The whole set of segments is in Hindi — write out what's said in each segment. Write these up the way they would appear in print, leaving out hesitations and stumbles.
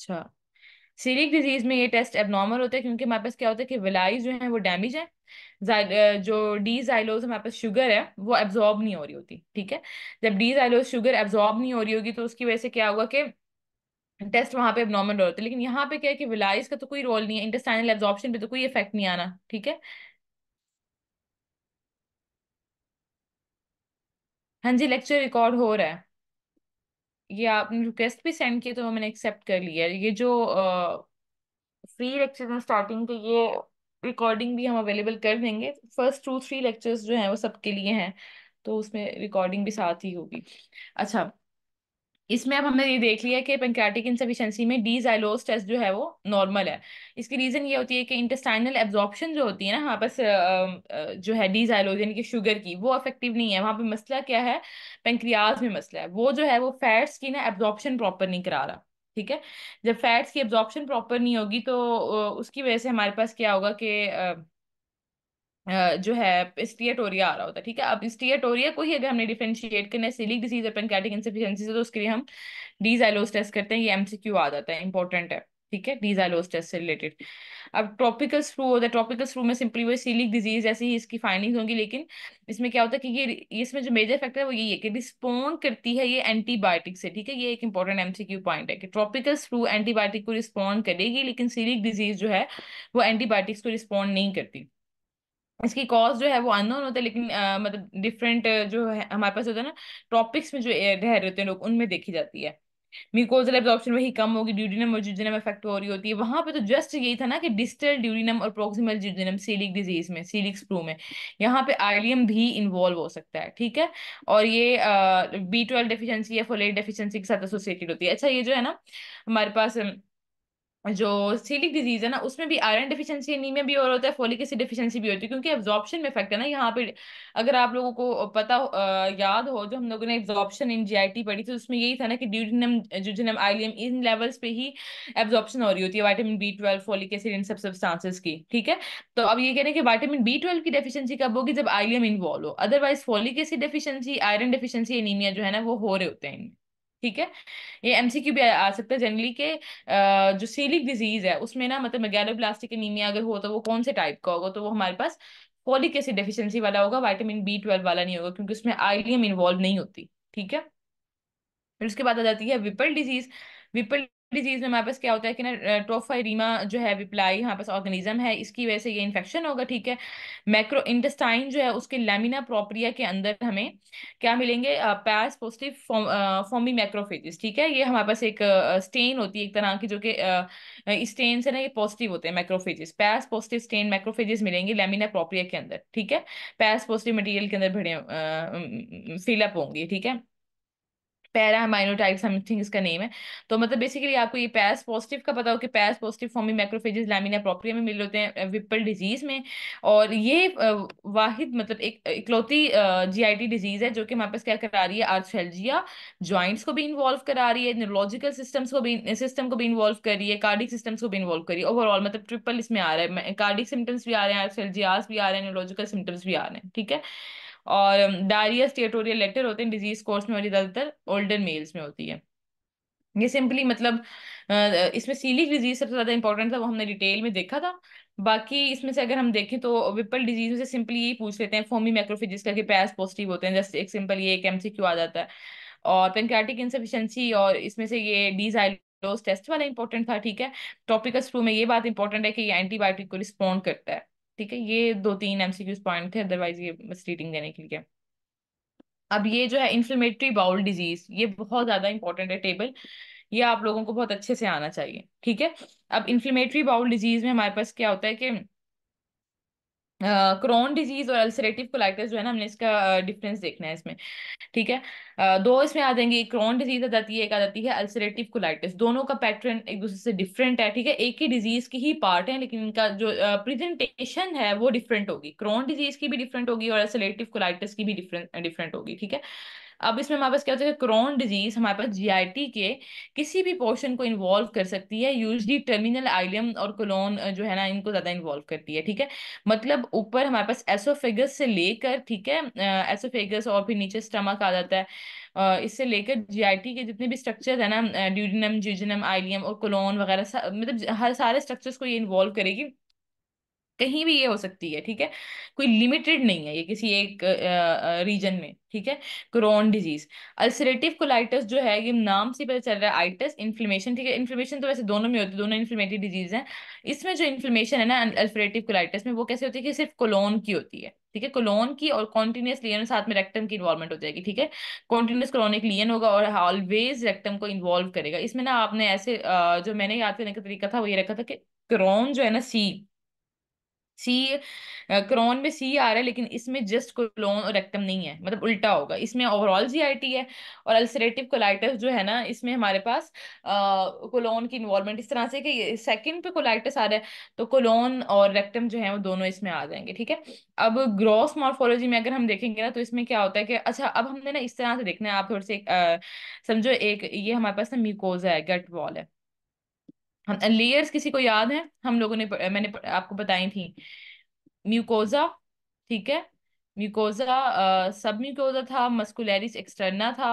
अच्छा, सीलिक डिजीज में ये टेस्ट एबनॉर्मल होता है क्योंकि हमारे पास क्या होता है कि विलाई जो है वो डैमेज है। जो डी जाइलोज हमारे पास शुगर है वो एब्जॉर्ब नहीं हो रही होती, ठीक है। जब डी जाइलोज शुगर एब्जॉर्ब नहीं हो रही होगी तो उसकी वजह से क्या होगा कि टेस्ट वहां पे एबनॉर्मल होता है। लेकिन यहाँ पे क्या है कि विलाइज का तो कोई रोल नहीं है, इंटेस्टाइनल एब्जॉर्प्शन पे तो कोई इफेक्ट नहीं आना, ठीक है। हाँ जी, लेक्चर रिकॉर्ड हो रहा है। ये आपने रिक्वेस्ट भी सेंड की तो मैंने एक्सेप्ट कर लिया है। ये जो फ्री लेक्चर हैं स्टार्टिंग के, ये रिकॉर्डिंग भी हम अवेलेबल कर देंगे। फर्स्ट 2 3 लेक्चर्स जो हैं वो सबके लिए हैं, तो उसमें रिकॉर्डिंग भी साथ ही होगी। अच्छा, इसमें अब हमने ये देख लिया कि पेंक्रियाटिक इनसफिशिएंसी में डी जाइलोस टेस्ट जो है वो नॉर्मल है। इसकी रीजन ये होती है कि इंटेस्टाइनल एब्जॉर्प्शन जो होती है ना हमारे पास, जो है डी जाइलोस यानी कि शुगर की, वो इफेक्टिव नहीं है। वहां पे मसला क्या है, पेंक्रियाज में मसला है। वो जो है वो फैट्स की ना एब्जॉर्प्शन प्रॉपर नहीं करा रहा, ठीक है। जब फैट्स की एब्जॉर्प्शन प्रॉपर नहीं होगी तो उसकी वजह से हमारे पास क्या होगा कि जो है स्टीएटोरिया आ रहा होता है, ठीक है। अब स्टीएटोरिया को ही अगर हमने डिफरेंशिएट करना है सिलिक डिसीज और पेनक्रियाटिक इंसफिशिएंसी से, तो उसके लिए हम डी जाइलोस टेस्ट करते हैं। ये एमसीक्यू आ जाता है, इंपॉर्टेंट है, ठीक है, डी जाइलोस टेस्ट से रिलेटेड। अब ट्रॉपिकल फ्लू होता है, ट्रॉपिकल फ्लू में सिंपली वो सिलिक डिजीज जैसी ही इसकी फाइंडिंग्स होंगी। लेकिन इसमें क्या होता है कि ये इसमें जो मेजर फैक्टर है वो यही है कि रिस्पॉन्ड करती है ये एंटीबायोटिक से, ठीक है। ये एक इंपॉर्टेंट एमसीक्यू पॉइंट है कि ट्रॉपिकल फ्लू एंटीबायोटिक को रिस्पॉन्ड करेगी, लेकिन सिलिक डिजीज जो है वो एंटीबायोटिक्स को रिस्पॉन्ड नहीं करती। इसकी कॉज जो है वो अननोन होता है, लेकिन मतलब डिफरेंट जो है हमारे पास होता है ना, टॉपिक्स में जो रह रहे होते हैं लोग, उनमें देखी जाती है। म्यूकोजल एब्जॉर्प्शन वही कम होगी, ड्यूडिनम और जूजिनम इफेक्ट हो रही होती है। वहां पे तो जस्ट यही था ना कि डिस्टल ड्यूडिनम और प्रोक्सिमल जूजिनम सीलिक डिजीज में, सीलिक फ्लू में, यहाँ पे आइलियम भी इन्वॉल्व हो सकता है, ठीक है। और ये B12 डेफिशिएंसी या फोलेट डेफिशिएंसी के साथ एसोसिएटेड होती है। अच्छा, ये जो है ना हमारे पास जो सीलिक डिजीज है ना, उसमें भी आयरन डिफिशिएंसी एनीमिया भी और होता है, फोलिक एसिड डिफिशिएंसी भी होती है, क्योंकि एब्जॉर्प्शन में इफेक्ट है ना यहाँ पे। अगर आप लोगों को पता हो, याद हो, जो हम लोगों ने एब्जॉर्प्शन इन जीआईटी पढ़ी थी, उसमें यही था ना कि ड्यूडिनम जुजिनम आइलियम इन लेवल्स पे ही एब्जॉर्प्शन हो रही होती है vitamin B12 folic acid in सब सब्सटेंसेस की, ठीक है। तो अब ये कह रहे हैं कि विटामिन B12 की डेफिशिएंसी कब होगी, जब आइलियम इन्वॉल्व हो। Otherwise folic acid deficiency, iron deficiency anaemia जो है ना वो हो रहे होते हैं इनमें, ठीक है। ये एमसीक्यू भी आ सकता है जनरली के, जो सीलिक डिजीज है उसमें ना, मतलब मेगालोब्लास्टिक एनीमिया अगर हो तो वो कौन से टाइप का होगा, तो वो हमारे पास फोलिक एसिड डेफिशिएंसी वाला होगा, विटामिन B12 वाला नहीं होगा, क्योंकि उसमें आइलियम इन्वॉल्व नहीं होती, ठीक है। फिर उसके बाद आ जाती है विपल डिजीज। विपल डिजीज में हमारे पास क्या होता है कि ना, ट्रोफाइरीमा जो है विपलाई हमारे पास ऑर्गेनिज्म है, इसकी वजह से ये इन्फेक्शन होगा, ठीक है। मैक्रो इंटेस्टाइन जो है उसके लेमिना प्रोप्रिया के अंदर हमें क्या मिलेंगे, पैस पॉजिटिव फॉर्मी मैक्रोफेजेस, ठीक है। ये हमारे पास एक स्टेन होती है एक तरह की, जो कि स्टेन से ना ये पॉजिटिव होते हैं मैक्रोफेजेस, पैस पॉजिटिव स्टेन मैक्रोफेजेस मिलेंगे लेमिना प्रोप्रिया के अंदर, ठीक है। पैस पॉजिटिव मटेरियल के अंदर भरे फिलअप होंगे, ठीक है। पैरा अमाइनोटाइप समथिंग इसका नेम है। तो मतलब बेसिकली आपको ये पैस पॉजिटिव का पता हो कि पैस पॉजिटिव फॉर्मी मैक्रोफेजेस लैमिना प्रोप्रिया में मिल होते हैं विपल डिजीज में। और ये वाहिद मतलब एक इकलौती जीआईटी डिजीज है जो कि हमारे पास क्या करा रही है, आर्थ्रेल्जिया जॉइंट्स को भी इन्वॉल्व करा रही है, न्यूरोलॉजिकल सिस्टम को भी इन्वॉल्व कर रही है, कार्डिक सिस्टम्स को भी इन्वॉल्व कर रही है। ओवरऑल मतलब ट्रिपल इसमें आ रहा है, कार्डिक सिम्टम्स भी आ रहे हैं, आर्थ्रेल्जियास भी आ रहे हैं, न्यूरोलॉजिकल सिम्टम्स भी आ रहे हैं, ठीक है। और डायरिया स्टेटोरियल लेटर होते हैं डिजीज कोर्स में, और ये ज्यादातर ओल्डर मेल्स में होती है। ये सिंपली मतलब इसमें सीलिक डिजीज सबसे ज्यादा इंपॉर्टेंट था, वो हमने डिटेल में देखा था। बाकी इसमें से अगर हम देखें तो विपल डिजीज में से सिंपली यही पूछ लेते हैं, फोमी मैक्रोफेजेस करके पैस पॉजिटिव होते हैं, जस्ट एक सिंपल ये एक एमसीक्यू आ जाता है। और पेनक्रियाटिक इंसफिशिएंसी, और इसमें से ये डीजाइलोस टेस्ट वाला इंपॉर्टेंट था, ठीक है। टॉपिकल फ्लू में ये बात इंपॉर्टेंट है कि ये एंटीबायोटिक को रिस्पॉन्ड करता है, ठीक है। ये 2 3 एमसीक्यूज पॉइंट थे, अदरवाइज ये बस रीडिंग देने के लिए। अब ये जो है इन्फ्लेमेटरी बाउल डिजीज, ये बहुत ज्यादा इंपॉर्टेंट है टेबल, ये आप लोगों को बहुत अच्छे से आना चाहिए, ठीक है। अब इन्फ्लेमेटरी बाउल डिजीज में हमारे पास क्या होता है कि क्रोन डिजीज और अल्सरेटिव कोलाइटिस जो है ना, हमने इसका डिफरेंस देखना है इसमें, ठीक है। दो इसमें आ जाएंगे, एक क्रोन डिजीज आ जाती है, एक आ जाती है अल्सरेटिव कोलाइटिस। दोनों का पैटर्न एक दूसरे से डिफरेंट है, ठीक है। एक ही डिजीज की ही पार्ट है, लेकिन इनका जो प्रेजेंटेशन है वो डिफरेंट होगी। क्रोन डिजीज की भी डिफरेंट होगी और अल्सरेटिव कोलाइटिस की भी डिफरेंट डिफरेंट होगी, ठीक है। अब इसमें हमारे पास क्या होता है, क्रोन डिजीज हमारे पास जीआईटी के किसी भी पोर्शन को इन्वॉल्व कर सकती है। यूजली टर्मिनल आइलियम और कोलोन जो है ना, इनको ज्यादा इन्वॉल्व करती है, ठीक है। मतलब ऊपर हमारे पास एसोफेगस से लेकर, ठीक है, एसोफेगस और फिर नीचे स्टमक आ जाता है। इससे लेकर जीआईटी के जितने भी स्ट्रक्चर है ना, ड्यूडिनम, जिजनम, आइलियम और कोलोन वगैरह मतलब हर सारे स्ट्रक्चर्स को ये इन्वॉल्व करेगी। कहीं भी ये हो सकती है, ठीक है। कोई लिमिटेड नहीं है ये किसी एक रीजन में, ठीक है। क्रोन डिजीज, अल्सरेटिव कोलाइटिस जो है, ये नाम से ही पता चल रहा है, आइटिस इन्फ्लेमेशन, ठीक है। इन्फ्लेमेशन तो वैसे दोनों में होती है, दोनों इन्फ्लेमेटरी डिजीज हैं। इसमें जो इन्फ्लेमेशन है ना अल्सरेटिव कोलाइटिस में, वो कैसे होती है कि सिर्फ कोलोन की होती है, ठीक है। कोलोन की और कॉन्टिन्यूस लियन, साथ में रेक्टम की इन्वॉल्वमेंट हो जाएगी, ठीक है। कॉन्टिन्यूस कोलोनिक लियन होगा और ऑलवेज रेक्टम को इन्वॉल्व करेगा। इसमें ना आपने ऐसे जो मैंने याद करने का तरीका था वो ये रखा था कि क्रोन जो है ना, सी, सी, क्रोन में सी आ रहा है, लेकिन इसमें जस्ट कोलोन और रेक्टम नहीं है, मतलब उल्टा होगा। इसमें ओवरऑल जीआईटी है। और अल्सरेटिव कोलाइटिस जो है ना, इसमें हमारे पास कोलोन की इन्वॉल्वमेंट इस तरह से कि सेकंड पे कोलाइटिस आ रहा है, तो कोलोन और रेक्टम जो है वो दोनों इसमें आ जाएंगे, ठीक है। अब ग्रॉस मॉर्फोलॉजी में अगर हम देखेंगे ना, तो इसमें क्या होता है कि अच्छा, अब हमने ना इस तरह से देखना है, आप थोड़े से समझो, एक ये हमारे पास ना म्यूकोजा है, गट वॉल है। हम लेयर्स किसी को याद है, हम लोगों ने मैंने आपको बताई थी। म्यूकोजा, ठीक है। म्यूकोजा, सब म्यूकोजा था, मस्कुलरिस एक्सटर्ना था,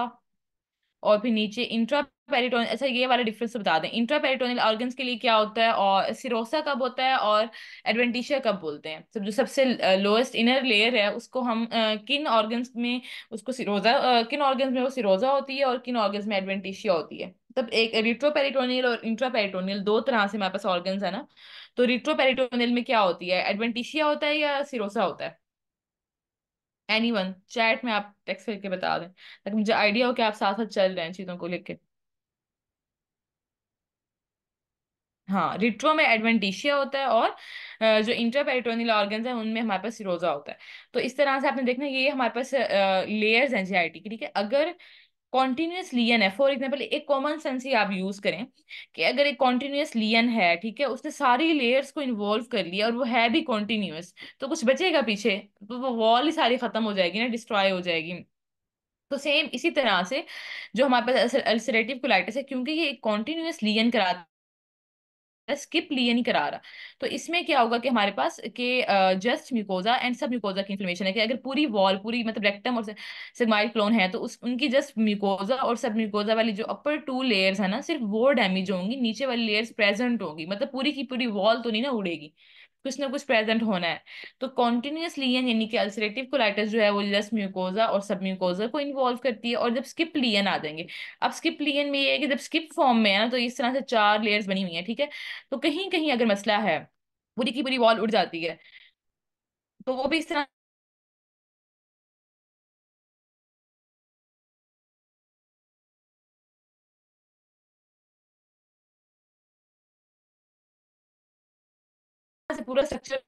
और फिर नीचे इंट्रा पेरिटोनियल। अच्छा, ये वाला डिफरेंस बता दें, इंट्रा पेरिटोनियल ऑर्गन्स के लिए क्या होता है, और सिरोसा कब होता है, और एडवेंटिशिया कब बोलते हैं। सब जो सबसे लोएस्ट इनर लेयर है उसको हम किन ऑर्गन्स में, उसको सिरोजा, किन ऑर्गन्स में वो सिरोजा होती है और किन ऑर्गन्स में एडवेंटिशिया होती है। तब एक रिट्रोपेरिटोनियल और इंट्रा पेरिटोनियल दो तरह से हमारे पास ऑर्गन्स है ना। तो रिट्रोपेरिटोनियल में क्या होती है, एडवेंटिशिया होता है या सिरोसा होता है? एनीवन, चैट में आप टेक्स्ट करके बता दें, ताकि मुझे आइडिया हो कि आप साथ साथ चल रहे हैं चीजों को लेके। हाँ, रिट्रो में एडवेंटिशिया होता है, और जो इंट्रापेरिटोनियल ऑर्गन्स हैं उनमें हमारे पास सिरोजा होता है। तो इस तरह से आपने देखना, ये हमारे पास लेयर्स हैं जीआईटी की, ठीक है। अगर कॉन्टिन्यूस लियन है, फॉर एग्जाम्पल, एक कॉमन सेंस ही आप यूज करें कि अगर एक कॉन्टिन्यूस लियन है, ठीक है, उसने सारी लेयर्स को इन्वॉल्व कर लिया और वो है भी कॉन्टिन्यूस, तो कुछ बचेगा पीछे? तो वो वॉल ही सारी खत्म हो जाएगी ना, डिस्ट्रॉय हो जाएगी। तो सेम इसी तरह से जो हमारे पास अल्सरेटिव कोलाइटिस है, क्योंकि ये एक कॉन्टिन्यूस लियन कराता स्किप लिए नहीं करा रहा, तो इसमें क्या होगा कि हमारे पास के जस्ट म्यूकोजा एंड सब म्यूकोजा की इन्फ्लेमेशन है, कि अगर पूरी वॉल, पूरी मतलब रेक्टम और सिग्माइड क्लोन है, तो उस उनकी जस्ट म्यूकोजा और सब म्यूकोजा वाली जो अपर टू लेयर्स है ना, सिर्फ वो डैमेज होंगी, नीचे वाली लेयर्स प्रेजेंट होंगी, मतलब पूरी की पूरी वॉल तो नहीं ना उड़ेगी, कुछ ना कुछ प्रेजेंट होना है। तो कॉन्टिन्यूस लियन यानी कि अल्सरेटिव कोलाइटिस जो है वो जस्ट म्यूकोजा और सब म्यूकोजा को इन्वॉल्व करती है। और जब स्किप लियन आ जाएंगे, अब स्किप लियन में ये है कि जब स्किप फॉर्म में है ना, तो इस तरह से चार लेयर्स बनी हुई है, ठीक है। तो कहीं कहीं अगर मसला है, पूरी की पूरी वॉल उड़ जाती है, तो वो भी इस तरह से पूरा स्ट्रक्चर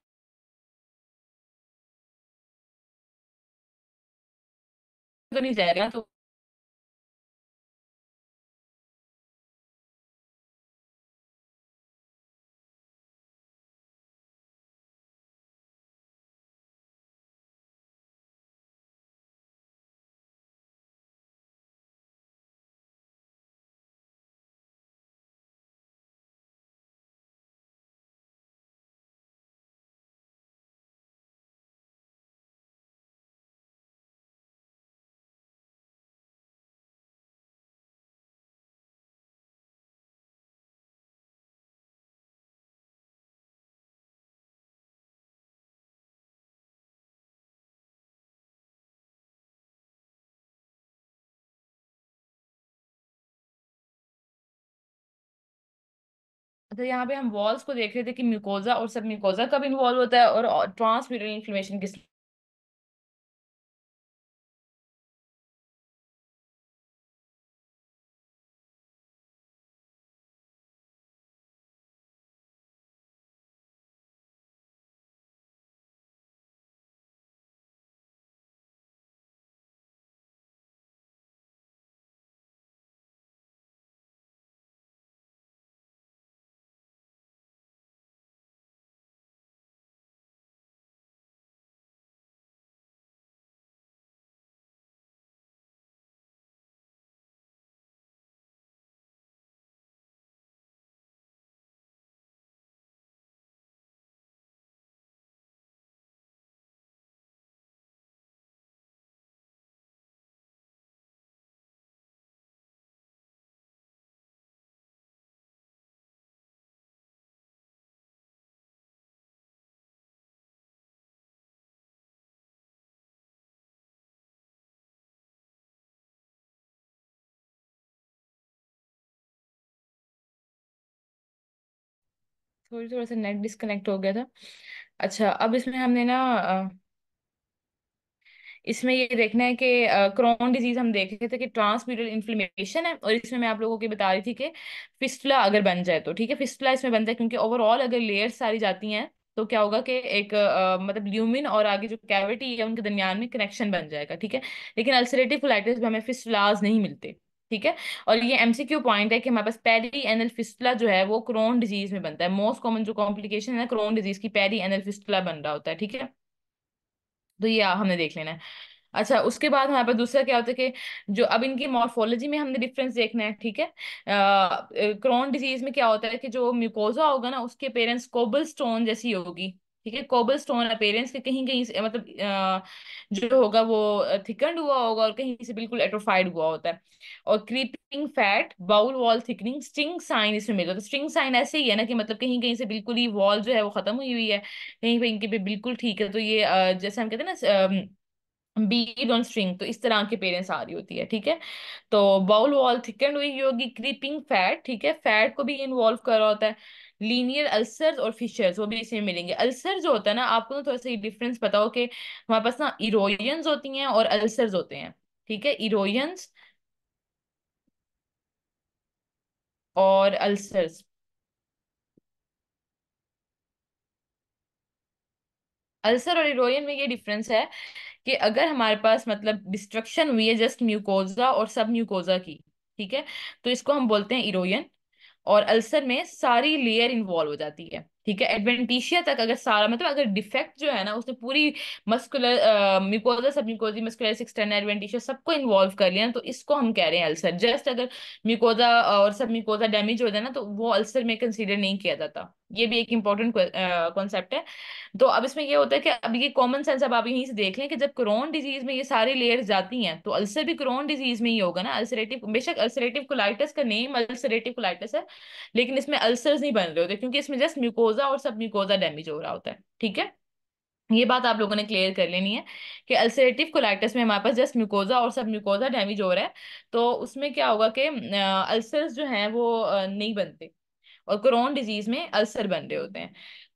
तो नहीं जाएगा ना, तो तो यहाँ पे हम वॉल्स को देख रहे थे कि म्यूकोजा और सब म्यूकोजा कब इन्वॉल्व होता है, और ट्रांसम्यूरल इन्फ्लेमेशन किस थोड़ा सा नेट डिस्कनेक्ट हो गया था। अच्छा, अब इसमें हमने ना इसमें ये देखना है कि क्रोन डिजीज हम देख रहे थे कि ट्रांसम्यूरल इन्फ्लेमेशन है, और इसमें मैं आप लोगों को बता रही थी कि फिस्टुला अगर बन जाए तो ठीक है, फिस्टुला इसमें बनता है क्योंकि ओवरऑल अगर लेयर्स सारी जाती हैं तो क्या होगा कि एक मतलब ल्यूमिन और आगे जो कैविटी है उनके दरमियान में कनेक्शन बन जाएगा, ठीक है। लेकिन अल्सरेटिव कोलाइटिस में हमें फिस्टुलाज नहीं मिलते, ठीक है। और ये एमसीक्यू पॉइंट है कि हमारे पास पेरी एनल फिस्टुला जो है वो क्रोन डिजीज में बनता है। मोस्ट कॉमन जो कॉम्प्लिकेशन है ना क्रोन डिजीज की, पेरी एनल फिस्टुला बन रहा होता है, ठीक है। तो ये हमने देख लेना है। अच्छा, उसके बाद हमारे पास दूसरा क्या होता है कि जो अब इनकी मॉर्फोलॉजी में हमने डिफरेंस देखना है, ठीक है। क्रोन डिजीज में क्या होता है कि जो म्यूकोजा होगा ना उसके पेरेंट्स कोबल स्टोन जैसी होगी, ठीक है। कोबल स्टोन अपेरेंस के कहीं कहीं से मतलब जो होगा वो थिकन्ड हुआ होगा और कहीं से बिल्कुल एट्रोफाइड हुआ होता है। और creeping fat, bowel wall thickening, string sign इसमें मिलता है। तो स्ट्रिंग साइन ऐसे ही है ना कि मतलब कहीं कहीं से बिल्कुल ही वॉल जो है वो खत्म हुई हुई है, कहीं कहीं पे बिल्कुल ठीक है। तो ये जैसे हम कहते हैं ना बीड ऑन स्ट्रिंग, तो इस तरह के पेरेंट्स आ रही होती है, ठीक है। तो बाउल वॉल थिकन हुई होगी, क्रीपिंग फैट, ठीक है, फैट को भी इन्वॉल्व कर रहा होता है। लीनियर अल्सर्स और फिशर्स वो भी इसमें मिलेंगे। अल्सर जो होता है ना, आपको ना थोड़ा सा डिफरेंस पता हो कि हमारे पास ना इरोजन्स होती हैं और अल्सर्स होते हैं, ठीक है। इरोजन्स और अल्सर्स, अल्सर और इरोजन में ये डिफरेंस है कि अगर हमारे पास मतलब डिस्ट्रक्शन हुई है जस्ट म्यूकोजा और सब म्यूकोजा की, ठीक है, तो इसको हम बोलते हैं इरोजन। और अल्सर में सारी लेयर इन्वॉल्व हो जाती है, ठीक है। एडवेंटिशिया तक अगर सारा मतलब अगर डिफेक्ट जो है ना उसने पूरी मस्कुलर म्यूकोजा सब म्यूकोजी मस्कुलर एक्सटर्नल एडवेंटिशिया सबको इन्वॉल्व कर लिया ना, तो इसको हम कह रहे हैं अल्सर। जस्ट अगर म्यूकोजा और सब म्यूकोजा डैमेज हो जाए ना तो वो अल्सर में कंसीडर नहीं किया जाता। ये भी एक इंपॉर्टेंट कॉन्सेप्ट है। तो अब इसमें ये होता है कि अब ये कॉमन सेंस अब आप यहीं से देख लें कि जब क्रोन डिजीज में ये सारी लेयर्स जाती हैं तो अल्सर भी क्रोन डिजीज में ही होगा ना। अल्सरेटिव, बेशक अल्सरेटिव कोलाइटिस का नेम अल्सरेटिव कोलाइटिस है, लेकिन इसमें अल्सर्स नहीं बन रहे होते क्योंकि इसमें जस्ट म्यूकोजा और सब म्यूकोजा डैमेज हो रहा होता है, ठीक है। ये बात आप लोगों ने क्लियर कर लेनी है कि अल्सरेटिव कोलाइटिस में हमारे पास जस्ट म्यूकोजा और सब म्यूकोजा डैमेज हो रहा है, तो उसमें क्या होगा कि अल्सर्स जो हैं वो नहीं बनते, और क्रोन डिजीज में अल्सर बन रहे होते हैं।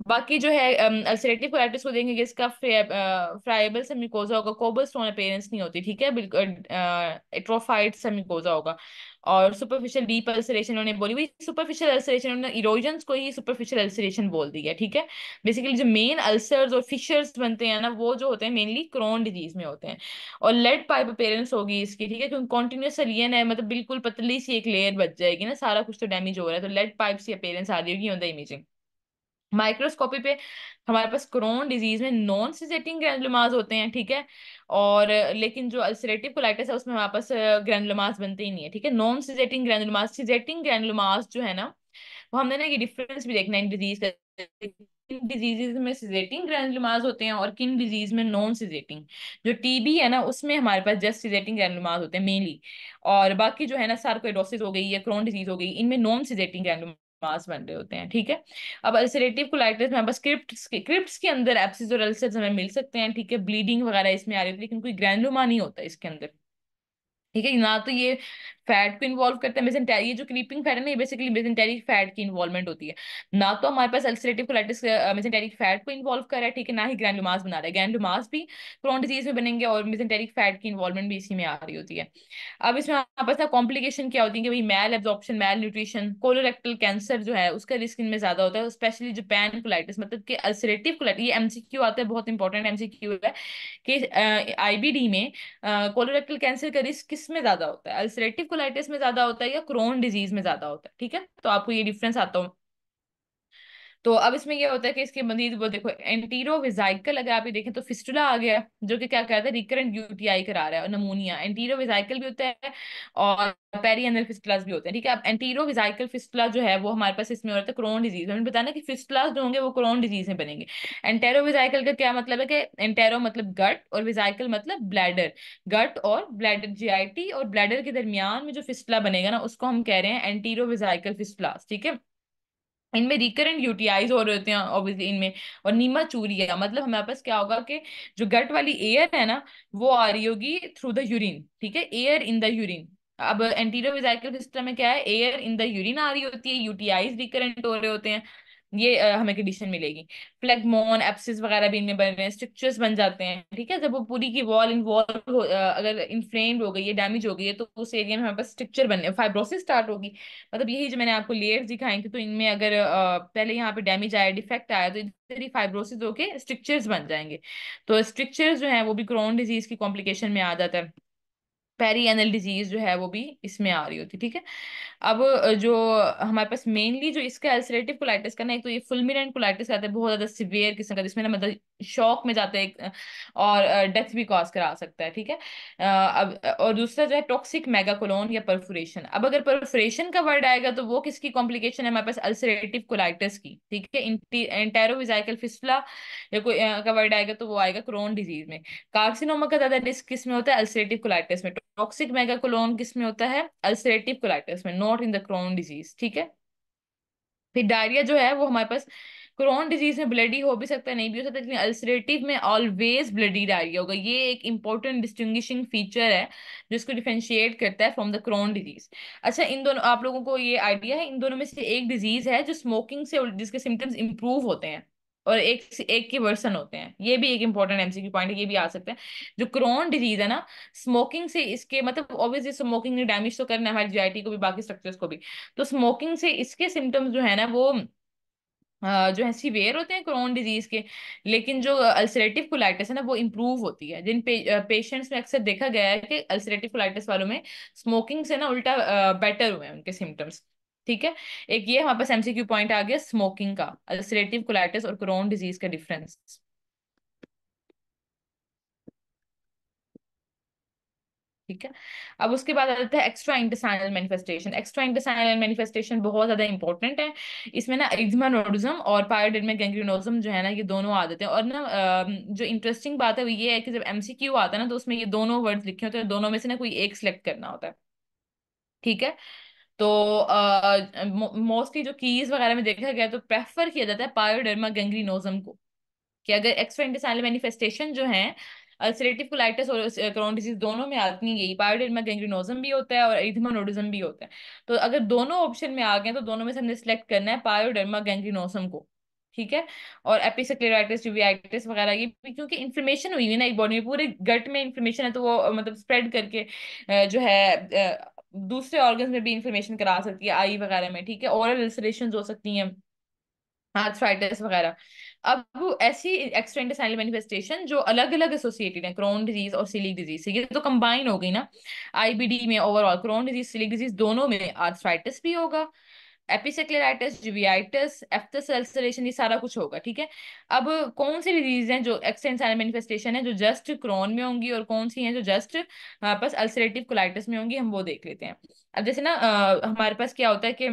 बाकी जो है अल्सरेटिव कोलाइटिस को देखेंगे, इसका फ्राइबल से म्यूकोजा होगा, कोबल स्टोन अपीयरेंस नहीं होती, ठीक है, बिल्कुल एट्रोफाइड से म्यूकोजा होगा। और सुपरफिशियल डीप अल्सरेशन उन्होंने बोली हुई, सुपरफिशियल अल्सरेशन उन्होंने इरोजन्स को ही सुपरफिशियल अल्सरेशन बोल दिया, ठीक है। बेसिकली जो मेन अल्सर्स और फिशर्स बनते हैं ना वो जो होते हैं मेनली क्रोन डिजीज में होते हैं। और लेड पाइप अपीयरेंस होगी इसकी, ठीक है, क्योंकि कॉन्टिन्यूस सलियन है, मतलब बिल्कुल पतली सी एक लेयर बच जाएगी ना, सारा कुछ तो डैमेज हो रहा है, तो लेड पाइप सी अपीयरेंस आ रही होगी ऑन द इमेजिंग। माइक्रोस्कोपी पे हमारे पास क्रोन डिजीज में नॉन सिजेटिंग ग्रैनुलोमास होते हैं, ठीक है। और लेकिन जो अल्सरेटिव कोलाइटिस है उसमें हमारे पास ग्रैनुलोमास बनते ही नहीं है, ठीक है। नॉन सिजेटिंग ग्रैनुलोमास, सिजेटिंग ग्रैनुलोमास जो है ना वो हमने ना ये डिफरेंस भी देखना है इन डिजीज का। किन डिजीजेज में सिजेटिंग ग्रैनुलोमास होते हैं और किन डिजीज में नॉन सिजेटिंग। जो टीबी है ना उसमें हमारे पास जस्ट सिजेटिंग ग्रैनुलोमास होते हैं मेनली, और बाकी जो है ना सार्कोइडोसिस हो गई या क्रोन डिजीज हो गई इनमें नॉन सिजेटिंग ग्रैनुलोमास बन रहे होते हैं, ठीक है। अब अल्सरेटिव कोलाइटिस में हमारे पास क्रिप्ट्स के अंदर एब्सिस और अल्सर्स हमें मिल सकते हैं, ठीक है, ब्लीडिंग वगैरह इसमें आ रही होती है, लेकिन कोई ग्रैनुलोमा नहीं होता इसके अंदर, ठीक है ना। तो ये फैट को इन्वॉल्व करता है, मेसेंटेरी, ये जो क्रीपिंग फैट है ना ये बेसिकली मेसेंटेरिक फैट की इन्वॉल्वमेंट होती है। ना तो हमारे पास अल्सरेटिव कोलाइटिस मेसेंटेरिक फैट को इन्वॉल्व कर रहा है, ठीक है, ना ही ग्रैनुलोमास बना रहा है। ग्रैनुलोमास भी क्रोन डिजीज में बनेंगे और मेसेंटेरिक फैट की इन्वॉल्वमेंट भी इसी में आ रही होती है। अब इसमें हमारे पास ना कॉम्प्लिकेशन क्या होती है कि भाई मैल एब्जॉर्प्शन, मैल न्यूट्रिशन, कोलोरेक्टल कैंसर जो है उसका रिस्क इनमें ज्यादा होता है, स्पेशली जो पैन कोलाइटिस मतलब कि अल्सरेटिव कोलाइटिस। ये एमसीक्यू आता है, बहुत इंपॉर्टेंट एमसीक्यू है कि आईबीडी में कोलोरेक्टल कैंसर का रिस्क किस में ज्यादा होता है, अल्सरेटिव कोलाइटिस में ज्यादा होता है या क्रोन डिजीज में ज्यादा होता है, ठीक है। तो आपको ये डिफरेंस आता हो। तो अब इसमें क्या होता है कि इसके मजीद वो देखो एंटीरो वेजाइकल अगर आप ये देखें तो फिस्टुला आ गया जो कि क्या कहता है रिकरेंट यूटीआई करा रहा है, और नमूनिया एंटीरो वेजाइकल भी होता है और पेरियनल फिस्टुलास भी होते हैं, ठीक है। अब एंटीरो वेजाइकल फिस्टुला जो है वो हमारे पास इसमें होता है क्रोन डिजीज। मैंने बताया कि फिस्टुलास जो होंगे वो क्रोन डिजीज में बनेंगे। एंटेरो वेजाइकल का क्या मतलब है कि एंटेरो मतलब गट और वेजाइकल मतलब ब्लैडर। गट और ब्लैडर, जीआईटी और ब्लैडर के दरमियान में जो फिस्टुला बनेगा ना उसको हम कह रहे हैं एंटीरो वेजाइकल फिस्टुलास, ठीक है। इनमें रिकरेंट यूटीआईज हो रहे होते हैं ऑब्वियसली इनमें। और नीमाचूरिया मतलब हमारे पास क्या होगा कि जो गट वाली एयर है ना वो आ रही होगी थ्रू द यूरिन, ठीक है, एयर इन द यूरिन। अब एंटीरियर वेजाइकल सिस्टम में क्या है, एयर इन द यूरिन आ रही होती है, यूटीआईज रिकरेंट हो रहे होते हैं। ये हमें कंडीशन मिलेगी। फ्लेगमोन एप्सिस वगैरह भी इनमें बन रहे हैं, स्ट्रक्चर्स बन जाते हैं, ठीक है। जब वो पूरी की वॉल इन्वॉल्व अगर इन्फ्लेम्ड हो गई है, डैमेज हो गई है, तो उस एरिया में हमारे पास स्ट्रक्चर बनने, फाइब्रोसिस स्टार्ट होगी। मतलब यही जो मैंने आपको लेयर्स दिखाई थी, तो इनमें अगर पहले यहाँ पे डैमेज आया, डिफेक्ट आया, तो इधर ही फाइब्रोसिस होके स्ट्रक्चर्स बन जाएंगे। तो स्ट्रक्चर्स जो है वो भी क्रोन डिजीज की कॉम्प्लिकेशन में आ जाता है। पेरी एनल डिजीज जो है वो भी इसमें आ रही होती, ठीक है। अब जो हमारे पास मेनली जो इसका अल्सरेटिव कोलाइटिस का ना, एक तो ये फुलमिनेंट कोलाइटिस आता है बहुत ज्यादा सिवियर किस्म का, जिसमें ना मतलब शॉक में जाता है और डेथ भी कॉज करा सकता है, ठीक है। अब और दूसरा जो है टॉक्सिक मेगाकोलोन या परफोरेशन। अब अगर परफोरेशन का वर्ड आएगा तो वो किसकी कॉम्प्लिकेशन है हमारे पास, अल्सरेटिव कोलाइटिस की, ठीक है। एंटेरोविजाइकल फिस्टुला या कोई का वर्ड आएगा तो वो आएगा क्रोन डिजीज में। कार्सिनोमा का ज्यादा रिस्क किस में होता है, अल्सरेटिव कोलाइटिस में। टॉक्सिक मेगाकोलोन किस में होता है, अल्सरेटिव कोलाइटिस में, not in the Crohn disease, ठीक है। फिर डायरिया जो है वो हमारे पास क्रोन डिजीज में ब्लडी हो भी सकता है, नहीं भी हो सकता, लेकिन अल्सरेटिव में ऑलवेज ब्लडी डायरिया होगा। ये एक इंपॉर्टेंट डिस्टिंग्विशिंग फीचर है जो इसको डिफरेंशिएट करता है फ्रॉम द क्रोन डिजीज। अच्छा, इन दोनों आप लोगों को ये आइडिया है, इन दोनों में से एक डिजीज है जो स्मोकिंग से जिसके सिम्टम्स इंप्रूव होते हैं, और एक के वर्सन होते हैं। ये भी एक इंपॉर्टेंट एमसीक्यू पॉइंट है, ये भी आ सकता है। जो क्रोन डिजीज है ना, स्मोकिंग से इसके मतलब ऑब्वियसली स्मोकिंग ने डैमेज तो करना है हमारी जीआईटी को भी, बाकी स्ट्रक्चर्स को भी। तो स्मोकिंग से इसके सिम्टम्स जो है ना वो जो है सीवियर होते हैं क्रोन डिजीज के। लेकिन जो अल्सरेटिव कोलाइटिस है ना वो इम्प्रूव होती है। जिन पेशेंट्स में अक्सर देखा गया है कि अल्सरेटिव कोलाइटिस वालों में स्मोकिंग से ना उल्टा बेटर हुए हैं उनके सिम्टम्स, ठीक है। एक ये हमारे पास एमसीक्यू पॉइंट आ गया स्मोकिंग का, अल्सरेटिव कोलाइटिस और क्रोन डिजीज का डिफरेंस, ठीक है। अब उसके बाद आता है extra intestinal manifestation. Extra intestinal manifestation बहुत ज्यादा इंपॉर्टेंट है। इसमें ना इग्जिमा नोडुज्म और पायोडेर्मा गैंग्रीनोज्म जो है ना, ये दोनों आ जाते हैं। और ना जो इंटरेस्टिंग बात है वो ये है कि जब एमसीक्यू आता है ना, तो उसमें ये दोनों वर्ड्स लिखे होते हैं, दोनों में से ना कोई एक सिलेक्ट करना होता है, ठीक है। तो मोस्टली जो कीज वगैरह में देखा गया है, तो प्रेफर किया जाता है पायोडर्मा गैंग्रीनोज्म को, कि अगर एक्स्ट्रा इंटेस्टाइनल मैनिफेस्टेशन जो है अल्सरेटिव कोलाइटिस और क्रोन डिजीज दोनों में आती है, यही पायोडेर्मा गैंग्रीनोज्म भी होता है और एरिथमा नोडुज्म भी होता है। तो अगर दोनों ऑप्शन में आ गए तो दोनों में से हमने सिलेक्ट करना है पायोडेर्मा गैंग्रीनोज्म को, ठीक है। और एपिसेक्लेराइटिस यूवेइटिस वगैरह ये भी, क्योंकि इन्फ्लेमेशन हुई है ना एक बॉडी में, पूरे गट में इन्फ्लेमेशन है, तो वो मतलब स्प्रेड करके जो है दूसरे ऑर्गन्स में भी इन्फ्लेमेशन करा सकती है, आई वगैरह में, ठीक है। ओरल अल्सरेशन हो सकती हैं, आर्थराइटिस वगैरह। अब ऐसी एक्स्ट्रा इंटेस्टाइनल मैनिफेस्टेशन जो अलग अलग एसोसिएटेड है क्रोन डिजीज और सिलिक डिजीज से, ये तो कंबाइन हो गई ना। आईबीडी में ओवरऑल क्रोन डिजीज सिलिक डिजीज दोनों में आर्थराइटिस भी होगा, एपिसेक्लेराइटिस जुवियाइटिस एफ्थस अल्सरेशन, ये सारा कुछ होगा, ठीक है। अब कौन सी डिजीज हैं जो एक्स्ट्रा इंटेस्टाइनल मैनिफेस्टेशन है जो जस्ट क्रोन में होंगी, और कौन सी हैं जो जस्ट बस अल्सरेटिव कोलाइटिस में होंगी, हम वो देख लेते हैं। अब जैसे ना हमारे पास क्या होता है कि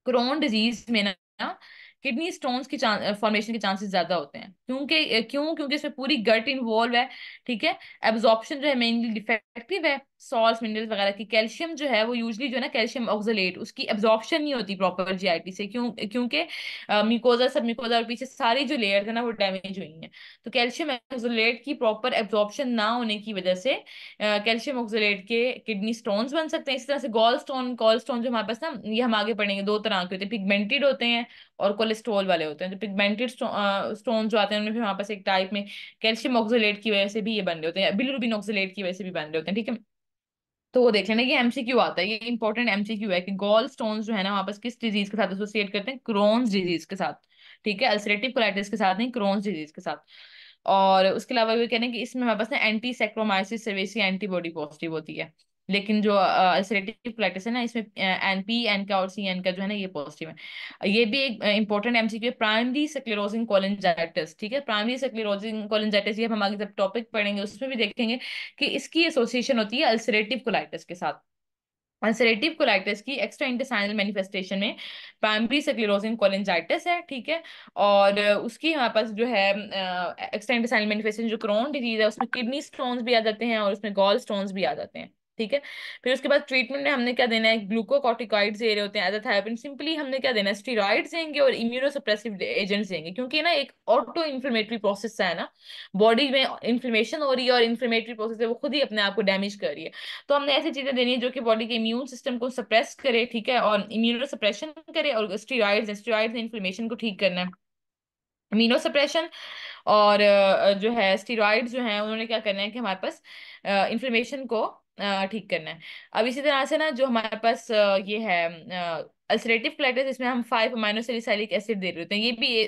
क्रोन डिजीज में ना किडनी स्टोन्स की फॉर्मेशन के चांसेस ज्यादा होते हैं, क्योंकि इसमें पूरी गट इन्वॉल्व है, ठीक है। एब्जॉर्प्शन जो है मेनली डिफेक्टिव है, सॉल्ट्स मिनरल्स वगैरह की। कैल्शियम जो है वो यूजली जो है ना कैल्शियम ऑक्सलेट, उसकी एब्जॉर्प्शन नहीं होती प्रॉपर जीआईटी से, क्योंकि म्यूकोजा सब म्यूकोजा और पीछे सारी जो लेयर है ना वो डैमेज हुई हैं। तो कैल्शियम ऑक्सलेट की प्रॉपर एब्जॉर्प्शन ना होने की वजह से कैल्शियम ऑक्सलेट के किडनी स्टोन्स बन सकते हैं। इस तरह से गॉल स्टोन जो हमारे पास ना, ये हम आगे पढ़ेंगे, दो तरह के होते हैं, पिगमेंटेड होते हैं और कोलेस्ट्रॉल वाले होते हैं। जो पिगमेंटेड स्टोन जो आते हैं उनमें भी हमारे पास एक टाइप में कैल्शियम ऑक्सलेट की वजह से भी ये बन रहे होते हैं, बिलिरुबिन ऑक्सलेट की वजह से भी बन रहे होते हैं, ठीक है। तो वो देख लेना, ये एमसीक्यू आता है, ये इंपॉर्टेंट एमसीक्यू है कि गॉल स्टोन्स जो है ना वापस किस डिजीज के साथ एसोसिएट करते हैं, क्रोन्स डिजीज के साथ, ठीक है। अल्सरेटिव कोलाइटिस के साथ नहीं, क्रोन्स डिजीज के साथ। और उसके अलावा ये कहने कि इसमें हमारे पास ना एंटी सेक्रोमाइसिस सेरेसी एंटीबॉडी पॉजिटिव होती है। लेकिन जो अल्सरेटिव कोलाइटिस है ना, इसमें एनपी एन का और सी एन का जो है ना ये पॉजिटिव है। ये भी एक इंपॉर्टेंट एमसीक्यू है, प्राइमरी स्क्लेरोसिंग कोलिंजाइटिस, ठीक है। प्राइमरी स्क्लेरोसिंग कोलिंजाइटिस ये हम आगे जब टॉपिक पढ़ेंगे उसमें भी देखेंगे कि इसकी एसोसिएशन होती है अल्सरेटिव कोलाइटिस के साथ। अल्सरेटिव कोलाइटिस की एक्स्ट्रा इंटेस्टाइनल मैनिफेस्टेशन में प्राइमरी स्क्लेरोसिंग कोलिंजाइटिस है, ठीक है। और उसकी हमारे पास जो है एक्स्ट्रा इंटेस्टाइनल मैनिफेस्टेशन जो क्रोन डिजीज है, उसमें किडनी स्टोन्स भी आ जाते हैं और उसमें गॉल स्टोन्स भी आ जाते हैं, ठीक है। फिर उसके बाद ट्रीटमेंट में हमने क्या देना है, ग्लूकोकॉर्टिकॉइड्स दे रहे होते हैं, एजाथायोप्रिन, सिंपली हमने क्या देना है, स्टीरॉइड्स देंगे और इम्यूनोसप्रेसिव एजेंट्स देंगे, क्योंकि ना एक ऑटो इन्फ्लेमेटरी प्रोसेस है ना, बॉडी में इन्फ्लेमेशन हो रही है और इन्फ्लेमेटरी प्रोसेस है वो खुद ही अपने आप को डैमेज कर रही है। तो हमने ऐसी चीजें देनी है जो कि बॉडी के इम्यून सिस्टम को सप्रेस करे, ठीक है, और इम्यूनोसप्रेशन करे, और स्टीरॉइड्स ने इन्फ्लेमेशन को ठीक करना है, इम्यूनो सप्रेशन। और जो है स्टीरॉइड्स जो हैं उन्होंने क्या करना है कि हमारे पास इन्फ्लेमेशन को ठीक करना है। अब इसी तरह से ना जो हमारे पास ये है अल्सरेटिव कोलाइटिस, इसमें हम 5 अमाइनो सैलिसाइलिक एसिड दे रहे होते हैं, ये भी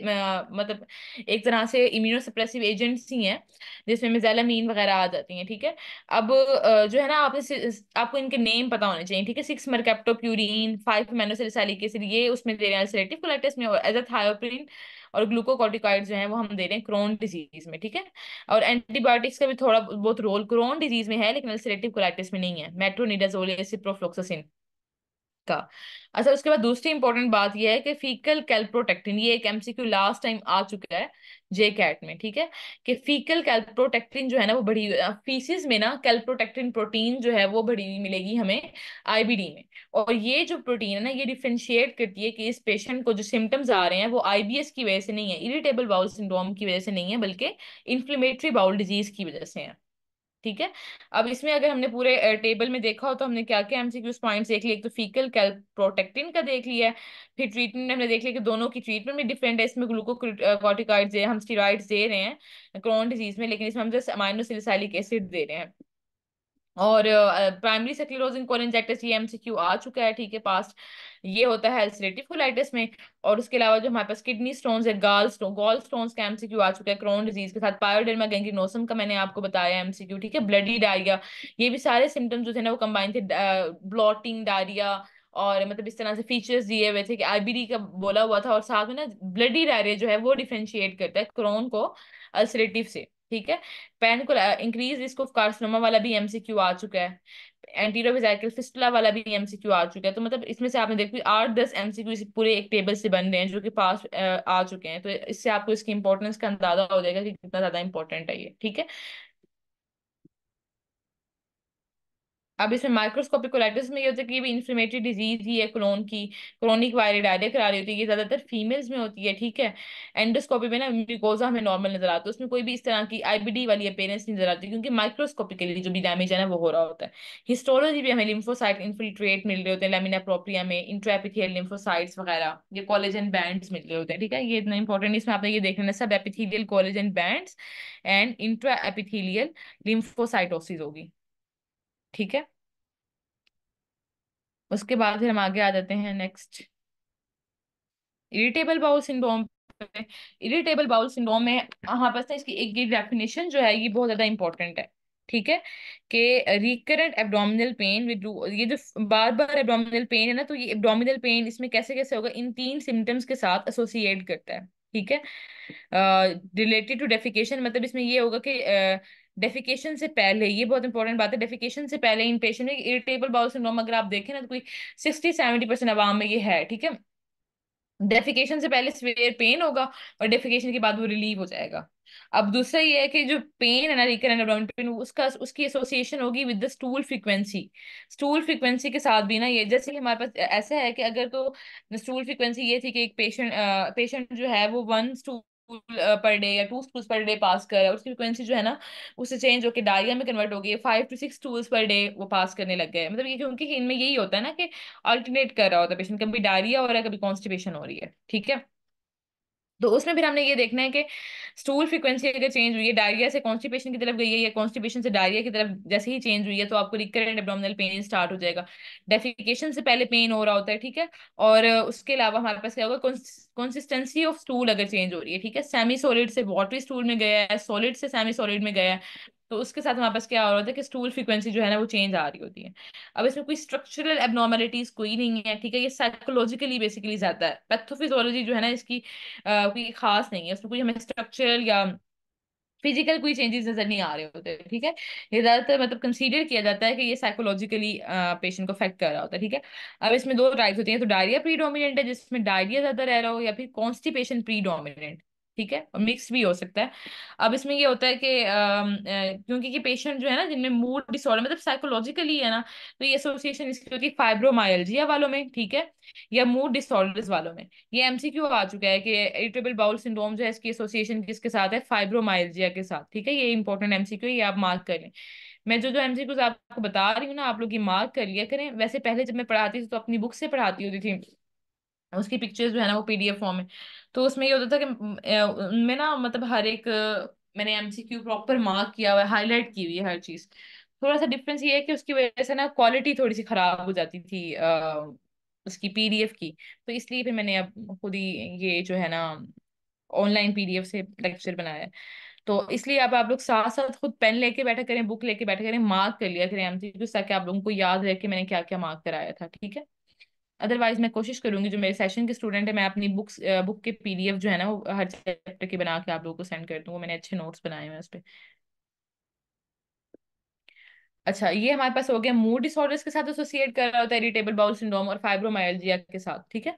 मतलब एक तरह से इम्यूनो सप्रेसिव एजेंट्स ही हैं, जिसमें मेज़ैलामीन वगैरह आ जाती हैं, ठीक है। अब जो है ना आपको इनके नेम पता होने चाहिए, ठीक है। 6 मरकैप्टोप्यूरिन, 5 अमाइनो सैलिसाइलिक एसिड, ये उसमें दे रहे हैं अल्सरेटिव कोलाइटिस में, और एजाथायोप्रिन और ग्लूकोकॉर्टिकॉइड्स जो हैं वो हम दे रहे हैं क्रोन डिजीज में, ठीक है। और एंटीबायोटिक्स का भी थोड़ा बहुत रोल क्रोन डिजीज में है, लेकिन अल्सरेटिव कोलाइटिस में नहीं है, मेट्रोनिडाजोल या सिप्रोफ्लोक्सासिन का। अच्छा, उसके बाद दूसरी इंपॉर्टेंट बात यह है कि फीकल कैल्प्रोटेक्टिन, ये एक एमसीक्यू लास्ट टाइम आ चुका है जे कैट में, ठीक है, कि फीकल कैल्प्रोटेक्टिन जो है ना वो बढ़ी फीसिस में ना कैल्प्रोटेक्टिन प्रोटीन जो है वो बढ़ी हुई मिलेगी हमें आईबीडी में। और ये जो प्रोटीन है ना ये डिफरेंशिएट करती है कि इस पेशेंट को जो सिम्टम्स आ रहे हैं वो आईबीएस की वजह से नहीं है, इरिटेबल बाउल सिंड्रोम की वजह से नहीं है, बल्कि इन्फ्लेमेटरी बाउल डिजीज की वजह से है, ठीक है। अब इसमें अगर हमने पूरे टेबल में देखा हो तो हमने क्या क्या एमसीक्यूज पॉइंट्स देख लिए, एक तो फीकल कैल्प्रोटेक्टिन का देख लिया है, फिर ट्रीटमेंट हमने देख लिया कि दोनों की ट्रीटमेंट में डिफरेंट है, इसमें ग्लूकोकॉर्टिकॉइड्स हम स्टीरॉइड्स दे रहे हैं क्रोन डिजीज में, लेकिन इसमें हम जस्ट अमाइनो सैलिसाइलिक एसिड दे रहे हैं। और प्राइमरी स्क्लेरोसिस कोलिनजाइटिस ये एमसीक्यू आ चुका है, ठीक है, पास्ट, ये होता है अल्सरेटिव कोलाइटिस में। और उसके अलावा जो हमारे पास किडनी स्टोन्स है, गॉल स्टोन्स का एमसीक्यू आ चुका है क्रोन डिजीज के साथ, पायोडेर्मा गैंग्रीनोसम का मैंने आपको बताया एमसीक्यू, ठीक है, ब्लडी डायरिया, ये भी सारे सिम्टम्स जो थे ना वो कंबाइन थे, ब्लॉटिंग, डायरिया, और मतलब इस तरह से फीचर्स दिए हुए थे कि आईबीडी का बोला हुआ था, और साथ में ना ब्लडी डायरिया जो है वो डिफरेंशिएट करता है क्रोन को अल्सरेटिव से, ठीक है। पैन को इंक्रीज रिस्क ऑफ कार्सिनोमा वाला भी एमसीक्यू आ चुका है, एंटीरियर वेसिकल फिस्टुला वाला भी एमसीक्यू आ चुका है। तो मतलब इसमें से आपने देखो 8-10 एमसीक्यू पूरे एक टेबल से बन रहे हैं जो कि पास आ चुके हैं, तो इससे आपको इसकी इंपॉर्टेंस का अंदाजा हो जाएगा कि कितना ज्यादा इंपॉर्टेंट है ये, ठीक है। अब इसमें माइक्रोस्कोपिक कोलाइटिस में ये होता है कि ये भी इन्फ्लेमेटरी डिजीज ही है, क्लोन की क्रोनिक वायरल डायरिया करा रही होती है, ये ज्यादातर फीमेल्स में होती है, ठीक है। एंडोस्कोपी में ना म्यूकोजा हमें नॉर्मल नजर आता है, उसमें कोई भी इस तरह की आईबीडी वाली अपीयरेंस नहीं नजर आती, क्योंकि माइक्रोस्कोपिकली जो भी डैमेज है ना वो हो रहा होता है। हिस्टोलॉजी भी हमें लिम्फोसाइट इन्फिल्ट्रेट मिल रहे होते हैं, लेमिना प्रोप्रिया में इंट्राएपिथेलियल लिम्फोसाइट्स वगैरह, ये कोलेजन बैंड्स मिल रहे होते हैं, ठीक है। ये इतना इंपॉर्टेंट, इसमें आपने ये देख लेना, सब epithelial collagen bands and intra epithelial lymphocytosis होगी, ठीक है। उसके बाद फिर हम आगे आ जाते हैं नेक्स्ट इरिटेबल बाउल सिंड्रोम पे। इरिटेबल बाउल सिंड्रोम में हमारे पास ना इसकी एक ये डेफिनेशन जो है ये बहुत ज्यादा इंपॉर्टेंट है, ठीक है, कि रिकरेंट एब्डोमिनल पेन विद, ये जो बार बार एब्डोमिनल पेन है ना, तो ये एब्डोमिनल पेन इसमें कैसे कैसे होगा, इन 3 सिम्टम्स के साथ एसोसिएट करता है, ठीक है। रिलेटेड टू डेफिकेशन, मतलब इसमें ये होगा कि डेफिकेशन से पहले, ये बहुत इंपॉर्टेंट बात है, डेफिकेशन से पहले इन पेशेंट में इरिटेबल बाउल सिंड्रोम अगर आप देखें ना तो कोई 60-70% अवाम में ये है, ठीक है। डेफिकेशन से पहले सिवियर पेन होगा और डेफिकेशन के बाद वो रिलीव हो जाएगा। अब दूसरा ये है कि जो पेन है ना, रिकरेंट एब्डोमिनल पेन, उसका उसकी एसोसिएशन होगी with the stool frequency. Stool frequency के साथ भी ना, ये जैसे कि हमारे पास ऐसा है कि अगर तो स्टूल फ्रीक्वेंसी ये थी कि एक पेशेंट जो है वो 1 स्टूल पर डे या 2 स्टूल्स पर डे पास कर रहा है, उसकी फ्रीक्वेंसी जो है ना उससे चेंज होकर डायरिया में कन्वर्ट हो गई है, 5 to 6 स्टूल्स पर डे वो पास करने लग गए, मतलब ये क्योंकि इनमें यही होता है ना कि अल्टरनेट कर रहा होता है पेशेंट, कभी डायरिया हो रहा है कभी कॉन्स्टिपेशन हो रही है, ठीक है। तो उसमें फिर हमने ये देखना है कि स्टूल फ्रीक्वेंसी अगर चेंज हुई है, डायरिया से कॉन्स्टिपेशन की तरफ गई है या कॉन्स्टिपेशन से डायरिया की तरफ जैसे ही चेंज हुई है, तो आपको रिकरेंट एब्डोमिनल पेन स्टार्ट हो जाएगा। डेफिकेशन से पहले पेन हो रहा होता है, ठीक है। और उसके अलावा हमारे पास क्या होगा, कंसिस्टेंसी ऑफ स्टूल अगर चेंज हो रही है, ठीक है, सेमी सॉलिड से वाटरी स्टूल में गया है, सॉलिड से सेमी सॉलिड में गया है, तो उसके साथ हमारे पास क्या हो रहा है कि स्टूल फ्रीक्वेंसी जो है ना वो चेंज आ रही होती है। अब इसमें कोई स्ट्रक्चरल एबनॉर्मेलिटीज कोई नहीं है, ठीक है, ये साइकोलॉजिकली बेसिकली ज्यादा है, पैथोफिजियोलॉजी जो है ना इसकी कोई खास नहीं है, उसमें कोई हमें स्ट्रक्चरल या फिजिकल कोई चेंजेस नजर नहीं आ रहे होते, ठीक है। ये ज्यादातर मतलब कंसीडर किया जाता है कि ये साइकोलॉजिकली पेशेंट को अफेक्ट कर रहा होता है, ठीक है। अब इसमें 2 टाइप्स होती हैं, तो डायरिया प्रीडोमिनेंट है जिसमें डायरिया ज्यादा रह रहा हो, या फिर कॉन्स्टिपेशन प्रीडोमिनेंट, ठीक है, और मिक्स भी हो सकता है। अब इसमें ये होता है कि क्योंकि ये पेशेंट जो है ना जिनमें मूड डिसऑर्डर मतलब साइकोलॉजिकली है ना, तो ये एसोसिएशन इसकी होती है फाइब्रोमाइल्जिया वालों में, ठीक है, या मूड डिसऑर्डर्स वालों में। ये एमसीक्यू आ चुका है कि इरिटेबल बाउल सिंड्रोम जो है इसकी एसोसिएशन किसके साथ है, फाइब्रोमाइल्जिया के साथ, ठीक है। ये इंपॉर्टेंट एमसीक्यू, ये आप मार्क कर लें। मैं जो जो एमसीक्यूज आपको बता रही हूँ ना, आप लोग ये मार्क कर लिया करें। वैसे पहले जब मैं पढ़ाती थी तो अपनी बुक से पढ़ाती होती थी, उसकी पिक्चर्स जो है ना वो पीडीएफ फॉर्म में। तो उसमें ये होता था कि उनमें ना मतलब हर एक मैंने एमसीक्यू प्रॉपर मार्क किया हुआ है, हाईलाइट की हुई है हर चीज। थोड़ा सा डिफरेंस ये है कि उसकी वजह से ना क्वालिटी थोड़ी सी खराब हो जाती थी उसकी पीडीएफ की। तो इसलिए फिर मैंने अब खुद ही ये जो है ना ऑनलाइन पीडीएफ से लेक्चर बनाया है। तो इसलिए अब आप लोग साथ साथ खुद पेन लेके बैठा करें, बुक लेके बैठा करें, मार्क कर लिया करें एमसीक्यू, ताकि आप लोगों को याद रहे कि मैंने क्या क्या मार्क कराया था, ठीक है। अदरवाइज मैं कोशिश करूंगी जो मेरे सेशन के स्टूडेंट है, मैं अपनी बुक के पीडीएफ जो है ना वो हर चैप्टर की बना के आप लोगों को सेंड कर दूंगा। मैंने अच्छे नोट्स बनाए हुए हैं उस पे। अच्छा, ये हमारे पास हो गया मूड डिसऑर्डर्स के साथ एसोसिएट कर रहा होता है इरिटेबल बाउल सिंड्रोम और फाइब्रोमाइल्जिया के साथ, ठीक है।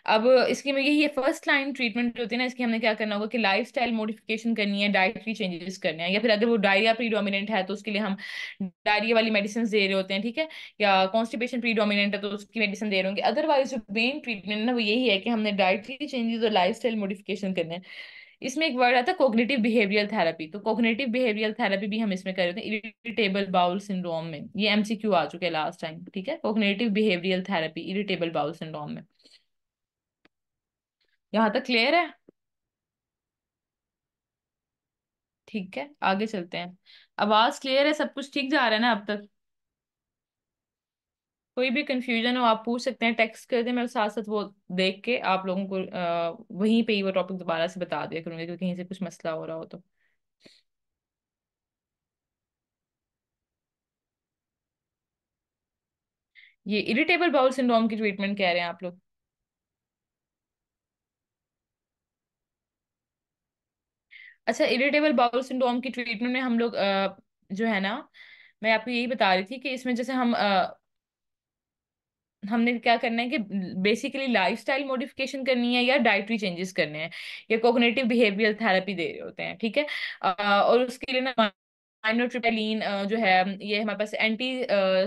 अब इसकी में यही है फर्स्ट लाइन ट्रीटमेंट होती है ना इसकी, हमने क्या करना होगा कि लाइफस्टाइल मॉडिफिकेशन करनी है, डाइटरी चेंजेस करने हैं, या फिर अगर वो डायरिया प्रीडोमिनेंट है तो उसके लिए हम डायरिया वाली मेडिसिन दे रहे होते हैं, ठीक है। या कॉन्स्टिपेशन प्रीडोमिनेंट है तो उसकी मेडिसिन दे रहे होंगे। अदरवाइज जो मेन ट्रीटमेंट है ना वो यही है कि हमने डाइटरी चेंजेस और लाइफस्टाइल मॉडिफिकेशन करने हैं। इसमें एक वर्ड आता है कोग्निटिव बिहेवियर थेरेपी, तो कोग्निटिव बिहेवियर थेरेपी भी हम इसमें कर रहे थे इरिटेबल बाउल सिंड्रोम में। ये एमसीक्यू आ चुके हैं लास्ट टाइम, ठीक है, cognitive behaviour therapy irritable bowel syndrome में। यहाँ तक क्लियर है? ठीक है, आगे चलते हैं। आवाज क्लियर है, सब कुछ ठीक जा रहा है ना अब तक? कोई भी कंफ्यूजन हो आप पूछ सकते हैं, टेक्स्ट कर दें, मैं साथ साथ वो देख के आप लोगों को वहीं पे ही वो टॉपिक दोबारा से बता दिया करूंगी, क्योंकि कहीं से कुछ मसला हो रहा हो तो। ये इरिटेबल बाउल सिंड्रोम की ट्रीटमेंट कह रहे हैं आप लोग? अच्छा, इरिटेबल बाउल सिंड्रोम की ट्रीटमेंट में हम लोग जो है ना, मैं आपको यही बता रही थी कि इसमें जैसे हमने क्या करना है कि बेसिकली लाइफस्टाइल मॉडिफिकेशन करनी है या डाइटरी चेंजेस करने हैं, या कोग्निटिव बिहेवियर थेरेपी दे रहे होते हैं, ठीक है। और उसके लिए ना अमाइनोट्रिप्टाइलिन जो है, ये हमारे पास एंटी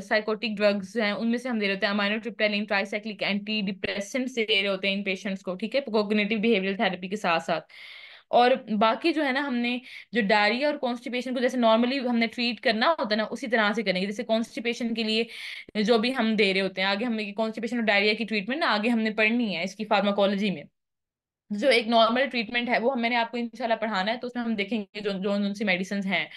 साइकोटिक ड्रग्स हैं, उनमें से हम दे रहे होते हैं अमाइनोट्रिप्टाइलिन ट्राइसाइक्लिक एंटी डिप्रेसेंट दे रहे होते हैं इन पेशेंट्स को, ठीक है, कोग्निटिव बिहेवियर थेरेपी के साथ साथ। और बाकी जो है ना हमने जो डायरिया और कॉन्स्टिपेशन को जैसे नॉर्मली हमने ट्रीट करना होता है ना उसी तरह से करेंगे। जैसे कॉन्स्टिपेशन के लिए जो भी हम दे रहे होते हैं, आगे हमें कॉन्स्टिपेशन और डायरिया की ट्रीटमेंट ना आगे हमने पढ़नी है इसकी फार्माकोलॉजी में। जो एक नॉर्मल ट्रीटमेंट है वो मैंने आपको इंशाल्लाह पढ़ाना है, तो उसमें हम देखेंगे जो जो उनसी मेडिसिन हैं,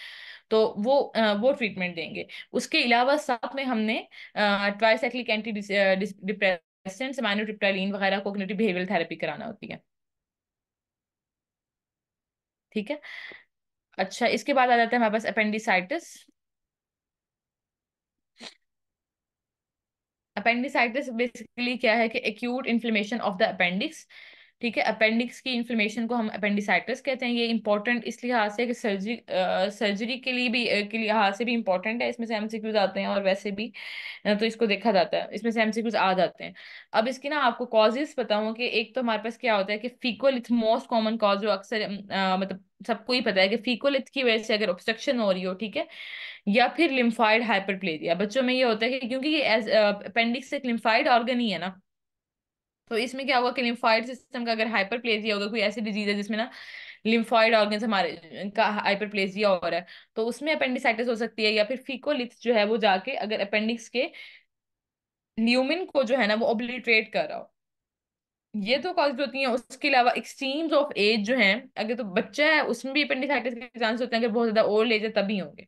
तो वो ट्रीटमेंट देंगे। उसके अलावा साथ में हमने ट्राइसाइक्लिक एंटी डिप्रेसेंट्स माइनोट्रिप्टाइलिन वगैरह कोग्निटिव बिहेवियरल थेरेपी कराना होती है, ठीक है। अच्छा, इसके बाद आ जाता है हमारे पास अपेंडिसाइटिस। अपेंडिसाइटिस बेसिकली क्या है कि acute inflammation of the appendix, ठीक है। अपेंडिक्स की इन्फ्लेमेशन को हम अपेंडिसाइटिस कहते हैं। ये इंपॉर्टेंट इस लिहाज से कि सर्जरी के लिए भी के लिहाज से भी इंपॉर्टेंट है, इसमें से एमसीक्यूज आते हैं, और वैसे भी तो इसको देखा जाता है, इसमें से एमसीक्यूज आ जाते हैं। अब इसकी ना आपको कॉजेज बताऊं कि एक तो हमारे पास क्या होता है कि फीकोलिथ मोस्ट कॉमन कॉज जो अक्सर मतलब सबको ही पता है कि फीकोलिथ की वजह से अगर ऑब्स्ट्रक्शन हो रही हो, ठीक है, या फिर लिम्फाइड हाइपरप्लेजिया। बच्चों में ये होता है कि क्योंकि ये एज अपेंडिक्स एक लिम्फाइड ऑर्गन ही है ना, तो इसमें क्या होगा कि लिम्फाइड सिस्टम का अगर हाइपरप्लेजिया होगा, कोई ऐसी डिजीज है जिसमें ना लिम्फाइड ऑर्गन्स हमारे का हाइपरप्लेजिया हो रहा है, तो उसमें अपेंडिसाइटिस हो सकती है। या फिर फीकोलिथ जो है वो जाके अगर अपेंडिक्स के ल्यूमिन को जो है ना वो ओब्लिटरेट कर रहा हो, ये तो कॉज होती हैं। उसके अलावा एक्सट्रीम्स ऑफ एज जो है, अगर तो बच्चा है उसमें भी अपेंडिसाइटिस के चांस होते हैं, अगर बहुत ज्यादा ओल्ड एज है तभी होंगे।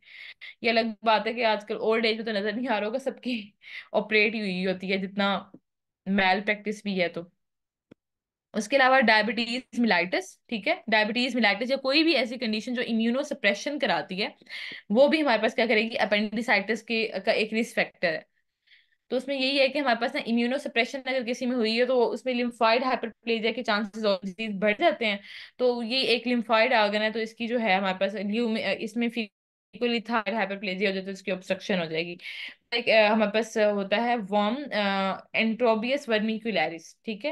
ये अलग बात है कि आजकल ओल्ड एज में तो नजर नहीं आ रहा होगा सबकी ऑपरेट हुई होती है, जितना मैल प्रैक्टिस भी है तो। उसके अलावा डायबिटीज मिलाइटिस, ठीक है, डायबिटीज मिलाइटिस या कोई भी ऐसी कंडीशन जो इम्यूनो सप्रेशन कराती है, वो भी हमारे पास क्या करेगी, अपेंडिसाइटिस के का एक रिस्क फैक्टर है। तो उसमें यही है कि हमारे पास ना इम्यूनो सप्रेशन अगर किसी में हुई है तो उसमें लिम्फाइड हाइपरप्लेजिया के चांसेस ऑफ डिजीज बढ़ जाते हैं। तो ये एक लिम्फाइड ऑर्गन है, तो इसकी जो है हमारे पास इसमें इक्वली थायराइड हाइपरप्लेजिया हो जाए तो उसकी ऑब्स्ट्रक्शन हो जाएगी। एक हमारे पास होता है वर्म एंट्रोबियस वर्मिकुलैरिस, ठीक है।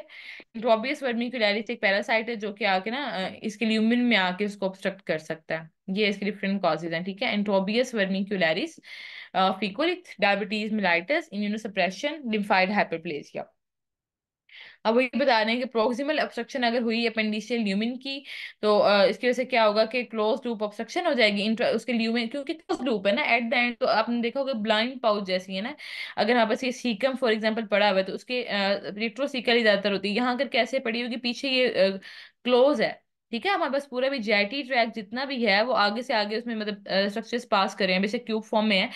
एंट्रोबियस वर्मिकुलैरिस एक पैरासाइट है जो कि आके ना इसके ल्यूमिन में आके उसको ऑब्स्ट्रक्ट कर सकता है। ये इसके डिफरेंट कॉजेज हैं, ठीक है। Enterobius vermicularis, fecalith, diabetes mellitus, immunosuppression, lymphoid hyperplasia. अब वो ये बता रहे हैं कि प्रोक्सिमल ऑब्स्ट्रक्शन अगर हुई अपेंडिशियल ल्यूमिन की, तो इसकी वजह से क्या होगा कि क्लोज लूप ऑब्स्ट्रक्शन हो जाएगी इंट्रा उसके ल्यूमिन, क्योंकि क्लोज लूप है ना एट द एंड। तो आपने देखा होगा ब्लाइंड पाउच जैसी है ना, अगर हमारे पास ये सीकम फॉर एग्जाम्पल पड़ा हुआ है तो उसके रेट्रोसीकल ही ज्यादातर होती है, यहाँ कर कैसे पड़ी होगी, पीछे ये क्लोज है, ठीक है। हमारे पास पूरा भी जेटी ट्रैक जितना भी है वो आगे से आगे उसमें मतलब स्ट्रक्चर्स पास कर रहे हैं, बेसिक क्यूब फॉर्म में है।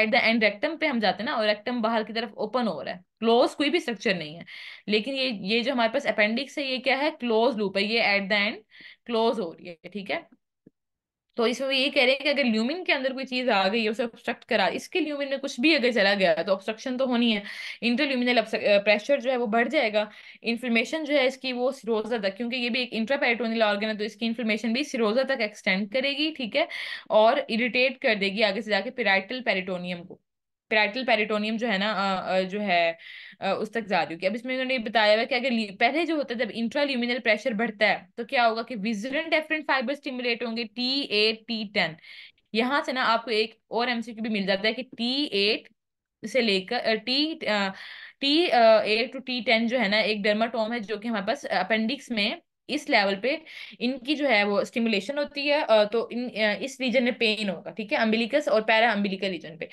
एट द एंड रेक्टम पे हम जाते हैं ना, और रेक्टम बाहर की तरफ ओपन हो रहा है, क्लोज कोई भी स्ट्रक्चर नहीं है। लेकिन ये जो हमारे पास अपेंडिक्स है ये क्या है, क्लोज लूप है, ये एट द एंड क्लोज हो रही है, ठीक है। तो इसमें वो ये कह रहे हैं कि अगर ल्यूमिन के अंदर कोई चीज आ गई है उसे ऑब्स्ट्रक्ट करा, इसके ल्यूमिन में कुछ भी अगर चला गया तो ऑब्स्ट्रक्शन तो होनी है। इंटरल्यूमिनल प्रेशर जो है वो बढ़ जाएगा। इन्फ्लेमेशन जो है इसकी वो सिरोजा तक, क्योंकि ये भी एक इंट्रापेरिटोनियल ऑर्गन है तो इसकी इन्फ्लेमेशन भी सिरोजा तक एक्सटेंड करेगी, ठीक है। और इरिटेट कर देगी आगे से जाके पेराइटल पेरिटोनियम को। पेराइटल पेरिटोनियम जो है ना जो है उस तक जा रही होगी। अब इसमें उन्होंने ये बताया हुआ कि अगर पहले जो होता है जब इंट्राल्यूमिनल प्रेशर बढ़ता है तो क्या होगा कि विजिलेंट एफरेंट फाइबर स्टिमुलेट होंगे T8 T10। यहाँ से ना आपको एक और एमसीक्यू भी मिल जाता है कि T8 से लेकर T8 to T10 जो है ना एक डर्माटोम है जो कि हमारे पास अपेंडिक्स में इस लेवल पे इनकी जो है वो स्टिमुलेशन होती है। तो इस रीजन में पेन होगा, ठीक है, अम्बिलिकस और पैरा अम्बिलिकल रीजन पे।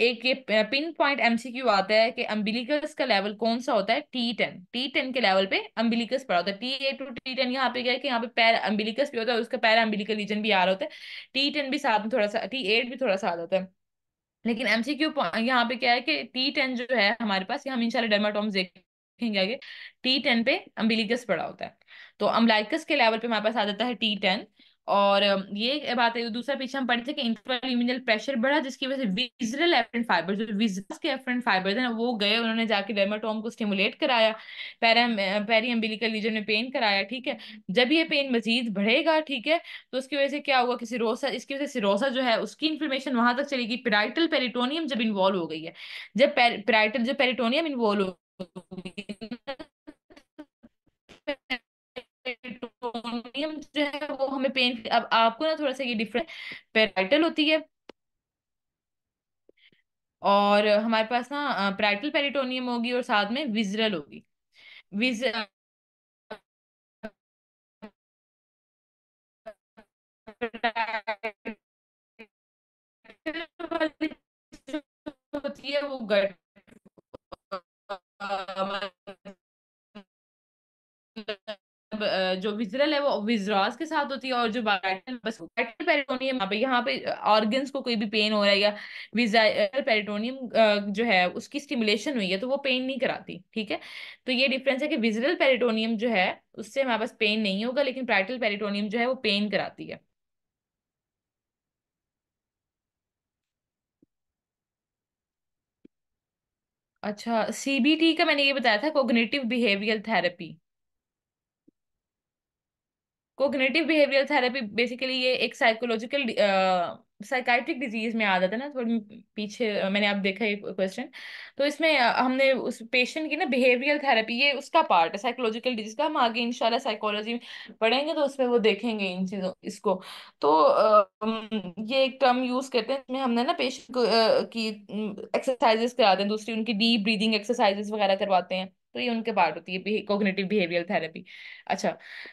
एक ये पिन पॉइंट एमसीक्यू आता है कि अम्बिलिकस का लेवल कौन सा होता है, T10 के लेवल पे अम्बिलिकस पड़ा होता है। T8 to T10 यहाँ पे क्या है कि यहाँ पे पैरा अम्बिलिकस भी होता है, उसका पैरा अम्बिलिकल रीजन भी आ रहा होता है। T10 भी साथ में थोड़ा सा, T8 भी थोड़ा सा आ जाता है। लेकिन एमसीक्यू यहाँ पे क्या है कि T10 जो है हमारे पास, ये हम इंशाल्लाह डर्माटोम्स देखेंगे आगे, T10 पे अम्बिलिकस पड़ा होता है। तो अम्बलाइकस के लेवल पे हमारे पास आ जाता है T10। और ये बात है। दूसरा पीछे हम पढ़े थे कि इंफ्राल्यूमिनल प्रेशर बढ़ा जिसकी वजह से विजरल एफरेंट फाइबर, जो विजरस के एफरेंट फाइबर थे ना वो गए, उन्होंने जाके डर्माटोम को स्टिमुलेट कराया, पैरा पेरी अम्बिलिकल रीजन में पेन कराया, ठीक है। जब ये पेन मजीद बढ़ेगा, ठीक है, तो उसकी वजह से क्या होगा कि सिरोसा, इसकी वजह से सिरोसा जो है उसकी इन्फ्लेमेशन वहां तक चलेगी। पेराइटल पेरिटोनियम जब इन्वॉल्व हो गई है, जब पेराइटल जो पेरिटोनियम इन्वॉल्व हो पेरिटोनियम जो है वो हमें पेन, अब आपको ना थोड़ा सा ये डिफरेंट, पेराइटल होती है और हमारे पास ना पेराइटल पेरिटोनियम होगी और साथ में विजरल होगी। विज वाली जो होती है वो गट जो विजरल है वो विजरास के साथ होती है, और जो बायटल, बस बायटल पेरिटोनियम यहाँ पे ऑर्गन्स को कोई भी पेन हो रहा है या विजाइल पेरिटोनियम जो है उसकी स्टिमुलेशन हुई है तो वो पेन नहीं कराती, ठीक है। तो ये डिफरेंस है कि विजरल पेरिटोनियम जो है उससे हमारे पास पेन नहीं होगा, लेकिन पैरेटल पेरिटोनियम जो है वो पेन कराती है। अच्छा, सीबीटी का मैंने ये बताया था, cognitive behavioural therapy. Cognitive behavioural therapy basically ये एक साइकोलॉजिकल साइकाइट्रिक डिजीज में आ जाता है ना, थोड़ी पीछे मैंने आप देखा ये क्वेश्चन। तो इसमें हमने उस पेशेंट की ना बिहेवियरल थेरेपी, ये उसका पार्ट है साइकोलॉजिकल डिजीज का। हम आगे इंशाल्लाह साइकोलॉजी में पढ़ेंगे तो उसमें वो देखेंगे इन चीजों इसको। तो ये एक टर्म यूज करते हैं इसमें, हमने ना पेशेंट को की एक्सरसाइजेस कराते हैं, दूसरी उनकी डीप ब्रीदिंग एक्सरसाइजेस वगैरह करवाते हैं, तो ये उनके पार्ट होती है कोग्निटिव बिहेवियरल थेरेपी। अच्छा,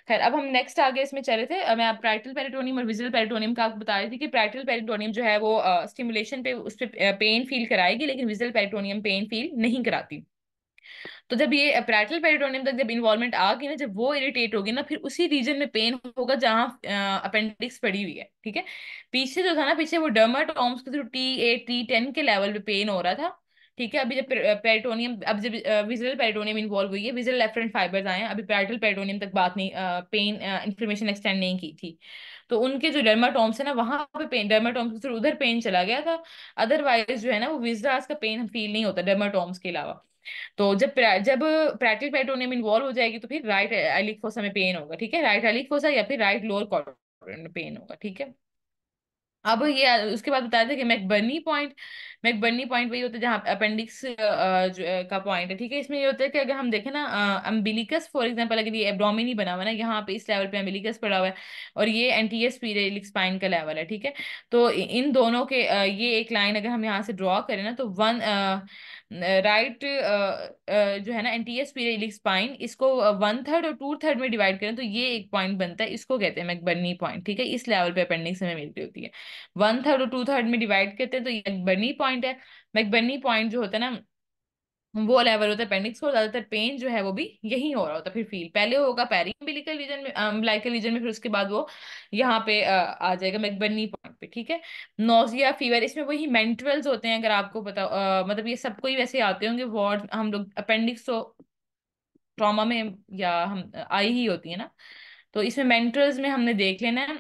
खैर अब हम नेक्स्ट आगे इसमें चले थे। मैं आप पैरेटल पेरिटोनियम और विजुअल पेरिटोनियम का आपको बता रही थी कि पैरेटल पेरिटोनियम जो है वो स्टिमुलेशन पे उस पे पेन फील कराएगी, लेकिन विजुअल पेरिटोनियम पेन फील नहीं कराती। तो जब ये पैरेटल पेरिटोनियम तक जब इन्वॉल्वमेंट आ गई ना, जब वो इरिटेट होगी ना, फिर उसी रीजन में पेन होगा जहाँ अपेंडिक्स पड़ी हुई है, ठीक है। पीछे जो था ना, पीछे वो डर्माटोम्स के थ्रू T8 T10 के लेवल पे पेन हो रहा था, ठीक है। अभी जब पेरिटोनियम, अब जब विजुअल पेरिटोनियम इन्वॉल्व हुई है, विजुअल एफरेंट फाइबर्स आए हैं, अभी पैरेटल पेरिटोनियम तक बात नहीं, पेन इन्फ्लेमेशन एक्सटेंड नहीं की थी। तो उनके जो डर्माटोम्स है ना वहां पे पेन, डर्माटोम्स के थ्रू उधर पेन चला गया था। अदरवाइज जो है ना वो विजरास का पेन फील नहीं होता डर्माटोम्स के अलावा। तो जब पैरेटल पेरिटोनियम इन्वॉल्व हो जाएगी तो फिर राइट आइलिक फोसा में पेन होगा, ठीक है, राइट आइलिक फोसा या फिर राइट लोअर क्वाड्रेंट में पेन होगा, ठीक है। अब ये उसके बाद बताया था कि मैकबर्नी पॉइंट। मैकबर्नी पॉइंट वही होता है जहाँ अपेंडिक्स का पॉइंट है, ठीक है। इसमें ये होता है कि अगर हम देखें ना, अम्बिलिकस फॉर एग्जांपल, अगर ये एब्डोमेन ही बना हुआ है ना, यहाँ पे इस लेवल पे अम्बिलिकस पड़ा हुआ है, और ये एंटीएस पीरियड स्पाइन का लेवल है, ठीक है। तो इन दोनों के ये एक लाइन अगर हम यहाँ से ड्रॉ करें ना, तो वन राइट जो है ना एंटीएस पीरियड स्पाइन, इसको 1/3 और 2/3 में डिवाइड करें तो ये एक पॉइंट बनता है, इसको कहते हैं मैकबर्नी पॉइंट, ठीक है। इस लेवल पे अपेंडिक्स हमें मिल रही होती है। 1/3 और 2/3 में डिवाइड करते हैं तो ये मैकबर्नी पॉइंट है। मैकबर्नी पॉइंट जो होता है ना, वो लेवल होता है अपेंडिक्स को, ज्यादातर पेन जो है वो भी यही हो रहा होता है। फिर फील पहले होगा पेरी अम्बिलिकल रीजन में, अम्बिलिकल रीजन में, फिर उसके बाद वो यहाँ पे आ जाएगा मैकबर्नी पॉइंट पे, ठीक है। नोजिया, फीवर, इसमें वही मेंट्रल्स होते हैं, अगर आपको पता मतलब ये सबको ही वैसे आते होंगे वार्ड, हम लोग अपेंडिक्स तो ट्रॉमा में या हम आई ही होती है ना, तो इसमें मेंटर्स में हमने देख लेना है।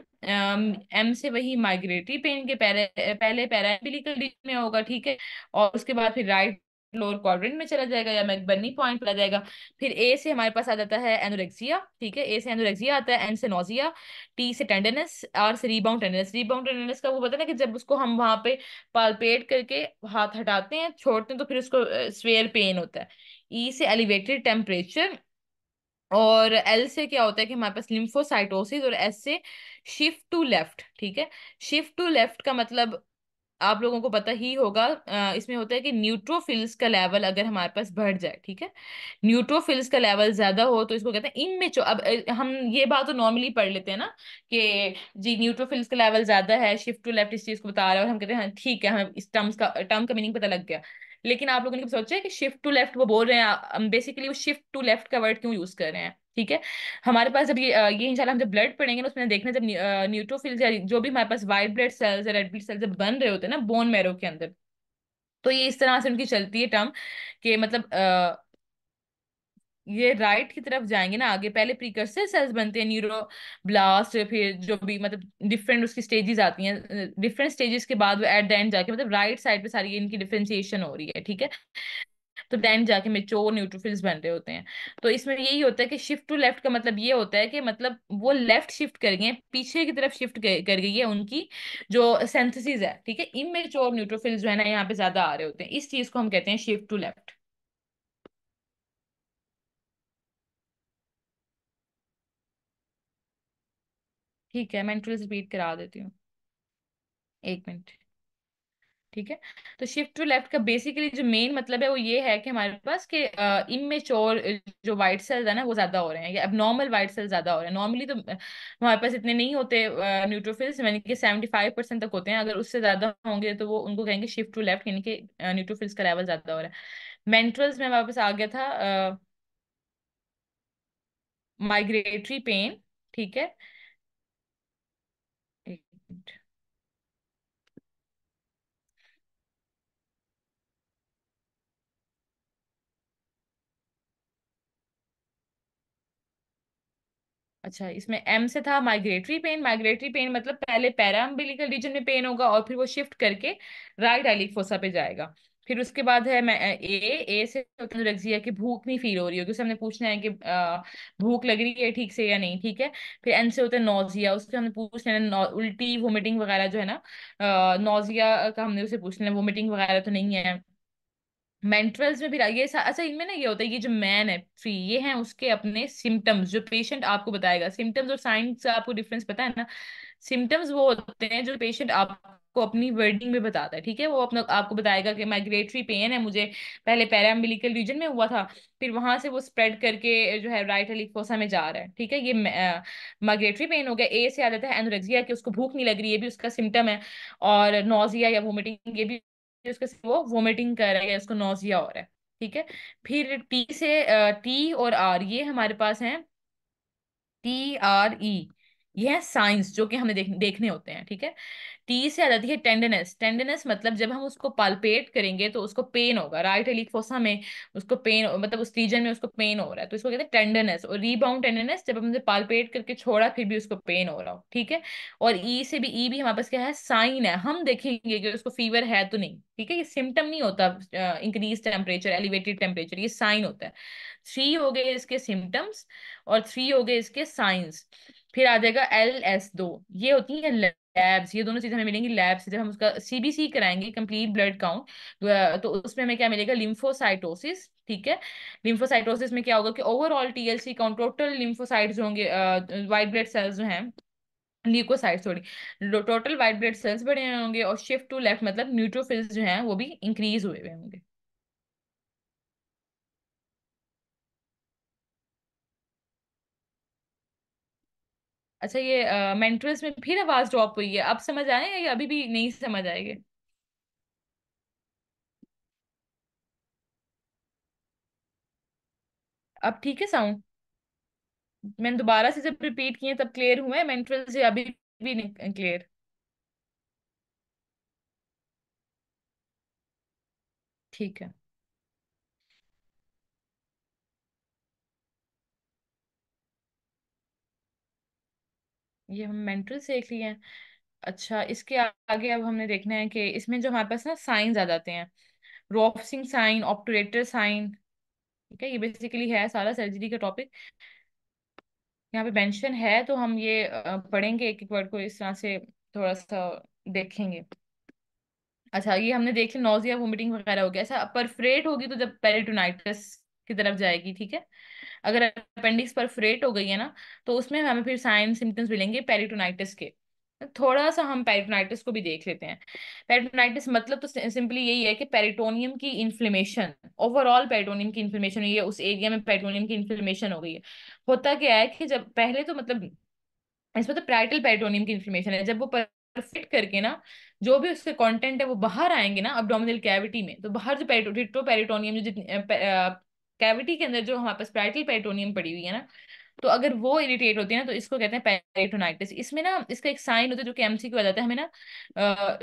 एम से वही माइग्रेटरी पेन के पहले पहले पैराम्बिलिकल रीजन में होगा, ठीक है। और उसके बाद फिर राइट लोअर क्वाड्रेंट में चला जाएगा या मैकबर्नी पॉइंट पर आ जाएगा। फिर ए से हमारे पास आ जाता है एनोरेक्सिया, ठीक है। ए से एनोरेक्सिया आता है, एन से नोजिया, टी से टेंडरनेस, आर से रीबाउंड टेंडरनेस। रीबाउंड टेंडरनेस का वो पता है ना कि जब उसको हम वहां पे पालपेट करके हाथ हटाते हैं छोड़ते हैं तो फिर उसको स्वेयर पेन होता है। ई से एलिवेटेड टेम्परेचर, और एल से क्या होता है कि हमारे पास लिम्फोसाइटोसिस, और एस से शिफ्ट टू लेफ्ट, ठीक है। शिफ्ट टू लेफ्ट का मतलब आप लोगों को पता ही होगा, इसमें होता है कि न्यूट्रोफिल्स का लेवल अगर हमारे पास बढ़ जाए, ठीक है। न्यूट्रोफिल्स का लेवल ज्यादा हो तो इसको कहते हैं इमेच्योर। अब हम ये बात तो नॉर्मली पढ़ लेते हैं ना कि जी न्यूट्रोफिल्स का लेवल ज्यादा है, शिफ्ट टू लेफ्ट इस चीज को बता रहा है, और हम कहते हैं हाँ ठीक है, हमें इस टर्म का मीनिंग पता लग गया। लेकिन आप लोगों ने कभी सोचा है कि शिफ्ट टू लेफ्ट वो बोल रहे हैं बेसिकली वो शिफ्ट टू लेफ्ट का वर्ड क्यों यूज कर रहे हैं, ठीक है। हमारे पास जब ये इंशाल्लाह हम जब ब्लड पढ़ेंगे ना, उसमें देखना जब न्यूट्रोफिल्स या जो भी हमारे पास व्हाइट ब्लड सेल्स या रेड ब्लड सेल्स जब बन रहे होते हैं ना बोन मैरो के अंदर, तो ये इस तरह से उनकी चलती है टर्म कि मतलब ये राइट की तरफ जाएंगे ना आगे, पहले प्रीकर्सर सेल्स बनते हैं न्यूरोब्लास्ट, फिर जो भी मतलब डिफरेंट उसकी स्टेजेस आती हैं, डिफरेंट स्टेजेस के बाद वो एट द एंड जाके मतलब राइट साइड पे सारी इनकी डिफरेंशिएशन हो रही है, ठीक है। तो देन जाके मेच्योर न्यूट्रोफिल्स बन रहे होते हैं। तो इसमें यही होता है कि शिफ्ट टू लेफ्ट का मतलब ये होता है कि मतलब वो लेफ्ट शिफ्ट कर गए हैं, पीछे की तरफ शिफ्ट कर गई है उनकी जो सिंथेसिस है, ठीक है। इमेच्योर न्यूट्रोफिल्स जो है ना यहाँ पे ज्यादा आ रहे होते हैं, इस चीज को हम कहते हैं शिफ्ट टू लेफ्ट। ठीक है, मैं इंट्रोड्यूस रिपीट करा देती हूँ, एक मिनट, ठीक है। तो शिफ्ट टू लेफ्ट का बेसिकली जो मेन मतलब है वो ये है कि हमारे पास के इमेच्योर जो वाइट सेल्स है ना वो ज्यादा हो रहे हैं, या एबनॉर्मल वाइट सेल्स ज्यादा हो रहे हैं। नॉर्मली तो हमारे पास इतने नहीं होते न्यूट्रोफिल्स, यानी कि 75% तक होते हैं, अगर उससे ज्यादा होंगे तो वो उनको कहेंगे शिफ्ट टू लेफ्ट, यानी कि न्यूट्रोफिल्स का लेवल ज्यादा हो रहा है। मेंट्रल्स में हमारे पास आ गया था माइग्रेटरी पेन, ठीक है। एक मिनट। अच्छा, इसमें एम से था माइग्रेटरी पेन। माइग्रेटरी पेन मतलब पहले पैरा अम्बिलिकल रीजन में पेन होगा और फिर वो शिफ्ट करके राइट आइलिक फोसा पे जाएगा। फिर उसके बाद है मैं ए से एनोरेक्सिया की भूख नहीं फील हो रही होगी, उससे हमने पूछना है कि भूख लग रही है ठीक से या नहीं, ठीक है। फिर एन से होता है नोजिया, उससे हमने पूछना है उल्टी वोमिटिंग वगैरह जो है ना, नोजिया का हमने उसे पूछना है वोमिटिंग वगैरह तो नहीं है। मेंट्रल्स में भी अच्छा इनमें ना ये होता है, ये जो मैन है थ्री, ये हैं उसके अपने सिम्टम्स जो पेशेंट आपको बताएगा। सिम्टम्स और साइंस से आपको डिफरेंस पता है ना। सिम्टम्स वो होते हैं जो पेशेंट आपको अपनी वर्डिंग में बताता है, ठीक है। वो अपना आपको बताएगा कि माइग्रेटरी पेन है मुझे, पहले पैराम्बिलिकल रीजन में हुआ था, फिर वहां से वो स्प्रेड करके जो है राइट हेलिक फोसा में जा रहा है, ठीक है। ये माइग्रेटरी पेन हो गया। ए से आ जाता है एनोरेक्सिया कि उसको भूख नहीं लग रही, ये भी उसका सिम्टम है। और नोजिया या वोमिटिंग, ये भी उसके वो वोमिटिंग कर रहा है या उसको नोजिया हो रहा है, ठीक है। फिर टी से टी और आर ये हमारे पास हैं, TRE, ये है साइंस जो कि हमें देखने होते हैं, ठीक है। टी से आ जाती है टेंडनेस। टेंडनेस मतलब जब हम उसको पालपेट करेंगे तो उसको पेन होगा, राइट एलिक फोसा में उसको पेन, मतलब उस रीजन में उसको पेन हो रहा है तो इसको कहते हैं टेंडनेस। और रीबाउंड टेंडनेस जब हमने पालपेट करके छोड़ा फिर भी उसको पेन हो रहा हो, ठीक है। और ई भी हमारे पास क्या है, साइन है, हम देखेंगे कि उसको फीवर है तो नहीं, ठीक है। ये सिम्टम नहीं होता इंक्रीज टेम्परेचर एलिवेटेड टेम्परेचर, ये साइन होता है। थ्री हो गए इसके सिम्टम्स और थ्री हो गए इसके साइंस। फिर आ जाएगा LS2, ये होती है लैब्स, ये दोनों चीजें हमें मिलेंगी लैब से जब हम उसका सीबीसी कराएंगे, कंप्लीट ब्लड काउंट। तो उसमें हमें क्या मिलेगा, लिम्फोसाइटोसिस, ठीक है। लिम्फोसाइटोसिस में क्या होगा कि overall TLC count, total lymphocytes जो होंगे, वाइट ब्लड सेल्स जो हैं, leukocytes sorry, total white blood cells बढ़े होंगे, और शिफ्ट टू लेफ्ट मतलब न्यूट्रोफिल्स जो हैं वो भी इंक्रीज हुए हुए होंगे। अच्छा, ये मेंट्रल्स में फिर आवाज ड्रॉप हुई है, अब समझ आए या अभी भी नहीं समझ आएगी? अब ठीक है साउंड? मैंने दोबारा से जब रिपीट किए तब क्लियर हुए मेंट्रल से, अभी भी नहीं क्लियर? ठीक है। ये हम मेंट्रल से देख लिए हैं। अच्छा, इसके आगे अब हमने देखना है कि इसमें जो हमारे पास ना साइंस आ जाते हैं, रोफ्सिंग साइन, ऑब्टुरेटर साइन, ठीक है, ये बेसिकली है सारा सर्जरी का टॉपिक। यहाँ पे मेंशन है तो हम ये पढ़ेंगे एक एक वर्ड को इस तरह से, थोड़ा सा देखेंगे। अच्छा, ये हमने देख लिया, नोजिया वोमिटिंग वगैरह हो गया। अच्छा, परफरेट होगी तो जब पेरिटोनाइटिस की तरफ जाएगी, ठीक है। अगर अपेंडिक्स परफरेट हो गई है ना, तो उसमें हमें फिर साइन सिम्टम्स मिलेंगे पेरिटोनाइटिस के। थोड़ा सा हम पेरिटोनाइटिस को भी देख लेते हैं। पेरिटोनाइटिस मतलब तो सिंपली यही है कि पेरिटोनियम की इन्फ्लेमेशन, ओवरऑल पेरिटोनियम की इन्फ्लेमेशन हुई है, उस एरिया में पेरिटोनियम की इन्फ्लेमेशन हो गई है। होता क्या है कि जब पहले तो मतलब इसमें तो पैराइटल पेरिटोनियम की इन्फ्लेमेशन है, जब वो परफेक्ट करके ना जो भी उसके कंटेंट है वो बाहर आएंगे ना अब्डोमिनल कैविटी में, तो बाहर जो पेरिटोनियम जो जितनी कैविटी के अंदर जो हमारे पास पैराइटल पेरिटोनियम पड़ी हुई है ना, तो अगर वो इरिटेट होती है ना तो इसको कहते हैं पेरिटोनाइटिस। इसमें ना इसका एक साइन होता है जो कि एमसीक्यू आ जाता है हमें ना,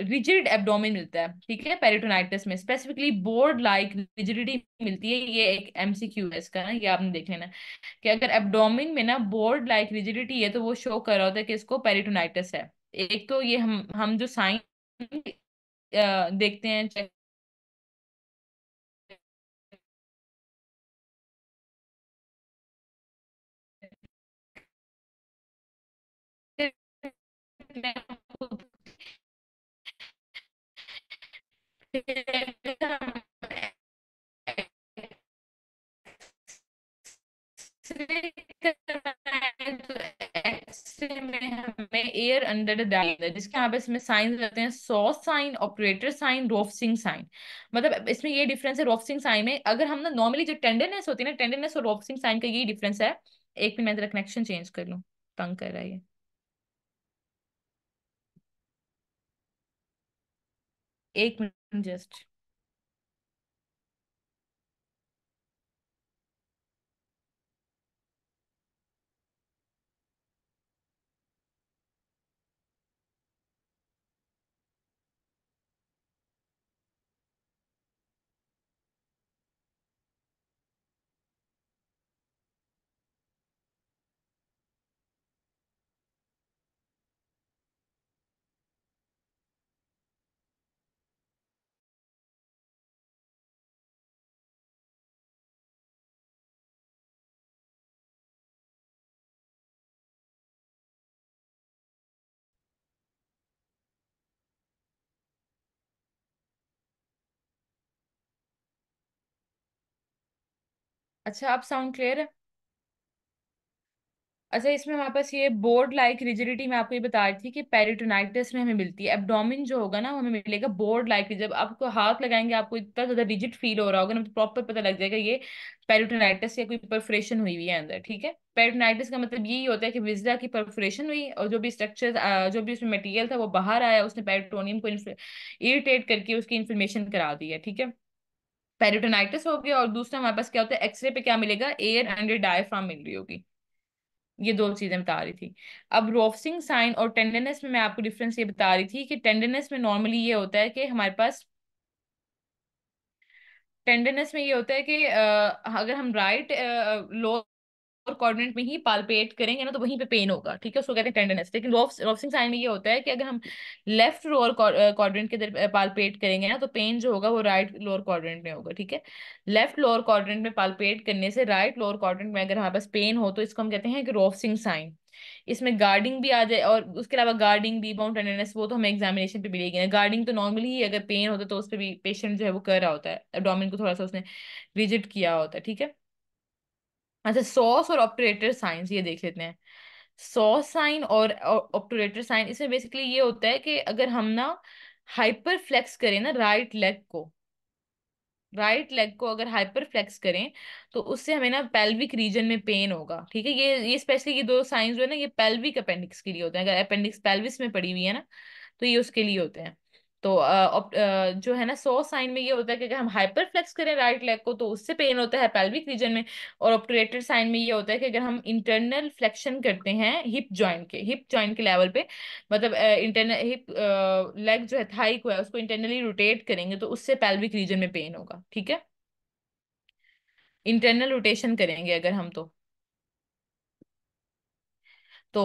रिजिड एब्डोमेन मिलता है, ठीक है। पेरिटोनाइटिस में स्पेसिफिकली बोर्ड लाइक रिजिडिटी मिलती है, ये एक एमसीक्यू है इसका ना, ये आपने देख लेना कि अगर एब्डोमेन में ना बोर्ड लाइक रिजिडिटी है तो वो शो कर रहा होता है कि इसको पेरिटोनाइटिस है। एक तो ये हम जो साइन देखते हैं, चेक एक्सरे में हमें एयर अंडर द डायल है, जिसके यहाँ पे इसमें साइन रहते हैं, psoas sign, obturator sign, Rovsing sign. मतलब इसमें ये डिफरेंस है रोफसिंग साइन में, अगर हम ना नॉर्मली जो टेंडरनेस होती है ना, टेंडरनेस और रोफसिंग साइन का यही डिफरेंस है। एक मिनट मैं जरा कनेक्शन चेंज कर लूँ, तंग कर रहा है ये। एक मिनट जस्ट। अच्छा, अब साउंड क्लियर है? अच्छा, इसमें हमारे पास ये बोर्ड लाइक रिजिडिटी मैं आपको ये बता रही थी कि पेरिटोनाइटिस में हमें मिलती है। एब्डोमिन जो होगा ना वो हमें मिलेगा बोर्ड लाइक, जब आपको हाथ लगाएंगे आपको इतना ज्यादा रिजिड फील हो रहा होगा ना, तो प्रॉपर पता लग जाएगा ये पेरिटोनाइटिस या कोई परफोरेशन हुई हुई है अंदर, ठीक है। पेरिटोनाइटिस का मतलब यही होता है कि विजरा की परफोरेशन हुई और जो भी स्ट्रक्चर जो भी उसमें मटेरियल था वो बाहर आया, उसने पेरिटोनियम को इरिटेट करके उसकी इन्फ्लेमेशन करा दी है, ठीक है। पेरिटोनाइटिस हो गया। और दूसरा हमारे पास क्या होता है, एक्सरे पे क्या मिलेगा, एयर अंडर डायफ्राम मिल रही होगी। ये दो चीजें बता रही थी। अब रोफसिंग साइन और टेंडरनेस में मैं आपको डिफरेंस ये बता रही थी कि टेंडरनेस में नॉर्मली ये होता है कि हमारे पास, टेंडरनेस में ये होता है कि अगर हम राइट कोऑर्डिनेट में ही पाल्पेट करेंगे ना तो वहीं पे पेन होगा, ठीक है, उसको कहते हैं टेंडरनेस। लेकिन रोफ्सिंग साइन में ये होता है कि अगर हम लेफ्ट लोअर क्वाड्रेंट के अंदर पाल्पेट करेंगे ना तो पेन जो होगा वो राइट लोअर क्वाड्रेंट में होगा, ठीक है। लेफ्ट लोअर क्वाड्रेंट में पाल्पेट करने से राइट लोअर क्वाड्रेंट में अगर हमारे पास पेन हो तो इसको हम कहते हैं कि रोफ्सिंग साइन। इसमें गार्डिंग भी आ जाए, और उसके अलावा गार्डिंग, रीबाउंड टेंडरनेस, वो तो हमें एग्जामिनेशन पे मिलेगी ना। गार्डिंग तो नॉर्मली ही अगर पेन होता है तो उस पर भी पेशेंट जो है वो कर रहा होता है, एब्डोमेन को थोड़ा सा उसने रिजिड किया होता है, ठीक है। अच्छा, सॉस और ऑप्टरेटर साइंस ये देख लेते हैं। सॉस साइन और ऑप्टरेटर साइन, इसमें बेसिकली ये होता है कि अगर हम ना हाइपर फ्लेक्स करें ना राइट लेग को अगर हाइपर फ्लेक्स करें तो उससे हमें ना पेल्विक रीजन में पेन होगा, ठीक है। ये स्पेशली ये दो साइंस जो है ना ये पेल्विक अपेंडिक्स के लिए होते हैं। अगर अपेंडिक्स पेल्विस में पड़ी हुई है ना तो ये उसके लिए होते हैं। तो जो है ना सो साइन में ये होता है कि अगर हम हाइपर फ्लेक्स करें राइट लेग को तो उससे पेन होता है पेल्विक रीजन में। और ऑप्टरेटर साइन में ये होता है कि अगर हम इंटरनल फ्लेक्शन करते हैं हिप जॉइंट के लेवल पे, मतलब इंटरनल हिप लेग जो है थाई को है उसको इंटरनली रोटेट करेंगे तो उससे पेल्विक रीजन में पेन होगा, ठीक है। इंटरनल रोटेशन करेंगे अगर हम तो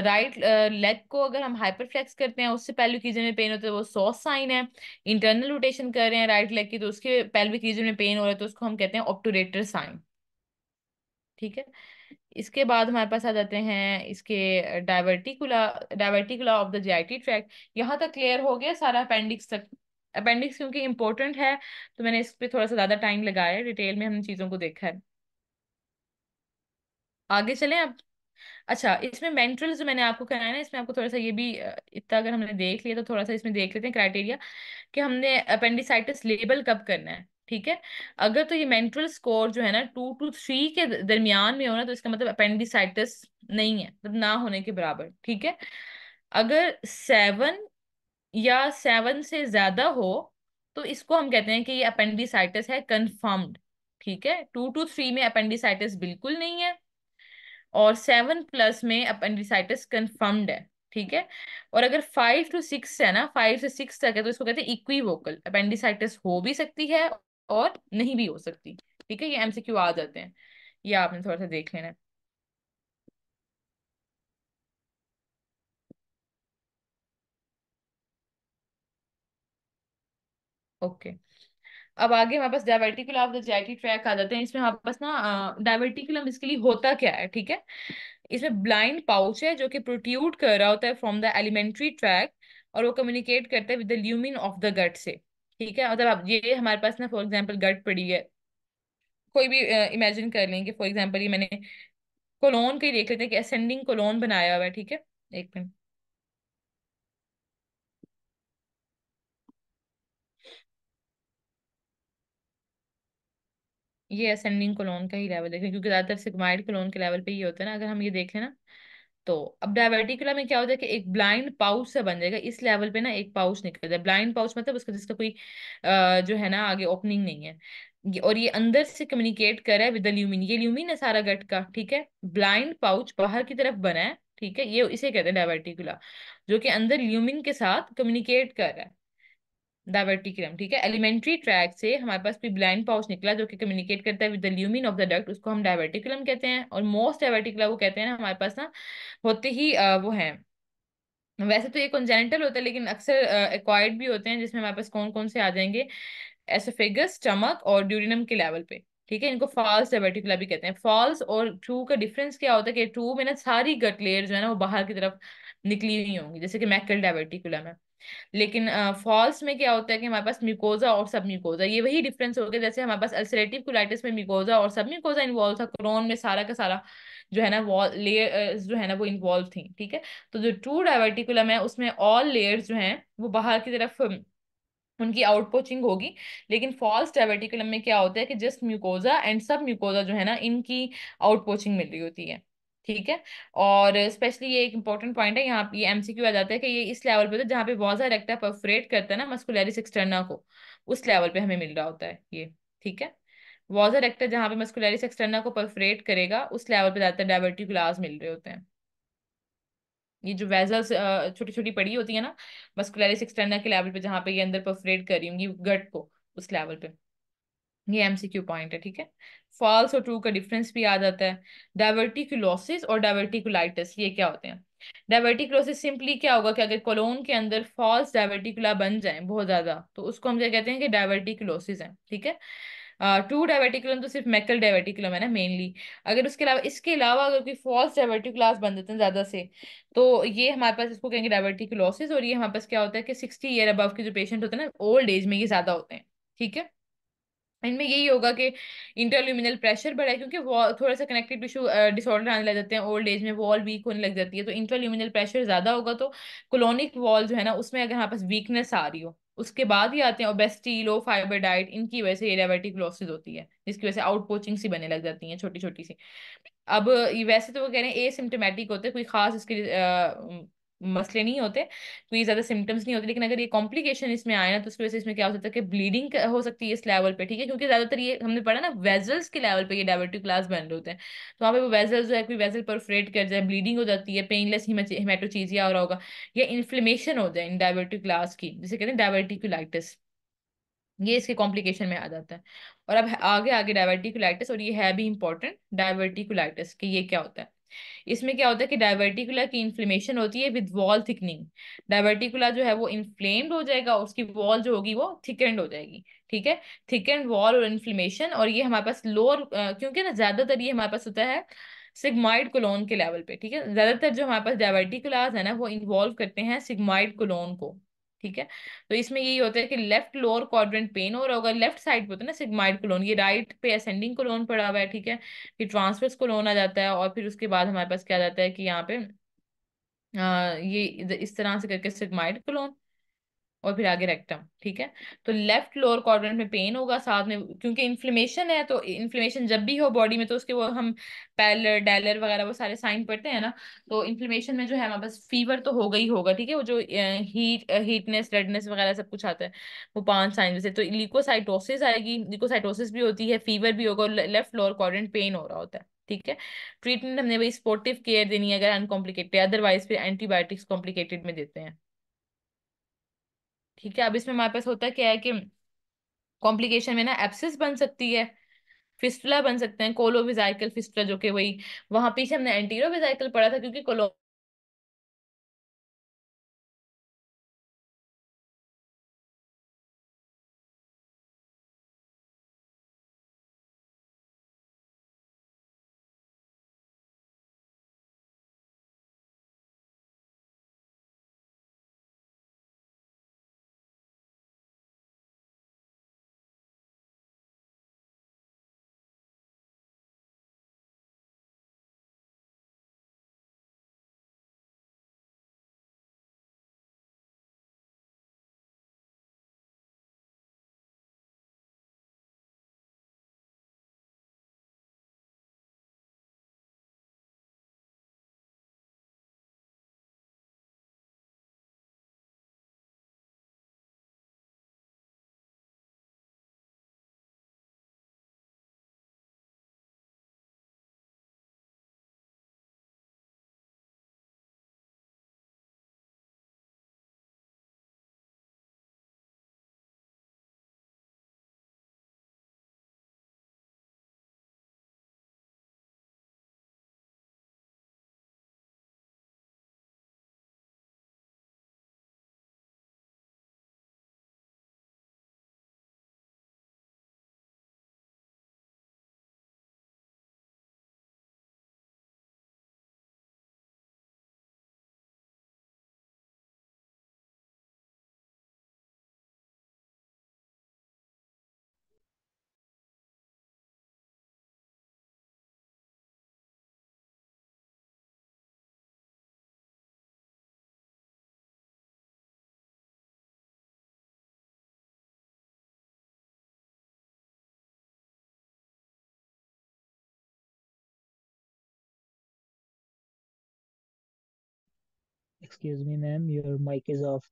राइट लेग को अगर हम हाइपरफ्लेक्स करते हैं उससे पेल्विक रीजन में पेन होता है, वो सॉस साइन है। इंटरनल रोटेशन कर रहे हैं राइट लेग की तो उसके पेल्विक रीजन में पेन हो रहा है तो उसको हम कहते हैं ऑब्टुरेटर साइन, ठीक है। इसके बाद हमारे पास आ जाते हैं इसके diverticula of the GIT tract. यहाँ तक क्लियर हो गया सारा अपेंडिक्स तक। अपेंडिक्स क्योंकि इंपॉर्टेंट है तो मैंने इस पे थोड़ा सा ज्यादा टाइम लगाया है, डिटेल में हमने चीजों को देखा है। आगे चलें अब। अच्छा, इसमें मेंट्रल जो मैंने आपको कराया ना इसमें आपको थोड़ा सा ये भी इतना अगर हमने देख लिया तो थोड़ा सा इसमें देख लेते हैं क्राइटेरिया कि हमने अपेंडिसाइटिस लेबल कब करना है, ठीक है। अगर तो ये मेंट्रल स्कोर जो है ना 2 to 3 के दरमियान में हो ना तो इसका मतलब अपेंडिसाइटिस नहीं है, मतलब ना होने के बराबर, ठीक है। अगर 7 या 7 से ज्यादा हो तो इसको हम कहते हैं कि ये अपेंडिसाइटिस है कंफर्म्ड, ठीक है। 2 to 3 में अपेंडिसाइटिस बिल्कुल नहीं है, और 7+ में अपेंडिसाइटिस कंफर्म्ड है, ठीक है। और अगर 5 to 6 है ना, 5 से 6 तक है तो इसको कहते हैं इक्विवोकल अपेंडिसाइटिस, हो भी सकती है और नहीं भी हो सकती, ठीक है। ये एमसीक्यू आ जाते हैं, ये आपने थोड़ा सा देख लेना है। ओके, अब आगे हमारे पास diverticulum of the GIT tract आ जाते हैं। इसमें हमारे पास ना डायवर्टिकुलम इसके लिए होता क्या है, ठीक है। इसमें ब्लाइंड पाउच है जो कि प्रोट्यूड कर रहा होता है फ्रॉम द एलिमेंट्री ट्रैक, और वो कम्युनिकेट करता है with the lumen of the gut से, ठीक है। मतलब अब ये हमारे पास ना फॉर एग्जांपल गट पड़ी है, कोई भी इमेजिन कर लेंगे। फॉर एग्जांपल ये मैंने कोलोन का ही देख लेते हैं कि असेंडिंग कोलोन बनाया हुआ है, ठीक है। एक मिनट, ये असेंडिंग कोलोन का ही लेवल है क्योंकि ज्यादातर सिग्माइड कोलोन के लेवल पे ही होता है ना, अगर हम ये देख लें ना। तो अब डायवर्टिकुला में क्या होता है कि एक ब्लाइंड पाउच से बन जाएगा, इस लेवल पे ना एक पाउच निकल जाए। ब्लाइंड पाउच मतलब उसका जिसका कोई जो है ना आगे ओपनिंग नहीं है, और ये अंदर से कम्युनिकेट कर रहा है विद द ल्यूमिन। ये ल्यूमिन है सारा गट का, ठीक है। ब्लाइंड पाउच बाहर की तरफ बना है, ठीक है, ये इसे कहते हैं डायवर्टिकुला, जो कि अंदर ल्यूमिन के साथ कम्युनिकेट कर रहा है। डायवर्टिकुलम, ठीक है। एलिमेंट्री ट्रैक से हमारे पास भी ब्लाइंड पाउच निकला जो कि कम्युनिकेट करता है with the lumen of the duct, उसको हम डायवर्टिकुलम कहते हैं। और मोस्ट डायवर्टिकुला वो कहते हैं ना हमारे पास ना होते ही वो है। वैसे तो ये कॉन्जेनिटल होता है लेकिन अक्सर एक्वायर्ड भी होते हैं, जिसमें हमारे पास कौन कौन से आ जाएंगे, एसोफेगस, स्टमक और ड्यूरिनम के लेवल पे, ठीक है। इनको फॉल्स डायवर्टिकुला भी कहते हैं। फॉल्स और ट्रू का डिफरेंस क्या होता है कि ट्रू में ना सारी गट लेयर जो है ना वो बाहर की तरफ निकली हुई होंगी जैसे कि मैकल डायवर्टिकुला में। लेकिन फॉल्स में क्या होता है कि हमारे पास म्यूकोजा और सब म्यूकोजा, ये वही डिफरेंस हो गया जैसे हमारे पास अल्सरेटिव कोलाइटिस में म्यूकोजा और सब म्यूकोजा इन्वॉल्व था, क्रोन में सारा का सारा जो है ना वॉल लेयर जो है ना वो इन्वॉल्व थी, ठीक है। तो जो ट्रू डायवर्टिकुलम है उसमें ऑल लेयर्स जो हैं वो बाहर की तरफ उनकी आउटपोचिंग होगी। लेकिन फॉल्स डायवर्टिकुलम में क्या होता है कि जस्ट म्यूकोजा एंड सब म्यूकोजा जो है ना इनकी आउटपोचिंग मिल रही होती है, ठीक है। और स्पेशली ये एक इंपॉर्टेंट पॉइंट है, यहाँ पे ये एमसीक्यू आ जाता है कि ये इस लेवल पे होता है जहाँ पे वॉजा रेक्टा परफोरेट करता है ना मस्कुलरिस एक्सटर्ना को, उस लेवल पे हमें मिल रहा होता है ये, ठीक है। वॉजा रेक्टा जहाँ पे मस्कुलरिस एक्सटर्ना को परफोरेट करेगा उस लेवल पे ज्यादातर डायवर्टिकुलास मिल रहे होते हैं। ये जो वेजल्स छोटी छोटी पड़ी होती है ना मस्कुलरिस एक्सटर्ना के लेवल पे जहाँ पे ये अंदर परफोरेट कर रही होंगी गट को, उस लेवल पे। ये एमसीक्यू पॉइंट है, ठीक है। फॉल्स और ट्रू का डिफरेंस भी आ जाता है। डाइवर्टिकुलोसिस और डाइवर्टिकुलाइटिस ये क्या होते हैं? डाइवर्टिकुलोसिस सिंपली क्या होगा कि अगर कोलोन के अंदर फॉल्स डाइवर्टिकुला बन जाए बहुत ज्यादा, तो उसको हम क्या कहते हैं कि डाइवर्टिकुलोसिस है, ठीक है। ट्रू डाइवर्टिकुलम तो सिर्फ मैकल डाइवर्टिकुलम है ना मेनली। अगर उसके अलावा, इसके अलावा अगर कोई फॉल्स डाइवर्टिकुलास बन जाते हैं ज्यादा से, तो ये हमारे पास इसको कहेंगे डाइवर्टिकुलोसिस। और ये हमारे पास क्या होता है कि 60 ईयर अबव के जो पेशेंट होते हैं ना, ओल्ड एज में ये ज्यादा होते हैं, ठीक है। इनमें यही होगा कि इंटरल्यूमिनल प्रेशर बढ़ा है, क्योंकि थोड़ा सा कनेक्टिव टिश्यू डिसऑर्डर आने लग जाते हैं ओल्ड एज में, वॉल वीक होने लग जाती है, तो इंटरल्यूमिनल प्रेशर ज्यादा होगा, तो कोलोनिक वॉल जो है ना उसमें अगर हमारे पास वीकनेस आ रही हो, उसके बाद ही आते हैं ओबेसिटी, लो फाइबर डाइट, इनकी वजह से ये डायबिटिक होती है, जिसकी वजह से आउट पोचिंग सी बनने लग जाती है छोटी छोटी सी। अब ये वैसे तो वो कह रहे हैं एसिम्टोमेटिक होते हैं, कोई खास इसके मसले नहीं होते, कोई ज्यादा सिम्टम्स नहीं होते, लेकिन अगर ये कॉम्प्लिकेशन इसमें आए ना, तो उसकी वजह से इसमें क्या हो सकता है कि ब्लीडिंग हो सकती है इस लेवल पे, ठीक है। क्योंकि ज्यादातर ये हमने पढ़ा ना वेजल्स के लेवल पे ये डायबिटिक बन रहे होते हैं, तो वहाँ पे वो वेजल्स जो है, कोई वेजल परफोरेट कर जाए, ब्लीडिंग हो जाती है, पेनलेस हेमेटोचीजिया हो रहा होगा, या इन्फ्लेमेशन हो जाए इन डायबिटिक की, जिसे कहते हैं डायबिटिकुलाइटिस, ये इसके कॉम्प्लिकेशन में आ जाता है। और अब आगे आगे डायवर्टिकुलाइटिस, और ये है भी इंपॉर्टेंट डायवर्टिकुलाइटिस कि ये क्या होता है। इसमें क्या होता है कि डायवर्टिकुला की इन्फ्लेमेशन होती है विद वॉल थिकनिंग। डायवर्टिकुला जो है वो इन्फ्लेम्ड हो जाएगा, उसकी वॉल जो होगी वो थिकेंड हो जाएगी, ठीक है। थिकेंड वॉल और इन्फ्लेमेशन, और ये हमारे पास लोअर, क्योंकि ना ज्यादातर ये हमारे पास होता है सिग्माइड कोलोन के लेवल पे, ठीक है। ज्यादातर जो हमारे पास डायवर्टिकुलाज है ना वो इन्वॉल्व करते हैं सिग्माइड कोलोन को, ठीक है। तो इसमें यही होता है कि लेफ्ट लोअर क्वाड्रेंट पेन हो रहा होगा, लेफ्ट साइड पे होता है ना सिग्माइड कोलोन, ये राइट पे असेंडिंग कोलोन पड़ा हुआ है, ठीक है। फिर ट्रांसवर्स कोलोन आ जाता है, और फिर उसके बाद हमारे पास क्या आ जाता है कि यहाँ पे ये इस तरह से करके सिग्माइड कोलोन, और फिर आगे रेक्टम, ठीक है। तो लेफ्ट लोअर क्वाड्रेंट में पेन होगा साथ में, क्योंकि इन्फ्लेमेशन है, तो इन्फ्लेमेशन जब भी हो बॉडी में, तो उसके वो हम पैलर डैलर वगैरह वो सारे साइन पढ़ते हैं ना। तो इन्फ्लेमेशन में जो है हमारे पास फीवर तो होगा ही होगा, ठीक है। वो जो हीटनेस रेडनेस वगैरह सब कुछ आता है, वो 5 साइन से, तो लिकोसाइटोसिस आएगी, लिकोसाइटोसिस भी होती है, फीवर भी होगा, और लेफ्ट लोअर क्वाड्रेंट पेन हो रहा होता है, ठीक है। ट्रीटमेंट हमने वही स्पोर्टिव केयर देनी है अगर अनकॉम्प्लिकेटेड, अदरवाइज फिर एंटीबायोटिक्स कॉम्प्लिकेटेड में देते हैं, ठीक है। अब इसमें हमारे पास होता क्या है कि कॉम्प्लिकेशन में ना एब्सिस बन सकती है, फिस्टुला बन सकते हैं, कोलोविजाइकल फिस्टुला, जो कि वही वहां पीछे हमने एंटीरोविजाइकल पढ़ा था, क्योंकि कोलो। Excuse me, ma'am, your mic is off.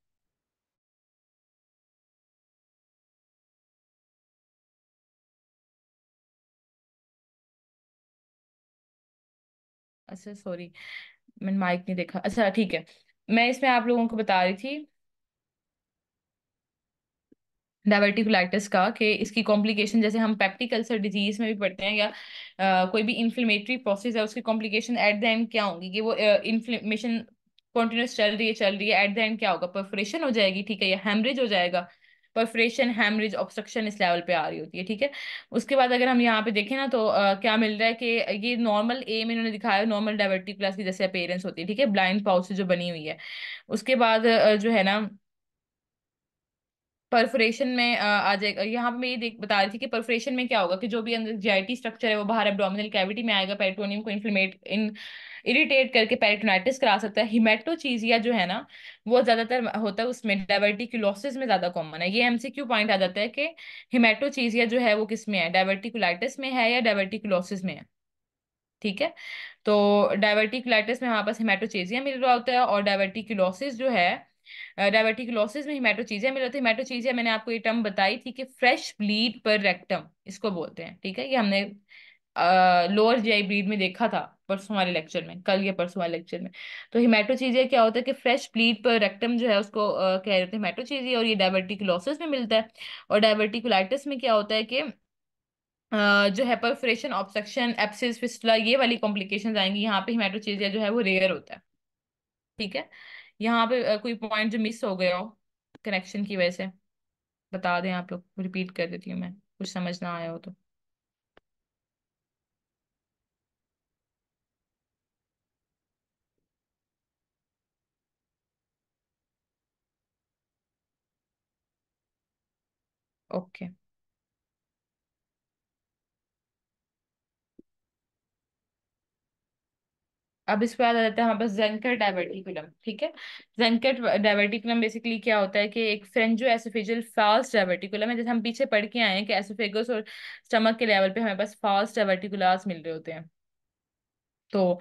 अच्छा सॉरी, मैंने माइक नहीं देखा, अच्छा ठीक है। मैं इसमें आप लोगों को बता रही थी डाइवर्टिकुलाइटिस का, कि इसकी कॉम्प्लिकेशन जैसे हम पेप्टिक अल्सर डिजीज में भी पढ़ते हैं, या कोई भी इन्फ्लेमेटरी प्रोसेस है उसकी कॉम्प्लिकेशन एट द एंड क्या होंगी, कि वो इन्फ्लेमेशन कॉन्टिन्यूस चल रही है एट द एंड क्या होगा, परफोरेशन हो जाएगी, ठीक है, या हेमरेज हो जाएगा। परफोरेशन, हेमरेज, ऑब्स्ट्रक्शन इस लेवल पे आ रही होती है, ठीक है। उसके बाद अगर हम यहाँ पे देखें ना, तो क्या मिल रहा है कि ये नॉर्मल ए में इन्होंने दिखाया नॉर्मल डाइवर्टिकुलस की जैसे अपेयरेंस होती है, ठीक है, ब्लाइंड पाउच से जो बनी हुई है। उसके बाद जो है ना, परफोरेशन में आ जाएगा। यहाँ पे मैं ये देख बता रही थी कि परफोरेशन में क्या होगा, कि जो भी अंदर जीआईटी स्ट्रक्चर है वो बाहर एब्डोमिनल कैविटी में आएगा, पेरिटोनियम को इरिटेट करके पेरिटोनाइटिस करा सकता है। हिमेटोचीजिया जो है ना, वो ज्यादातर होता है उसमें डाइवर्टिकुलोसिस में ज्यादा कॉमन है। ये एमसीक्यू पॉइंट आ जाता है कि हिमेटोचीजिया जो है वो किस में है, डाइवर्टिकुलाइटिस में है या डाइवर्टिकुलोसिस में है, ठीक है। तो डाइवर्टिकुलाइटिस में हमारे पास हिमेटोचेजिया मिल रहा होता है, और डाइवर्टिकुलोसिस जो है, डाइवर्टिकुलोसिस में हिमेटोचीजिया मिल रहा था। हिमेटोचीजिया मैंने आपको ये टर्म बताई थी कि फ्रेश ब्लीड पर रेक्टम इसको बोलते हैं, ठीक है। ये हमने लोअर जीआई ब्लीड में देखा था परसों वाले लेक्चर में, कल या परसों वाले लेक्चर में। तो हिमेटोचीजिया क्या होता है कि फ्रेश ब्लीड पर रेक्टम जो है उसको कह रहे थे हिमेटोचीजिया, और ये डाइवर्टिकुलोसिस में मिलता है। और डाइवर्टिकुलाइटिस में क्या होता है कि जो है परफोरेशन, ऑब्स्ट्रक्शन, एब्सिस, फिस्टुला, ये वाली कॉम्प्लिकेशंस आएंगी। यहाँ पे हिमेटोचीजिया जो है वो रेयर होता है, ठीक है। यहाँ पे कोई पॉइंट जो मिस हो गया हो कनेक्शन की वजह से बता दें आप लोग, रिपीट कर देती हूँ मैं, कुछ समझ ना आया हो तो। ओके। अब इस पे आ जाता है हमारे पास जेंकर डाइवर्टिकुलम, ठीक है। जेंकर डाइवर्टिकुलम बेसिकली क्या होता है कि एक फ्रेंजो एसोफेजियल फास्ट डाइवर्टिकुलम है। जैसे हम पीछे पढ़ के आए हैं कि एसोफेगस और स्टमक के लेवल पे हमारे पास फास्ट डाइवर्टिकुलास मिल रहे होते हैं। तो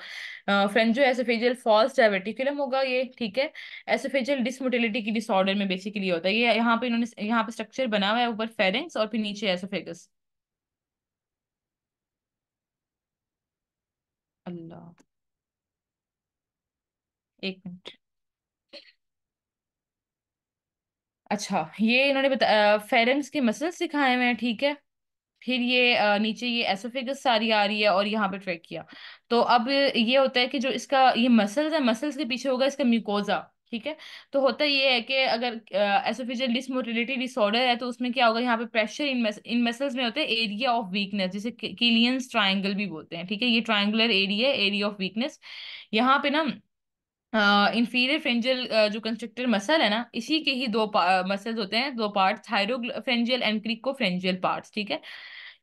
फ्रेंजो एसोफेजियल फॉल्स डाइवर्टिकुलम होगा ये, ठीक है। एसोफेजियल डिसमोटिलिटी की डिसऑर्डर में बेसिकली होता है ये। यहाँ पे इन्होंने यहाँ पे स्ट्रक्चर बना हुआ है, ऊपर फेरेंक्स और फिर नीचे एसोफेगस। अल्लाह, एक मिनट। अच्छा, ये इन्होंने बता फेरेंक्स के मसल्स दिखाए हुए हैं, ठीक है। फिर ये नीचे ये एसोफेगस सारी आ रही है, और यहाँ पे ट्रैक किया। तो अब ये होता है कि जो इसका ये मसल्स है, मसल्स के पीछे होगा इसका म्यूकोजा, ठीक है। तो होता ये है कि अगर एसोफेजियल डिसमोटिलिटी डिसऑर्डर है तो उसमें क्या होगा, यहाँ पे प्रेशर इन मसल्स में होता है एरिया ऑफ वीकनेस, जिसे किलियंस ट्रायंगल भी बोलते हैं, ठीक है। ये triangular area, area of weakness. यहाँ पे ना इंफीरियर फ्रेंजियल जो कंस्ट्रक्टर मसल है ना, इसी के ही दो मसल्स होते हैं, दो पार्ट, थायरोफ्रेंजियल एंड क्रिकोफ्रेंजियल पार्ट्स, ठीक है।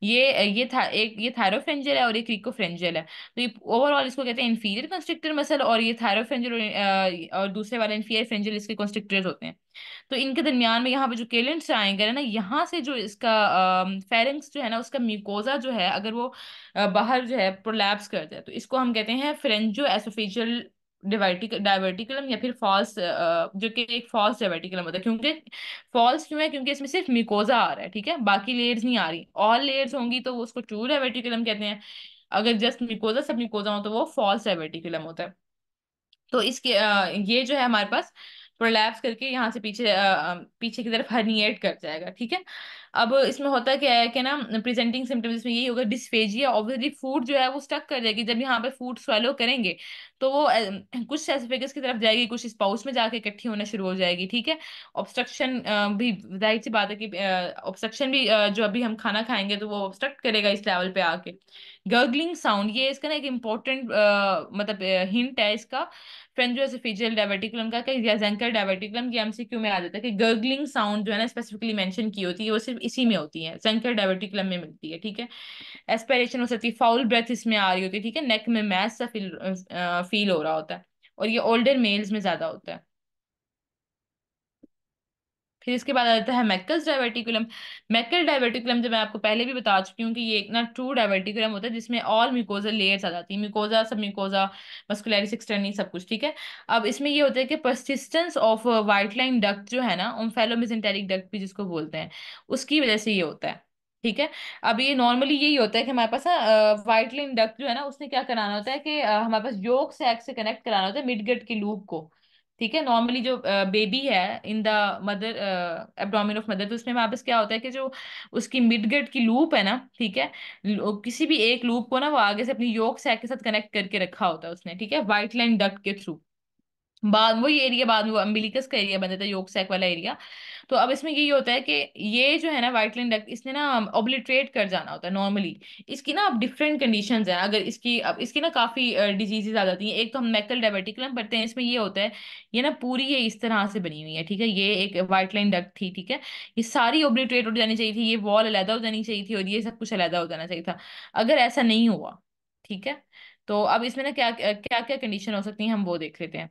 ये थायरोफ्रेंजियल है और ये क्रिकोफ्रेंजियल है। तो ये ओवरऑल इसको कहते हैं इंफीरियर कंस्ट्रक्टर मसल, और ये थायरोफ्रेंजियल और दूसरे वाले इंफीरियर फ्रेंजियल इसके कंस्ट्रक्टर्स होते हैं। तो इनके दरमियान में यहाँ पे जो केलेंट ट्रायंगल है ना, यहाँ से जो इसका फेरेंक्स जो है ना, उसका म्यूकोजा जो है, अगर वो बाहर जो है प्रोलैप्स कर जाए तो इसको हम कहते हैं फ्रेंजो एसोफेजियल डाइवर्टिकुलम, या फिर फॉल्स, जो कि एक फॉल्स डाइवर्टिकुलम होता है। क्योंकि फॉल्स क्यों है, क्योंकि इसमें सिर्फ मिकोजा आ रहा है, ठीक है, बाकी लेयर्स नहीं आ रही। ऑल लेयर्स होंगी तो वो उसको ट्रू डाइवर्टिकुलम कहते हैं। अगर जस्ट मिकोजा, सब मिकोजा हो, तो वो फॉल्स डाइवर्टिकुलम होता है। तो इसके ये जो है हमारे पास प्रोलैप्स करके यहाँ से पीछे की तरफ हर्निएट कर जाएगा, ठीक है। अब इसमें होता क्या है कि ना, प्रेजेंटिंग सिम्टम्स में यही होगा, डिस्फेजिया, ऑब्वियसली फूड जो है वो स्टक कर जाएगी। जब यहाँ पे फूड स्वेलो करेंगे तो वो कुछ एसोफेगस की तरफ जाएगी, कुछ स्पाउस में जाके इकट्ठी होना शुरू हो जाएगी, ठीक है। ऑब्स्ट्रक्शन भी जाहिर सी बात है कि ऑब्स्ट्रक्शन भी जो अभी हम खाना खाएंगे तो वो ऑब्स्ट्रक्ट करेगा इस लेवल पे आके। गर्गलिंग साउंड, ये इसका ना एक इम्पोर्टेंट मतलब हिंट है इसका, फ्रेंजोएसोफेजियल डाइवर्टिकुलम का, या ज़ेंकर डाइवर्टिकुलम की एमसीक्यू में आ जाता है कि गर्गलिंग साउंड जो है ना स्पेसिफिकली मेंशन की होती है, वो सिर्फ इसी में होती है, ज़ेंकर डाइवर्टिकुलम में मिलती है, ठीक है। एस्पिरेशन हो सकती है, फाउल ब्रेथ इसमें आ रही होती है, ठीक है, नेक में मैस सा फील हो रहा होता है, और ये ओल्डर मेल्स में ज्यादा होता है। फिर इसके बाद आ जाता है मैकल्स डाइवर्टिकुलम। मैकल डाइवर्टिकुलम जो मैं आपको पहले भी बता चुकी हूँ कि ये एक ना ट्रू डाइवर्टिकुलम होता है, जिसमें ऑल म्यूकोजल लेयर्स आ जाती है, म्यूकोजा, सब म्यूकोजा, मस्कुलरिस एक्सटर्नी, सब कुछ, ठीक है। अब इसमें ये होता है कि persistence of white line duct जो है ना, ओम्फेलोमेसेंटेरिक डक्ट भी जिसको बोलते हैं, उसकी वजह से ये होता है, ठीक है। अब ये नॉर्मली यही होता है कि हमारे पास व्हाइट लाइन डक्ट जो है ना, उसने क्या कराना होता है कि हमारे पास योक सैक से कनेक्ट कराना होता है मिडगट के लूप को, ठीक है। नॉर्मली जो बेबी है in the mother abdomen of mother, तो उसमें वापस क्या होता है कि जो उसकी मिडगट की लूप है ना, ठीक है, किसी भी एक लूप को ना वो आगे से अपनी योक सैक के साथ कनेक्ट करके रखा होता है उसने, ठीक है, व्हाइट लाइन डक्ट के थ्रू। बाद वही एरिया बाद में वो अम्बिलिकस का एरिया बन जाता है, योक सैक वाला एरिया। तो अब इसमें यही होता है कि ये जो है ना व्हाइट लाइन डक्ट, इसने ना ऑब्लिटरेट कर जाना होता है नॉर्मली। इसकी ना अब डिफरेंट कंडीशंस हैं, अगर इसकी अब इसकी ना काफी डिजीजेज आ जाती हैं। एक तो हम मैकल डायबिटिकुलम पढ़ते हैं, इसमें ये होता है, ये ना पूरी ये इस तरह से बनी हुई है, ठीक है, ये एक व्हाइट लाइन डक्ट थी, ठीक है, ये सारी ऑब्लिटरेट हो जानी चाहिए थी, ये वॉल अलहदा हो जानी चाहिए थी, और ये सब कुछ अलहदा हो जाना चाहिए था। अगर ऐसा नहीं हुआ, ठीक है, तो अब इसमें ना क्या क्या क्या कंडीशन हो सकती है हम वो देख लेते हैं।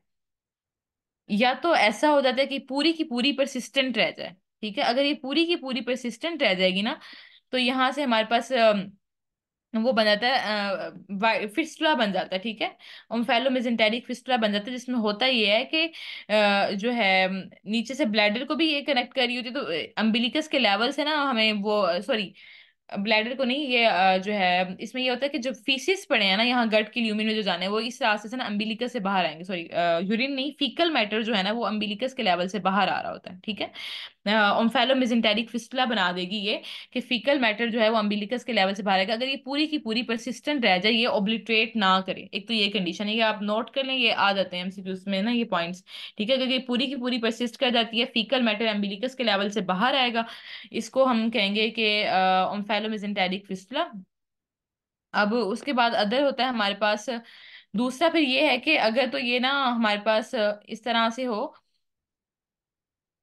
या तो ऐसा हो जाता है कि पूरी की पूरी परसिस्टेंट रह जाए, ठीक है, अगर ये पूरी की पूरी परसिस्टेंट रह जाएगी ना, तो यहाँ से हमारे पास वो बन जाता है फिस्टुला बन जाता है, ठीक है, ओम्फेलोमेसेंटेरिक फिस्टुला बन जाता है, जिसमें होता ये है कि जो है नीचे से ब्लैडर को भी ये कनेक्ट करी होती है, तो अम्बिलिकस के लेवल से ना हमें वो सॉरी ब्लैडर को नहीं, ये जो है इसमें ये होता है कि जो फीसिस पड़े हैं ना यहाँ गट की ल्यूमिन में जो जाने हैं, वो इस रास्ते से ना अम्बिलिकस से बाहर आएंगे, सॉरी यूरिन नहीं, फीकल मैटर जो है ना वो अम्बिलिकस के लेवल से बाहर आ रहा होता है, ठीक है। ओम्फेलोमेसेंटेरिक फिस्टुला बना देगी ये, कि फीकल मैटर जो है वो अम्बिलिकस के लेवल से बाहर आएगा, अगर ये पूरी की पूरी परसिस्टेंट रह जाए, ये ऑब्लिटरेट ना करे। एक तो ये कंडीशन है, ये आप नोट कर लें, ये आ जाते हैं एमसीक्यूज में ना ये पॉइंट्स, ठीक है, अगर ये पूरी की पूरी परसिस्ट कर जाती है, फीकल मैटर अम्बिलिकस के लेवल से बाहर आएगा, इसको हम कहेंगे कि ओम्फेलोमेसेंटेरिक फिस्टुला। अब उसके बाद अदर होता है हमारे पास दूसरा, फिर ये है कि अगर तो ये ना हमारे पास इस तरह से हो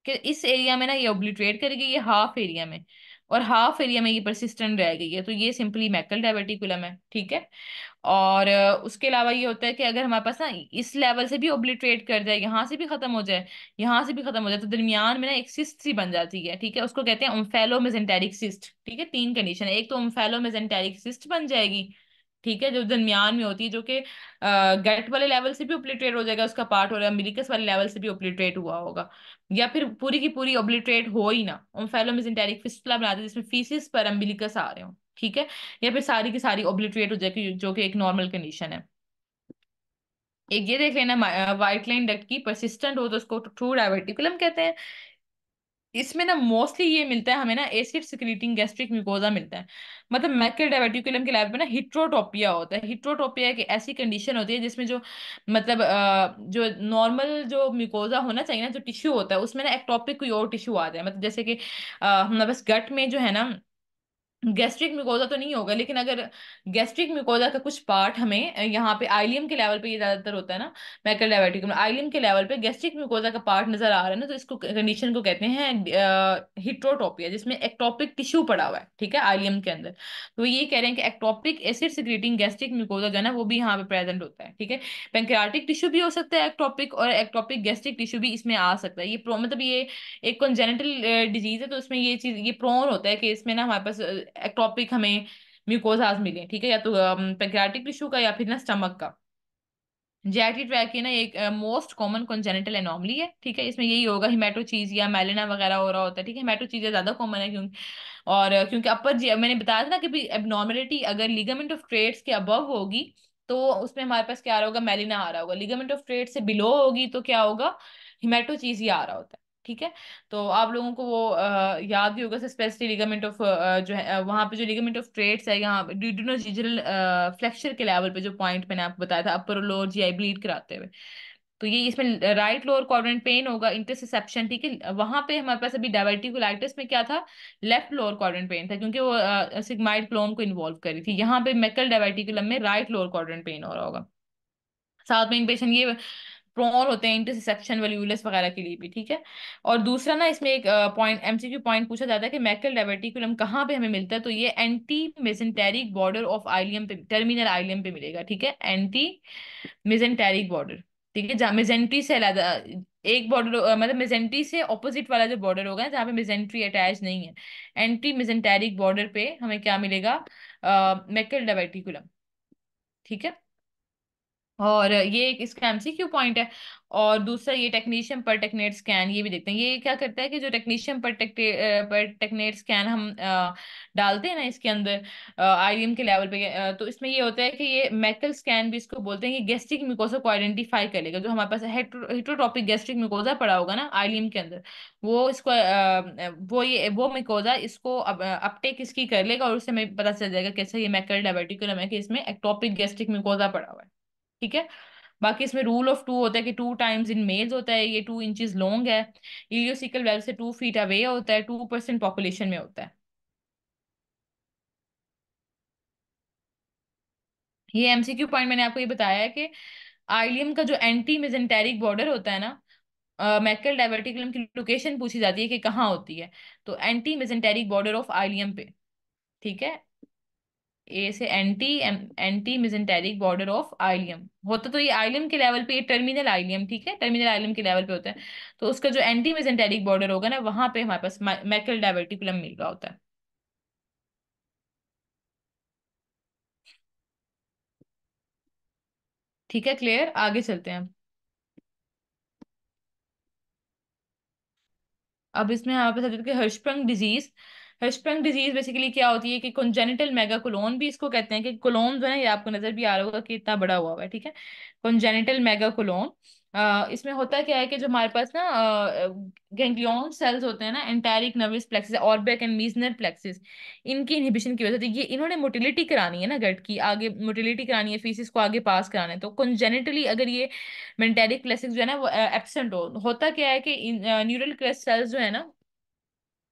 कि इस एरिया में ना ये ओब्लिटरेट करेगी, ये हाफ एरिया में, और हाफ एरिया में ये परसिस्टेंट रह गई है, तो ये सिंपली मैकल डायवर्टिकुलम है, ठीक है। और उसके अलावा ये होता है कि अगर हमारे पास ना इस लेवल से भी ओब्लिटरेट कर जाए, यहाँ से भी खत्म हो जाए, यहाँ से भी खत्म हो जाए, तो दरमियान में ना एक सिस्ट सी बन जाती है, ठीक है, उसको कहते हैं ओम्फेलो मेसेंटेरिक सिस्ट, ठीक है। तीन कंडीशन है, एक तो ओम्फेलो मेसेंटेरिक सिस्ट बन जाएगी, ठीक है, जो दरमियान में होती है, जो कि गट वाले लेवल से भी ओब्लिटरेट हो जाएगा उसका पार्ट, और अम्बिलिकस वाले लेवल से भी ओब्लिटरेट हुआ होगा। या फिर पूरी की पूरी ओब्लिटरेट हो ही ना, ओम्फेलो मेसेंटेरिक फिस्टुला बना दे जिसमें फीसिस पर अम्बिलिकस आ रहे हो, ठीक है। या फिर सारी की सारी ओब्लिटरेट हो जाएगी, जो कि एक नॉर्मल कंडीशन है। एक ये देख लेना, व्हाइट लाइन डक्ट की परसिस्टेंट हो तो उसको ट्रू डायवर्टिकुलम कहते हैं। इसमें ना मोस्टली ये मिलता है हमें ना एसिड सिक्रीटिंग गैस्ट्रिक म्यूकोजा मिलता है। मतलब मैकल डायवर्टिकुलम के लेवल पे ना हिट्रोटोपिया होता है। हिट्रोटोपिया एक ऐसी कंडीशन होती है जिसमें जो मतलब जो नॉर्मल जो म्यूकोजा होना चाहिए ना, जो टिश्यू होता है उसमें ना एक्टोपिक कोई और टिश्यू आ जाए, मतलब जैसे कि हमारे पास गट में जो है ना गैस्ट्रिक म्यूकोजा तो नहीं होगा, लेकिन अगर गैस्ट्रिक म्यूकोजा का कुछ पार्ट हमें यहाँ पे आइलियम के लेवल पे, ये ज्यादातर होता है ना मैकल डायबिटिक में, आइलियम के लेवल पे गैस्ट्रिक म्यूकोजा का पार्ट नजर आ रहा है ना, तो इसको कंडीशन को कहते हैं हिट्रोटोपिया, जिसमें एक्टोपिक टिश्यू पड़ा हुआ है, ठीक है, आइलियम के अंदर। तो ये कह रहे हैं कि ectopic acid secreting gastric mucosa जो है ना वो भी यहाँ पे प्रेजेंट होता है, ठीक है। पेंक्रियाटिक टिश्यू भी हो सकता है एक्टोपिक, और एक्टोपिक गैस्ट्रिक टिश्यू भी इसमें आ सकता है। ये मतलब ये एक कॉन्जेनिटल डिजीज है, तो इसमें ये चीज ये प्रोन होता है कि इसमें ना हमारे पास एक्टोपिक हमें म्यूकोसाज मिले, ठीक है, या तो पेंक्रियाटिक टिश्यू का या फिर ना स्टमक का। जीआईटी ट्रैक की ना एक मोस्ट कॉमन कॉन्जेनिटल एनॉमली है, ठीक है, इसमें यही होगा हिमेटोचीजिया मेलिना वगैरह हो रहा होता है, ठीक है, हिमेटोचीजिया ज्यादा कॉमन है क्योंकि और क्योंकि अपर जी मैंने बताया था ना कि एबनॉर्मेलिटी अगर लिगामेंट ऑफ ट्रेट्स के अबव होगी तो उसमें हमारे पास क्या आ रहा होगा, मेलिना आ रहा होगा। लिगामेंट ऑफ ट्रेट से बिलो होगी तो क्या होगा, हिमेटोचीजिया आ रहा होता है, ठीक है। तो आप लोगों को वो याद भी होगा स्पेसिफिक लिगामेंट ऑफ जो है वहां पे जो लिगामेंट ऑफ ट्रेट्स है यहाँ ड्यूडेनोजीजरल फ्लेक्सर के लेवल पे, जो पॉइंट मैंने आपको बताया था अपर लोअर जीआई ब्लीड कराते हुए, तो ये इसमें राइट लोअर क्वाड्रेंट पेन होगा, इंटरसेप्शन, ठीक है। वहां पे हमारे पास अभी डायवर्टिकुलाइटिस में क्या था, लेफ्ट लोअर क्वाड्रेंट पेन था, क्योंकि वो सिग्माइड क्लोम को इन्वॉल्व करी थी। यहाँ पे मेकल डायवर्टिकुलम में राइट लोअर क्वाड्रेंट पेन हो रहा होगा। साथ में पेशेंट ये प्रोन होते हैं इंटरसेप्शन वल्यूलस वगैरह के लिए भी, ठीक है। और दूसरा ना इसमें एक पॉइंट एमसीक्यू पॉइंट पूछा जाता है कि मैकल डायवर्टिकुलम कहाँ पे हमें मिलता है, तो ये anti mesenteric border of ileum पे, टर्मिनल आइलियम पे मिलेगा, ठीक है, एंटी मेसेंटेरिक बॉर्डर, ठीक है, जहाँ मेजेंट्री से अलग एक बॉर्डर मतलब मेजेंट्री से ऑपोजिट वाला जो बॉर्डर होगा जहाँ पे मेजेंट्री अटैच नहीं है, एंटी मेसेंटेरिक बॉर्डर पे हमें क्या मिलेगा, मैकल डायवर्टिकुलम, ठीक है। और ये एक इसका एमसीक्यू पॉइंट है। और दूसरा ये टेक्नीशियन पर टेक्नेट स्कैन, ये भी देखते हैं, ये क्या करता है कि जो टेक्नीशियन पर टेक्नेट स्कैन हम डालते हैं ना इसके अंदर आईलियम के लेवल पे, तो इसमें ये होता है कि ये मैकल स्कैन भी इसको बोलते हैं, ये गैस्ट्रिक म्यूकोसा को आइडेंटिफाई कर लेगा। जो हमारे पास हेट्रोटॉपिक गैस्ट्रिक म्यूकोसा पड़ा होगा ना आईलियम के अंदर, वो इसको वो म्यूकोसा इसको अपटेक इसकी कर लेगा, और उससे हमें पता चल जाएगा कैसे ये मैकल डायवर्टिकुलम है, कि इसमें एक्टोपिक गैस्ट्रिक म्यूकोसा पड़ा हुआ है। ठीक है। बाकी इसमें रूल ऑफ टू होता है कि 2 टाइम्स इन मेल्स होता है, ये 2 इंचेस लॉन्ग है। इलियोसिकल वेल से 2 फीट अवे होता है, 2% पॉपुलेशन में होता है। ये एमसीक्यू पॉइंट मैंने आपको ये बताया है कि आइलियम का जो एंटी मेसेंटेरिक बॉर्डर होता है ना, मैकल डायवर्टिकुलम की लोकेशन पूछी जाती है कि कहाँ होती है, तो anti mesenteric border of ileum पे। ठीक है। ए से anti anti mesenteric border of ileum होता, तो ये आइलियम के लेवल पे, ये टर्मिनल आइलियम, ठीक है, टर्मिनल आइलियम के लेवल पे होता है। तो उसका जो एंटी मेसेंटेरिक बॉर्डर होगा ना, वहां पे हमारे पास मैकल डायवर्टिकुलम मिल रहा होता है। ठीक है, क्लियर, आगे चलते हैं। अब इसमें यहाँ पे समझते हैं कि हर्शप्रंग डिजीज। हर्शप्रंग डिजीज बेसिकली क्या होती है कि कॉन्जेनिटल मेगा कोलोन भी इसको कहते हैं, कि कोलोन जो है ना, ये आपको नजर भी आ रहा होगा कि इतना बड़ा हुआ है, ठीक है। कॉन्जेनिटल मेगा कोलोन, इसमें होता क्या है कि जो हमारे पास ना गैंग्लियन सेल्स होते हैं ना, enteric nervous plexus, Auerbach and Meissner plexus, इनकी इनहिबिशन की वजह से, ये इन्होंने मोटिलिटी करानी है ना गट की, आगे मोटिलिटी करानी है, फीसिस को आगे पास कराना है, तो कॉन्जेनिटली अगर ये मेंटेरिक प्लेक्सिस जो है ना वो एब्सेंट होता क्या है कि न्यूरल क्रेस्ट सेल्स जो है ना,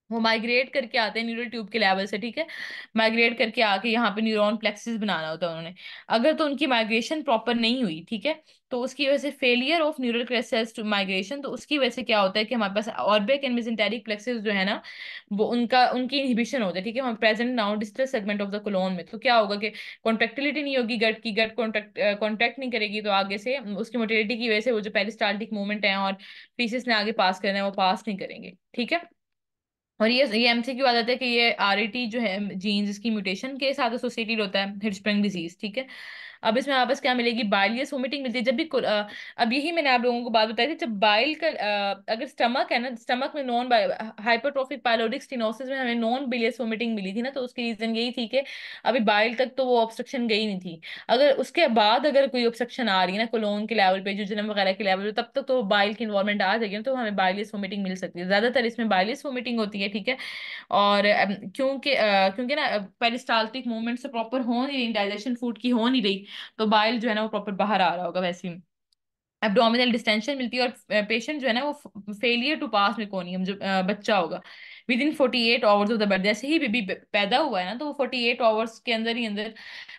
वो माइग्रेट करके आते हैं न्यूरल ट्यूब के लेवल से, ठीक है। माइग्रेट करके आके यहाँ पे न्यूरॉन प्लेक्सिस बनाना होता है उन्होंने। अगर तो उनकी माइग्रेशन प्रॉपर नहीं हुई, ठीक है, तो उसकी वजह से failure of neural crest to migration, तो उसकी वजह से क्या होता है कि हमारे पास ऑर्बिक एंड मेसेंटेरिक प्लेक्सिस जो है ना, वो उनकी इनहिबिशन होता है, ठीक है। हम present now distal segment of the colon में, तो क्या होगा कि कॉन्ट्रेक्टिलिटी नहीं होगी गट की, गट कॉन्ट्रैक्ट नहीं करेगी, तो आगे से उसकी मोटिलिटी की वजह से वो जो पेरिस्टाल्टिक मूवमेंट है और फीसिस ने आगे पास करना है वो पास नहीं करेंगे, ठीक है। और ये एमसीक्यू आ जाता है कि ये आरएटी जो है जीन्स, इसकी म्यूटेशन के साथ एसोसिएटेड होता है हिर्शस्प्रिंग डिजीज, ठीक है। अब इसमें वापस क्या मिलेगी, बाइलियस वोमिटिंग मिलती है जब भी अब यही मैंने आप लोगों को बात बताई थी, जब बाइल का अगर स्टमक है ना, स्टमक में नॉन हाइपरट्रोफिक पाइलोरिक स्टेनोसिस में हमें नॉन बिलियस वोमिटिंग मिली थी ना, तो उसकी रीजन यही थी कि अभी बाइल तक तो वो ऑब्स्ट्रक्शन गई नहीं थी। अगर उसके बाद अगर कोई ऑब्स्ट्रक्शन आ रही है ना कोलोन के लेवल पे, जूजनम वगैरह के लेवल पे, तब तक तो बाइल की इन्वॉल्वमेंट आ जाएगी ना, तो हमें बाइलियस वोमिटिंग मिल सकती है, ज्यादातर इसमें बाइलियस वोमिटिंग होती है, ठीक है। और क्योंकि ना पेरिस्टाल्टिक मूवमेंट से प्रॉपर हो नहीं रही, डाइजेशन फूड की हो नहीं रही, तो बाइल जो है ना वो प्रॉपर बाहर आ रहा होगा वैसे ही। एब्डोमिनल डिस्टेंशन मिलती है, और पेशेंट जो है ना वो फेलियर टू पास मेकोनियम, जो बच्चा होगा with in 48 hours of the birth, जैसे ही बेबी पैदा हुआ है ना, तो वो 48 आवर्स के अंदर ही अंदर,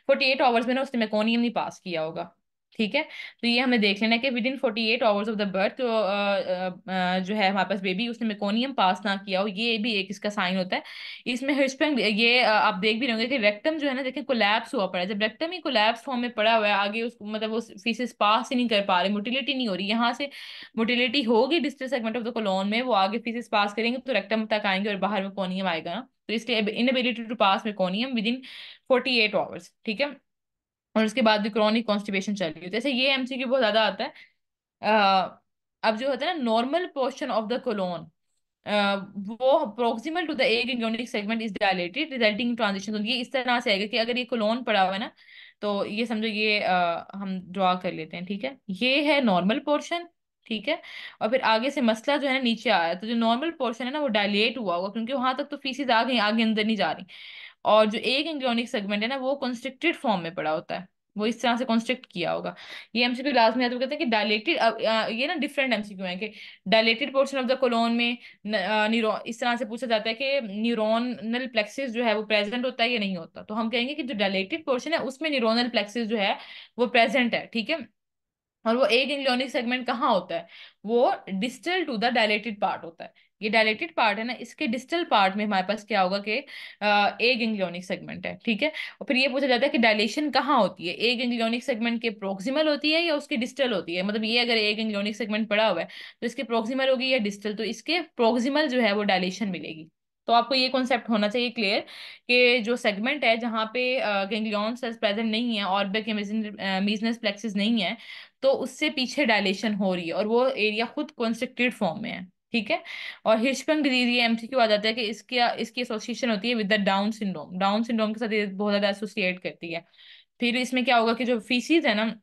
48 आवर्स में ना उसने मेकोनियम नहीं पास किया होगा, ठीक है। तो ये हमें देख लेना है कि with in 48 hours of the birth जो जो है हमारे पास बेबी, उसने मेकोनियम पास ना किया हो, ये भी एक इसका साइन होता है। इसमें हिस्पेंग ये आप देख भी रहोगे कि रेक्टम जो है ना, देखिए कोलैप्स हुआ पड़ा है, जब रेक्टम ही कोलैप्स फॉर्म में पड़ा हुआ है, आगे उसको मतलब वो फीसेस पास ही नहीं कर पा रहे, मोटिलिटी नहीं हो रही, यहाँ से मोटिलिटी होगी distal segment of the colon में, वो आगे फीसेस पास करेंगे तो रेक्टम तक आएंगे और बाहर मेकोनियम आएगा ना, तो इसलिए inability to pass meconium within 48 hours, ठीक है। और उसके बाद भी क्रॉनिक कॉन्स्टिपेशन चल रही है, जैसे ये एमसीक्यू बहुत ज्यादा आता है। अब जो होता है ना normal portion of the colon, वो proximal to the a ganglionic segment is dilated resulting in transition, तो ये इस तरह से आएगा कि अगर ये कोलोन पड़ा हुआ है ना, तो ये समझो ये हम ड्रॉ कर लेते हैं, ठीक है, ये है नॉर्मल पोर्शन, ठीक है। और फिर आगे से मसला जो है ना नीचे आया, तो जो नॉर्मल पोर्शन है ना वो डायलेट हुआ होगा, क्योंकि वहां तक तो फीसिस आ गई, आगे अंदर नहीं जा रही। और जो एक एंग्लियोनिक सेगमेंट है ना, वो कंस्ट्रिक्टेड फॉर्म में पड़ा होता है, वो इस तरह से कंस्ट्रिक्ट किया होगा। ये एमसीक्यू लास्ट में आता है, तो कहते हैं कि डायलेटेड, ये ना डिफरेंट एमसीक्यू है कि dilated portion of the colon में न्यूरॉन, इस तरह से पूछा जाता है कि न्यूरोनल प्लेक्सिस जो है वो प्रेजेंट होता है या नहीं होता, तो हम कहेंगे कि जो डायलेटेड पोर्शन है उसमें न्यूरोनल प्लेक्सिस जो है वो प्रेजेंट है, ठीक है। और वो एक एंग्लियोनिक सेगमेंट कहाँ होता है, वो distal to the dilated part होता है। ये डायलेटेड पार्ट है ना, इसके डिस्टल पार्ट में हमारे पास क्या होगा कि एक एंग्लियोनिक सेगमेंट है, ठीक है। और फिर ये पूछा जाता है कि डायलेशन कहाँ होती है, एक एंग्लियोनिक सेगमेंट के प्रोक्सिमल होती है या उसकी डिस्टल होती है, मतलब ये अगर एक एंग्लियोनिक सेगमेंट पड़ा हुआ है तो इसके प्रोक्सिमल होगी या डिस्टल, तो इसके प्रोक्सिमल जो है वो डायलेशन मिलेगी। तो आपको ये कॉन्सेप्ट होना चाहिए क्लियर कि जो सेगमेंट है जहाँ पे गैंग्लियन सेल्स प्रेजेंट नहीं है, ऑर्बिक या मीजनस प्लेक्सिस नहीं है, तो उससे पीछे डायलेशन हो रही है और वो एरिया खुद कॉन्स्ट्रिक्टेड फॉर्म में है, ठीक है। और हिर्शबर्ग डिजीज, ये एमसीक्यू आ जाता है कि इसकी इसकी एसोसिएशन होती है with the down syndrome, down syndrome के साथ ये बहुत ज्यादा एसोसिएट करती है। फिर इसमें क्या होगा कि जो फीसिस है ना,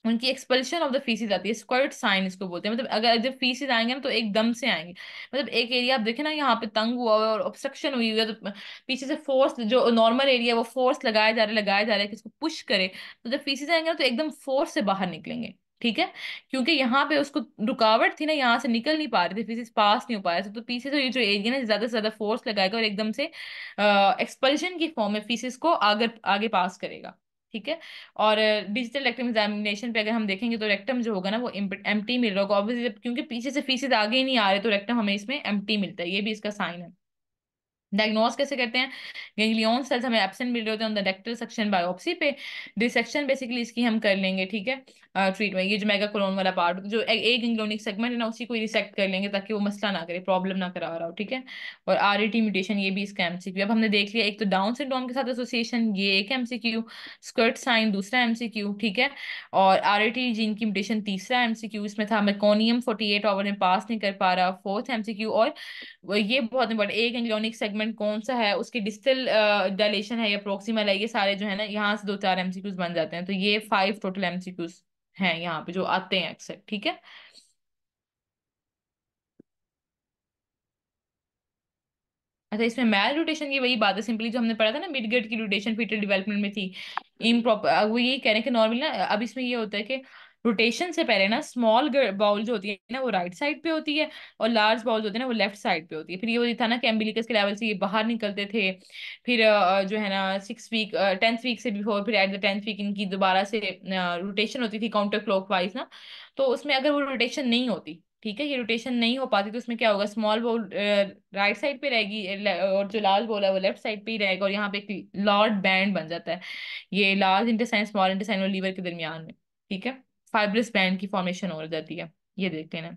उनकी एक्सपल्शन ऑफ द फीसिस आती है, स्क्वर्ट साइन इसको बोलते हैं। मतलब अगर जब फीसिस आएंगे ना तो एकदम से आएंगे, मतलब एक एरिया आप देखें ना यहाँ पे तंग हुआ हुआ है और ऑब्स्ट्रक्शन हुई हुई है, तो पीछे से फोर्स, जो नॉर्मल एरिया है वो फोर्स लगाया जा रहा है कि इसको पुश करे, तो जब फीसिस आएंगे ना तो एकदम फोर्स से बाहर निकलेंगे। ठीक है, क्योंकि यहाँ पे उसको रुकावट थी ना, यहाँ से निकल नहीं पा रहे थे, फिजिक्स पास नहीं हो पाया था, तो पीछे से ये जो एरिया ना ज्यादा से ज्यादा फोर्स लगाएगा और एकदम से एक्सपल्शन की फॉर्म में फिजिक्स को आगे आगे पास करेगा। ठीक है। और डिजिटल रेक्टम एग्जामिनेशन पे अगर हम देखेंगे तो रेक्टम जो होगा ना वो एम्प्टी मिल रहा होगा ऑब्वियसली, क्योंकि पीछे से फीसेस आगे ही नहीं आ रहे, तो रेक्टम हमें इसमें एम्प्टी मिलता है, ये भी इसका साइन है। डायग्नोस कैसे करते हैं? गैंग्लियन सेल्स हमें एब्सेंट मिल रहे होते हैं on the rectal section biopsy पे, डिसेक्शन बेसिकली इसकी हम कर लेंगे। ठीक है, ट्रीटमेंट ये जो मेगा कोलोन वाला पार्ट, जो एक गैंग्लियोनिक सेगमेंट है ना, उसी को रिसेक्ट कर लेंगे ताकि वो मसला ना करे, प्रॉब्लम ना करा रहा हो। ठीक है। और आरईटी म्यूटेशन, ये भी इसका एमसीक्यू। अब हमने देख लिया एक तो डाउन सिंड्रोम के साथ एसोसिएशन, ये एक एमसीक्यू, स्कर्ट साइन दूसरा एमसीक्यू। ठीक है। और आरईटी जीन की म्यूटेशन तीसरा एमसीक्यू, इसमें था मेकोनियम 48 आवर में पास नहीं कर पा रहा, फोर्थ एमसीक्यू। और ये बहुत इंपॉर्टेंट, एक एंग्लियोनिक सेगमेंट कौन सा है, उसकी डिस्टल डायलेशन है या प्रोक्सिमल है, ये सारे जो है ना यहाँ से दो चार एमसीक्यूज बन जाते हैं, तो ये 5 टोटल एमसीक्यूज हैं यहाँ पे जो आते हैं अक्सर। ठीक है। अच्छा, इसमें मैल रोटेशन की वही बात है सिंपली जो हमने पढ़ा था ना, मिडगेट की रोटेशन फीटल डेवलपमेंट में थी इम्प्रॉपर, वो यही कह रहे हैं कि नॉर्मल ना, अब इसमें ये होता है कि रोटेशन से पहले ना स्मॉल बाउल जो होती है ना वो राइट साइड पे होती है, और लार्ज बाउल जो होती है ना वो लेफ्ट साइड पे होती है। फिर ये वही था ना कि एम्बिलिकस के लेवल से ये बाहर निकलते थे, फिर जो है ना 6 वीक 10th वीक से बिफोर, फिर एट द 10th वीक इनकी दोबारा से रोटेशन होती थी काउंटर क्लॉकवाइज ना। तो उसमें अगर वो रोटेशन नहीं होती, ठीक है, ये रोटेशन नहीं हो पाती, तो उसमें क्या होगा, स्मॉल बाउल राइट साइड पे रहेगी, और जो लार्ज बाउल है वो लेफ्ट साइड पे ही रहेगा, और यहाँ पे एक लार्ज बैंड बन जाता है, ये लार्ज इंटेस्टाइन स्मॉल इंटेस्टाइन और लीवर के दरमियान में। ठीक है, फाइब्रस बैंड की फॉर्मेशन हो जाती है, ये देखते हैं ना।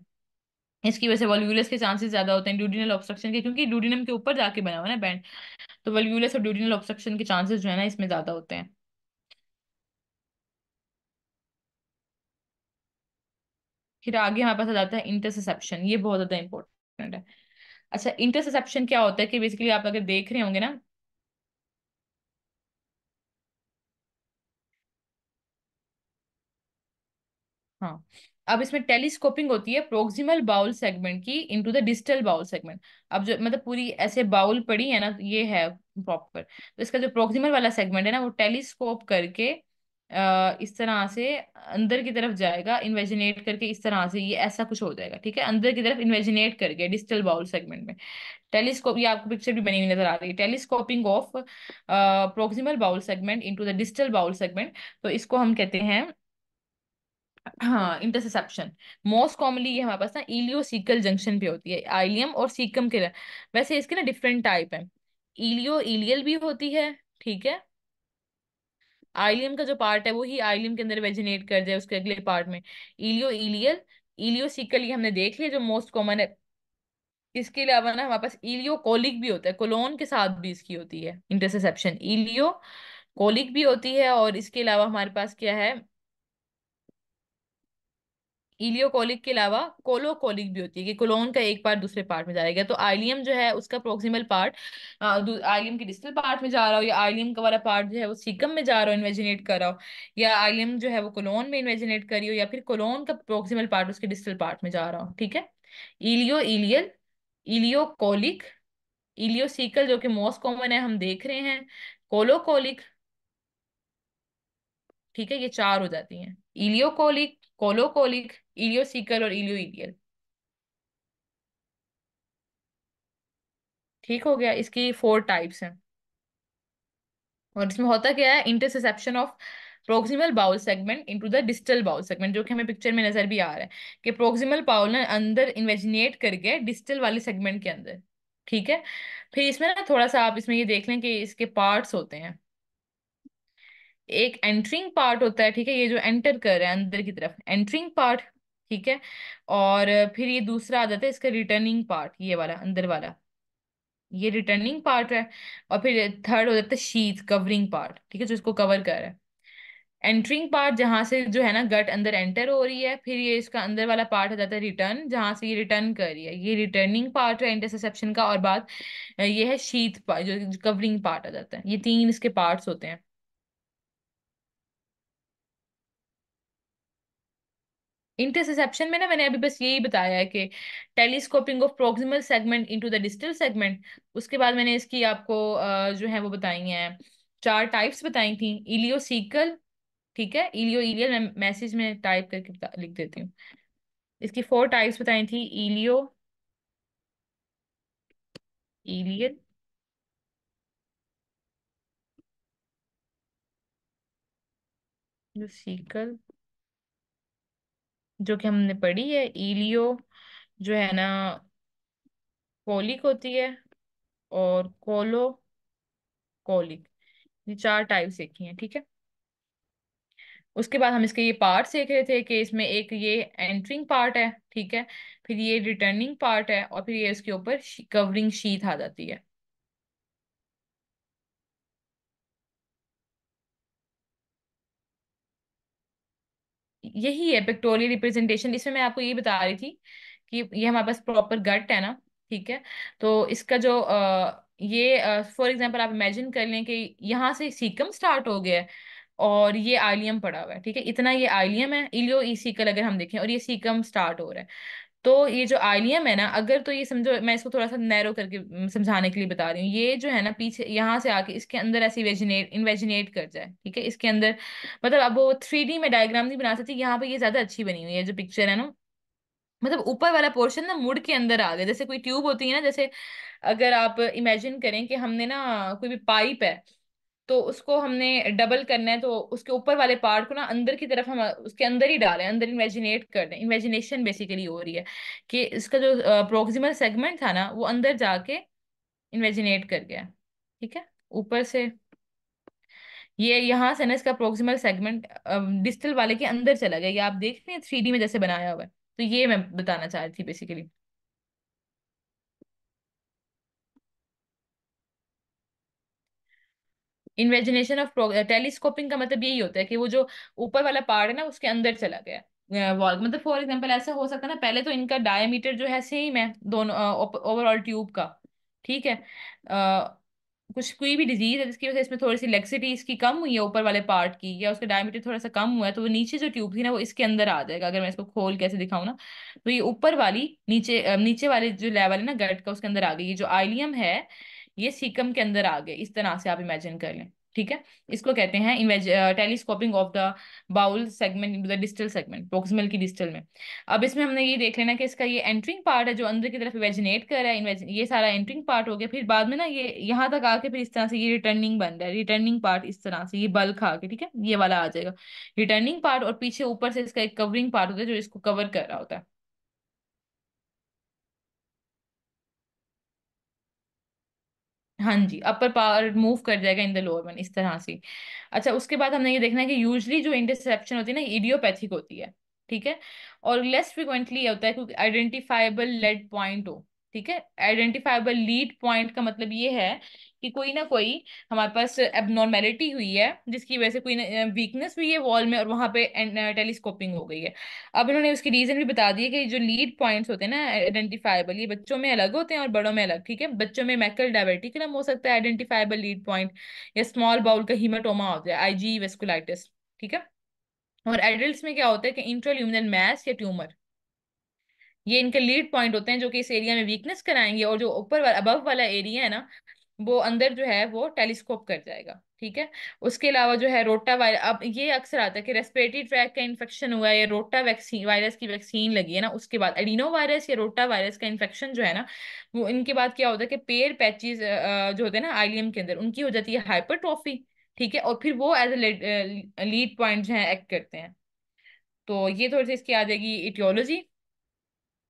इसकी वजह से वॉल्यूलस के चांसेस ज्यादा होते हैं ड्यूडिनल ऑब्स्ट्रक्शन के, क्योंकि ड्यूडिनम के ऊपर जाके बना हुआ है ना बैंड, तो वॉल्यूलस और ड्यूडिनल ऑब्स्ट्रक्शन के चांसेस जो है ना इसमें ज्यादा होते हैं। फिर आगे हमारे पास आ जाता है इंटरसेप्शन, ये बहुत ज्यादा इंपॉर्टेंट है। अच्छा, इंटरसेप्शन क्या होता है कि बेसिकली आप अगर देख रहे होंगे ना, हाँ, अब इसमें टेलीस्कोपिंग होती है प्रोक्सिमल बाउल सेगमेंट की into the distal bowel segment. अब जो मतलब पूरी ऐसे बाउल पड़ी है ना, तो ये है प्रॉपर, तो इसका जो प्रोक्सिमल वाला सेगमेंट है ना वो टेलीस्कोप करके इस तरह से अंदर की तरफ जाएगा, इन्वेजिनेट करके इस तरह से, ये ऐसा कुछ हो जाएगा। ठीक है, अंदर की तरफ इन्वेजिनेट करके डिस्टल बाउल सेगमेंट में टेलीस्कोप, ये आपको पिक्चर भी बनी हुई नजर आ रही है, telescoping of proximal bowel segment into the distal bowel segment, तो इसको हम कहते हैं, हाँ, इंटरसेप्शन। मोस्ट कॉमनली ये हमारे पास ना इलियोसीकल जंक्शन पे होती है, आइलियम और सीकम के। वैसे इसके ना डिफरेंट टाइप है, इलियो इलियल भी होती है। ठीक है, आइलियम का जो पार्ट है वो ही आइलियम के अंदर वेजिनेट कर जाए उसके अगले पार्ट में, इलियो इलियल। इलियोसिकल ये हमने देख लिया जो मोस्ट कॉमन है। इसके अलावा ना हमारे पास इलियो कोलिक भी होता है, कोलोन के साथ भी इसकी होती है इंटरसेप्शन, इलियो कोलिक भी होती है। और इसके अलावा हमारे पास क्या है, इलियोकोलिक के अलावा कोलोकोलिक भी होती है कि कोलोन का एक पार्ट दूसरे पार्ट में जाएगा, तो आइलियम जो है उसका प्रोक्सिमल पार्ट आइलियम के डिस्टल पार्ट में जा रहा हो, या आइलियम का वाला पार्ट जो है वो सीकम में जा रहा हो, इन्वेजिनेट कर रहा हो, या आइलियम जो है वो कोलोन में इन्वेजिनेट करी हो, या फिर कोलोन का प्रोक्सिमल पार्ट उसके डिस्टल पार्ट में जा रहा हो। ठीक है, इलियो इलियल, इलियोकोलिक, इलियोसिकल जो कि मोस्ट कॉमन है हम देख रहे हैं, कोलोकोलिक। ठीक है, ये चार हो जाती हैं, इलियोकोलिक, कोलोकोलिक, इलियोसिकल और इलियो। ठीक हो गया, इसकी 4 टाइप्स हैं। और इसमें होता क्या है, interception of proximal bowel segment into the distal bowel segment, जो कि हमें पिक्चर में नजर भी आ रहा है कि प्रोक्सिमल बाउल ना अंदर इन्वेजिनेट कर गए डिस्टल वाले सेगमेंट के अंदर। ठीक है, फिर इसमें ना थोड़ा सा आप इसमें ये देख लें कि इसके पार्ट्स होते हैं, एक एंटरिंग पार्ट होता है, ठीक है, ये जो एंटर कर रहा है अंदर की तरफ, एंटरिंग पार्ट। ठीक है, और फिर ये दूसरा आ जाता है इसका रिटर्निंग पार्ट, ये वाला अंदर वाला, ये रिटर्निंग पार्ट है। और फिर थर्ड हो जाता है शीथ कवरिंग पार्ट, ठीक है, जो इसको कवर कर रहा है। एंटरिंग पार्ट जहां से जो है ना गट अंदर एंटर हो रही है, फिर ये इसका अंदर वाला पार्ट हो जाता है रिटर्न, जहां से ये रिटर्न कर रही है, ये रिटर्निंग पार्ट है इंटरसेप्शन का। और बाद ये है शीथ पार्ट, जो कवरिंग पार्ट आ जाता है। ये तीन इसके पार्ट्स होते हैं। इंटरसेप्शन में ना मैंने अभी बस यही बताया है कि telescoping of proximal segment into the distal segment. उसके बाद मैंने इसकी आपको जो है वो बताई हैं, चार टाइप्स बताई थी। इलियोसिकल, ठीक है, इलियो इलियल, मैं मैसेज में टाइप करके लिख देती हूँ। इसकी फोर टाइप्स बताई थी। इलियो इलियल, जो सीकल, जो कि हमने पढ़ी है। इलियो जो है ना कोलिक होती है, और कोलो कोलिक, ये चार टाइप्स देखी हैं, ठीक है। उसके बाद हम इसके ये पार्ट देख रहे थे कि इसमें एक ये एंटरिंग पार्ट है, ठीक है, फिर ये रिटर्निंग पार्ट है, और फिर ये इसके ऊपर कवरिंग शीट आ जाती है। यही है पिक्टोरियल रिप्रेजेंटेशन। इसमें मैं आपको ये बता रही थी कि ये हमारे पास प्रॉपर गट है ना, ठीक है। तो इसका जो ये फॉर एग्जांपल आप इमेजिन कर लें कि यहाँ से सीकम स्टार्ट हो गया है, और ये आइलियम पड़ा हुआ है, ठीक है, इतना ये आइलियम है, इलियो ई सीकल अगर हम देखें, और ये सीकम स्टार्ट हो रहा है। तो ये जो आइलियम है ना, अगर तो ये समझो, मैं इसको थोड़ा सा नैरो करके समझाने के लिए बता रही हूँ, ये जो है ना पीछे यहाँ से आके इसके अंदर ऐसे इन्वेजिनेट कर जाए, ठीक है, इसके अंदर। मतलब अब वो 3D में डायग्राम नहीं बना सकती, यहाँ पे ये ज्यादा अच्छी बनी हुई है जो पिक्चर है ना। मतलब ऊपर वाला पोर्शन ना मुड़ के अंदर आ गया, जैसे कोई ट्यूब होती है ना, जैसे अगर आप इमेजिन करें कि हमने ना कोई भी पाइप है, तो उसको हमने डबल करना है, तो उसके ऊपर वाले पार्ट को ना अंदर की तरफ हम उसके अंदर ही डालें, अंदर इमेजिनेट कर दें। इमेजिनेशन बेसिकली हो रही है कि इसका जो प्रोक्सिमल सेगमेंट था ना वो अंदर जाके इमेजिनेट कर गया, ठीक है, ऊपर से। ये यहाँ से ना इसका प्रोक्सिमल सेगमेंट डिस्टल वाले के अंदर चला गया, ये आप देख रहे हैं 3D में जैसे बनाया हुआ है। तो ये मैं बताना चाह रही थी बेसिकली। इन्वेजिनेशन ऑफ टेलीस्कोपिंग का मतलब यही होता है कि वो जो ऊपर वाला पार्ट है ना उसके अंदर चला गया वॉल। मतलब फॉर एग्जांपल ऐसा हो सकता है ना, पहले तो इनका डायमीटर जो है सेम है दोनों ओवरऑल ट्यूब का, ठीक है। कुछ कोई भी डिजीज है जिसकी वजह से इसमें थोड़ी सी लेक्सिटी इसकी कम हुई है ऊपर वाले पार्ट की, या उसका डायमीटर थोड़ा सा कम हुआ है, तो वो नीचे जो ट्यूब थी ना वो इसके अंदर आ जाएगा। अगर मैं इसको खोल कैसे दिखाऊं ना, तो ये ऊपर वाली नीचे नीचे वाले जो लेवल है ना गट का उसके अंदर आ गई। ये जो आइलियम है ये सीकम के अंदर आ गए, इस तरह से आप इमेजिन कर लें, ठीक है। इसको कहते हैं telescoping of the bowel segment in the distal segment, proximal की डिस्टल में। अब इसमें हमने ये देख लेना कि इसका ये एंट्रिंग पार्ट है जो अंदर की तरफ इमेजिनेट कर रहा है, ये सारा एंट्रिंग पार्ट हो गया। फिर बाद में ना ये यहाँ तक आके फिर इस तरह से ये रिटर्निंग बन रहा है, रिटर्निंग पार्ट इस तरह से ये बल्क आके, ठीक है, ये वाला आ जाएगा रिटर्निंग पार्ट। और पीछे ऊपर से इसका एक कवरिंग पार्ट होता है जो इसको कवर कर रहा होता है। हाँ जी, अपर पावर मूव कर जाएगा इन द लोअर वन, इस तरह से। अच्छा, उसके बाद हमने ये देखना है कि यूजली जो इंटरसेप्शन होती है ना इडियोपैथिक होती है, ठीक है। और लेस फ्रिक्वेंटली ये होता है क्योंकि आइडेंटिफाइबल लीड पॉइंट हो, ठीक है। आइडेंटिफाइबल लीड पॉइंट का मतलब ये है कि कोई ना कोई हमारे पास एबनॉर्मेलिटी हुई है जिसकी वजह से कोई वीकनेस हुई है वॉल में, और वहां पे टेलीस्कोपिंग हो गई है। अब इन्होंने उसकी रीजन भी बता दी है कि जो लीड पॉइंट्स होते हैं ना आइडेंटिफाइबल, ये बच्चों में अलग होते हैं और बड़ों में अलग, ठीक है। बच्चों में मैकल डायवर्टिकुलम हो सकता है आइडेंटिफाइबल लीड पॉइंट, या स्मॉल बाउल का हीमाटोमा होता है आईजी वेस्कुलाइटिस, ठीक है। और एडल्ट्स में क्या होता है कि इंट्राल्यूमिनल मैस या ट्यूमर, ये इनके लीड पॉइंट होते हैं जो कि इस एरिया में वीकनेस कराएंगे, और जो ऊपर वाला अबव वाला एरिया है ना वो अंदर जो है वो टेलीस्कोप कर जाएगा, ठीक है। उसके अलावा जो है रोटा वायरस, अब ये अक्सर आता है कि रेस्पिरेटरी ट्रैक का इन्फेक्शन हुआ है या रोटा वैक्सीन वायरस की वैक्सीन लगी है ना, उसके बाद एडिनो वायरस या रोटा वायरस का इन्फेक्शन जो है ना, वो इनके बाद क्या होता है कि पेयर पैचेस जो होते हैं ना आइलियम के अंदर उनकी हो जाती है हाइपरट्रॉफी, ठीक है। और फिर वो एज ए लीड पॉइंट जो है एक्ट करते हैं। तो ये थोड़ी सी इसकी आ जाएगी इटियोलॉजी,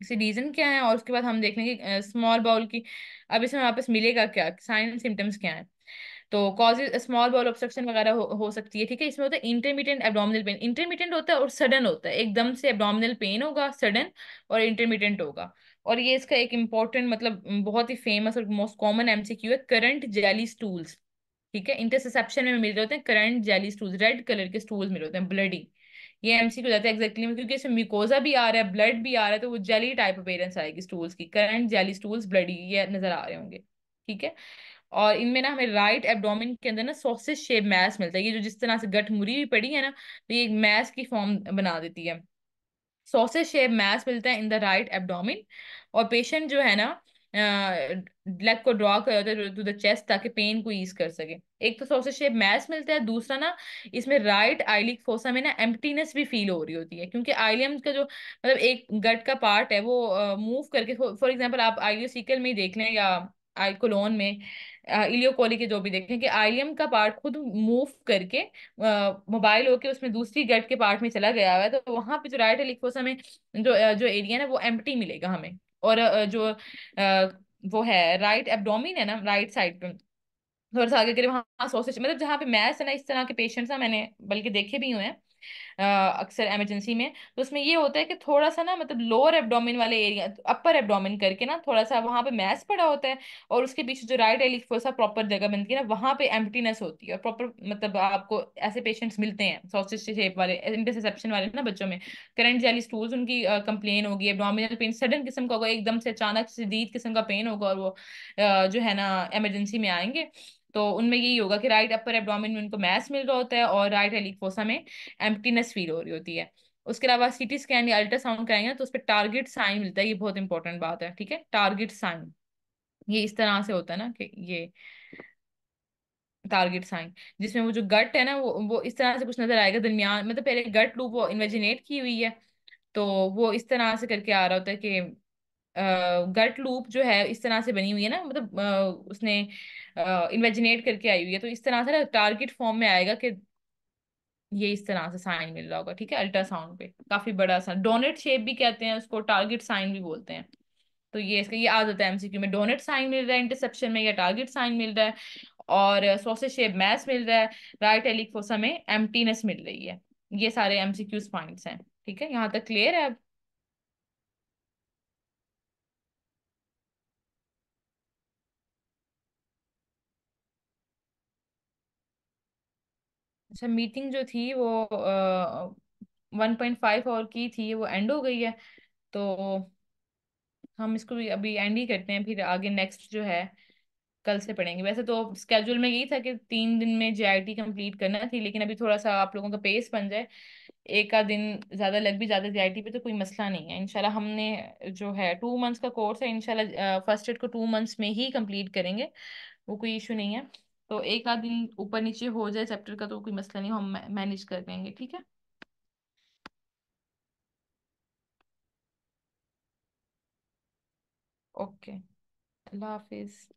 इसे रीजन क्या है। और उसके बाद हम देख लेंगे स्मॉल बाउल की। अब इसमें वापस मिलेगा क्या, साइन एंड सिम्टम्स क्या है। तो कॉजेज स्मॉल बाउल ऑब्स्ट्रक्शन वगैरह हो सकती है, ठीक है। इसमें होता है इंटरमीडिएंट एब्डोमिनल पेन, इंटरमीडिएंट होता है और सडन होता है, एकदम से एब्डोमिनल पेन होगा सडन, और इंटरमीडिएंट होगा। और ये इसका एक इम्पोर्टेंट मतलब बहुत ही फेमस और मोस्ट कॉमन एमसीक्यू है, करंट जेली स्टूल्स, ठीक है, इंटरसेप्शन में मिल रहे होते हैं currant jelly stools, red colour के स्टूल्स मिल रहे होते हैं ब्लडी। ये एमसीक्यू जाते हैं एग्जैक्टली में, क्योंकि इसमें म्यूकोजा भी आ रहा है, ब्लड भी आ रहा है, तो वो जेली टाइप अपीयरेंस आएगी स्टूल्स की, करंट जेली स्टूल्स ब्लडी ये नजर आ रहे होंगे। ठीक है। और इनमें ना हमें राइट एब्डोमेन के अंदर ना सॉसेज शेप मैस मिलता है, ये जो जिस तरह से गठ मुरी हुई पड़ी है ना, तो ये एक मैस की फॉर्म बना देती है। सॉसेज शेप मैस मिलता है इन द राइट एब्डोमिन। और पेशेंट जो है ना लेग को ड्रॉ कर होता है टू द चेस्ट, ताकि पेन को ईज कर सके। एक तो सॉसेज शेप मैस मिलता है, दूसरा ना इसमें राइट आइलिक फोसा में ना एम्प्टीनेस भी फील हो रही होती है, क्योंकि आइलियम का जो मतलब एक गट का पार्ट है वो मूव करके, फॉर एग्जांपल आप आइलियोसिकल में ही देख लें या कोलोन में, इलियोकोली के जो भी देखें, कि आइलियम का पार्ट खुद मूव करके मोबाइल होके उसमें दूसरी गट के पार्ट में चला गया हुआ है, तो वहां पे जो राइट लिकोसा में जो एरिया है ना वो एम्प्टी मिलेगा हमें। और वो है राइट एब्डोमिन है ना राइट साइड पे, थोड़ा सा आगे करीब, वहाँ सॉसेज मतलब जहाँ पे मैस है ना, इस तरह के पेशेंट्स ना मैंने बल्कि देखे भी हुए हैं अक्सर इमरजेंसी में। तो उसमें ये होता है कि थोड़ा सा ना मतलब लोअर एब्डोमेन वाले एरिया, अपर एब्डोमेन करके ना थोड़ा सा वहां पे मैस पड़ा होता है, और उसके पीछे जो राइट एलिफोसा प्रॉपर जगह बनती है ना, वहां पे एम्प्टीनेस होती है, और प्रॉपर मतलब आपको ऐसे पेशेंट्स मिलते हैं सॉसेज शेप वाले इंटरसेप्शन वाले ना बच्चों में, करंट जेली स्टूल्स उनकी कंप्लेन होगी, एब्डोमिनल पेन सडन किस्म का होगा, एकदम से अचानक शदीद किस्म का पेन होगा, और वो जो है ना इमरजेंसी में आएंगे। तो उनमें यही होगा कि राइट अपर एब्डोमेन में उनको मैस मिल रहा होता है, और राइट एलिफोसा में एम्प्टीनेस फील हो रही होती है। उसके अलावा सीटी स्कैन या अल्ट्रासाउंड कराएंगे ना, तो उस पर टारगेट साइन मिलता है, ये बहुत इंपॉर्टेंट बात है। ठीक है, टारगेट साइन ये इस तरह से होता है ना कि ये टारगेट साइन, जिसमें वो जो गट है ना वो इस तरह से कुछ नजर आएगा दरमियान, मतलब पहले गट लूप वो इन्वेजिनेट की हुई है, तो वो इस तरह से करके आ रहा होता है कि गट लूप जो है इस तरह से बनी हुई है ना, मतलब उसने इन्वेजिनेट करके आई हुई है, तो इस तरह से ना टारगेट फॉर्म में आएगा कि ये इस तरह से साइन मिल रहा होगा। ठीक है, अल्ट्रासाउंड पे काफी बड़ा सा डोनेट शेप भी कहते हैं उसको, टारगेट साइन भी बोलते हैं। तो ये इसका ये आदत है एमसीक्यू में, डोनेट साइन मिल रहा है इंटरसेप्शन में, या टारगेट साइन मिल रहा है, और सॉसेज शेप मैस मिल रहा है, राइट एलिक फोसा में एम्प्टीनेस मिल रही है। ये सारे एमसीक्यू पॉइंट्स हैं। ठीक है, यहाँ तक क्लियर है अब? अच्छा, मीटिंग जो थी वो 1.5 आवर की थी, वो एंड हो गई है, तो हम इसको भी अभी एंड ही करते हैं, फिर आगे नेक्स्ट जो है कल से पढ़ेंगे। वैसे तो स्केड्यूल में यही था कि 3 दिन में जेआईटी कंप्लीट करना थी, लेकिन अभी थोड़ा सा आप लोगों का पेस बन जाए, एक आध दिन ज्यादा लग भी जाता है जेआईटी पे, तो कोई मसला नहीं है इंशाल्लाह। हमने जो है 2 मंथ्स का कोर्स है, इंशाल्लाह फर्स्ट एड को 2 मंथ्स में ही कंप्लीट करेंगे, वो कोई इशू नहीं है। तो एक आध दिन ऊपर नीचे हो जाए चैप्टर का तो कोई मसला नहीं, हम मैनेज कर देंगे। ठीक है। ओके, अल्लाह हाफिज।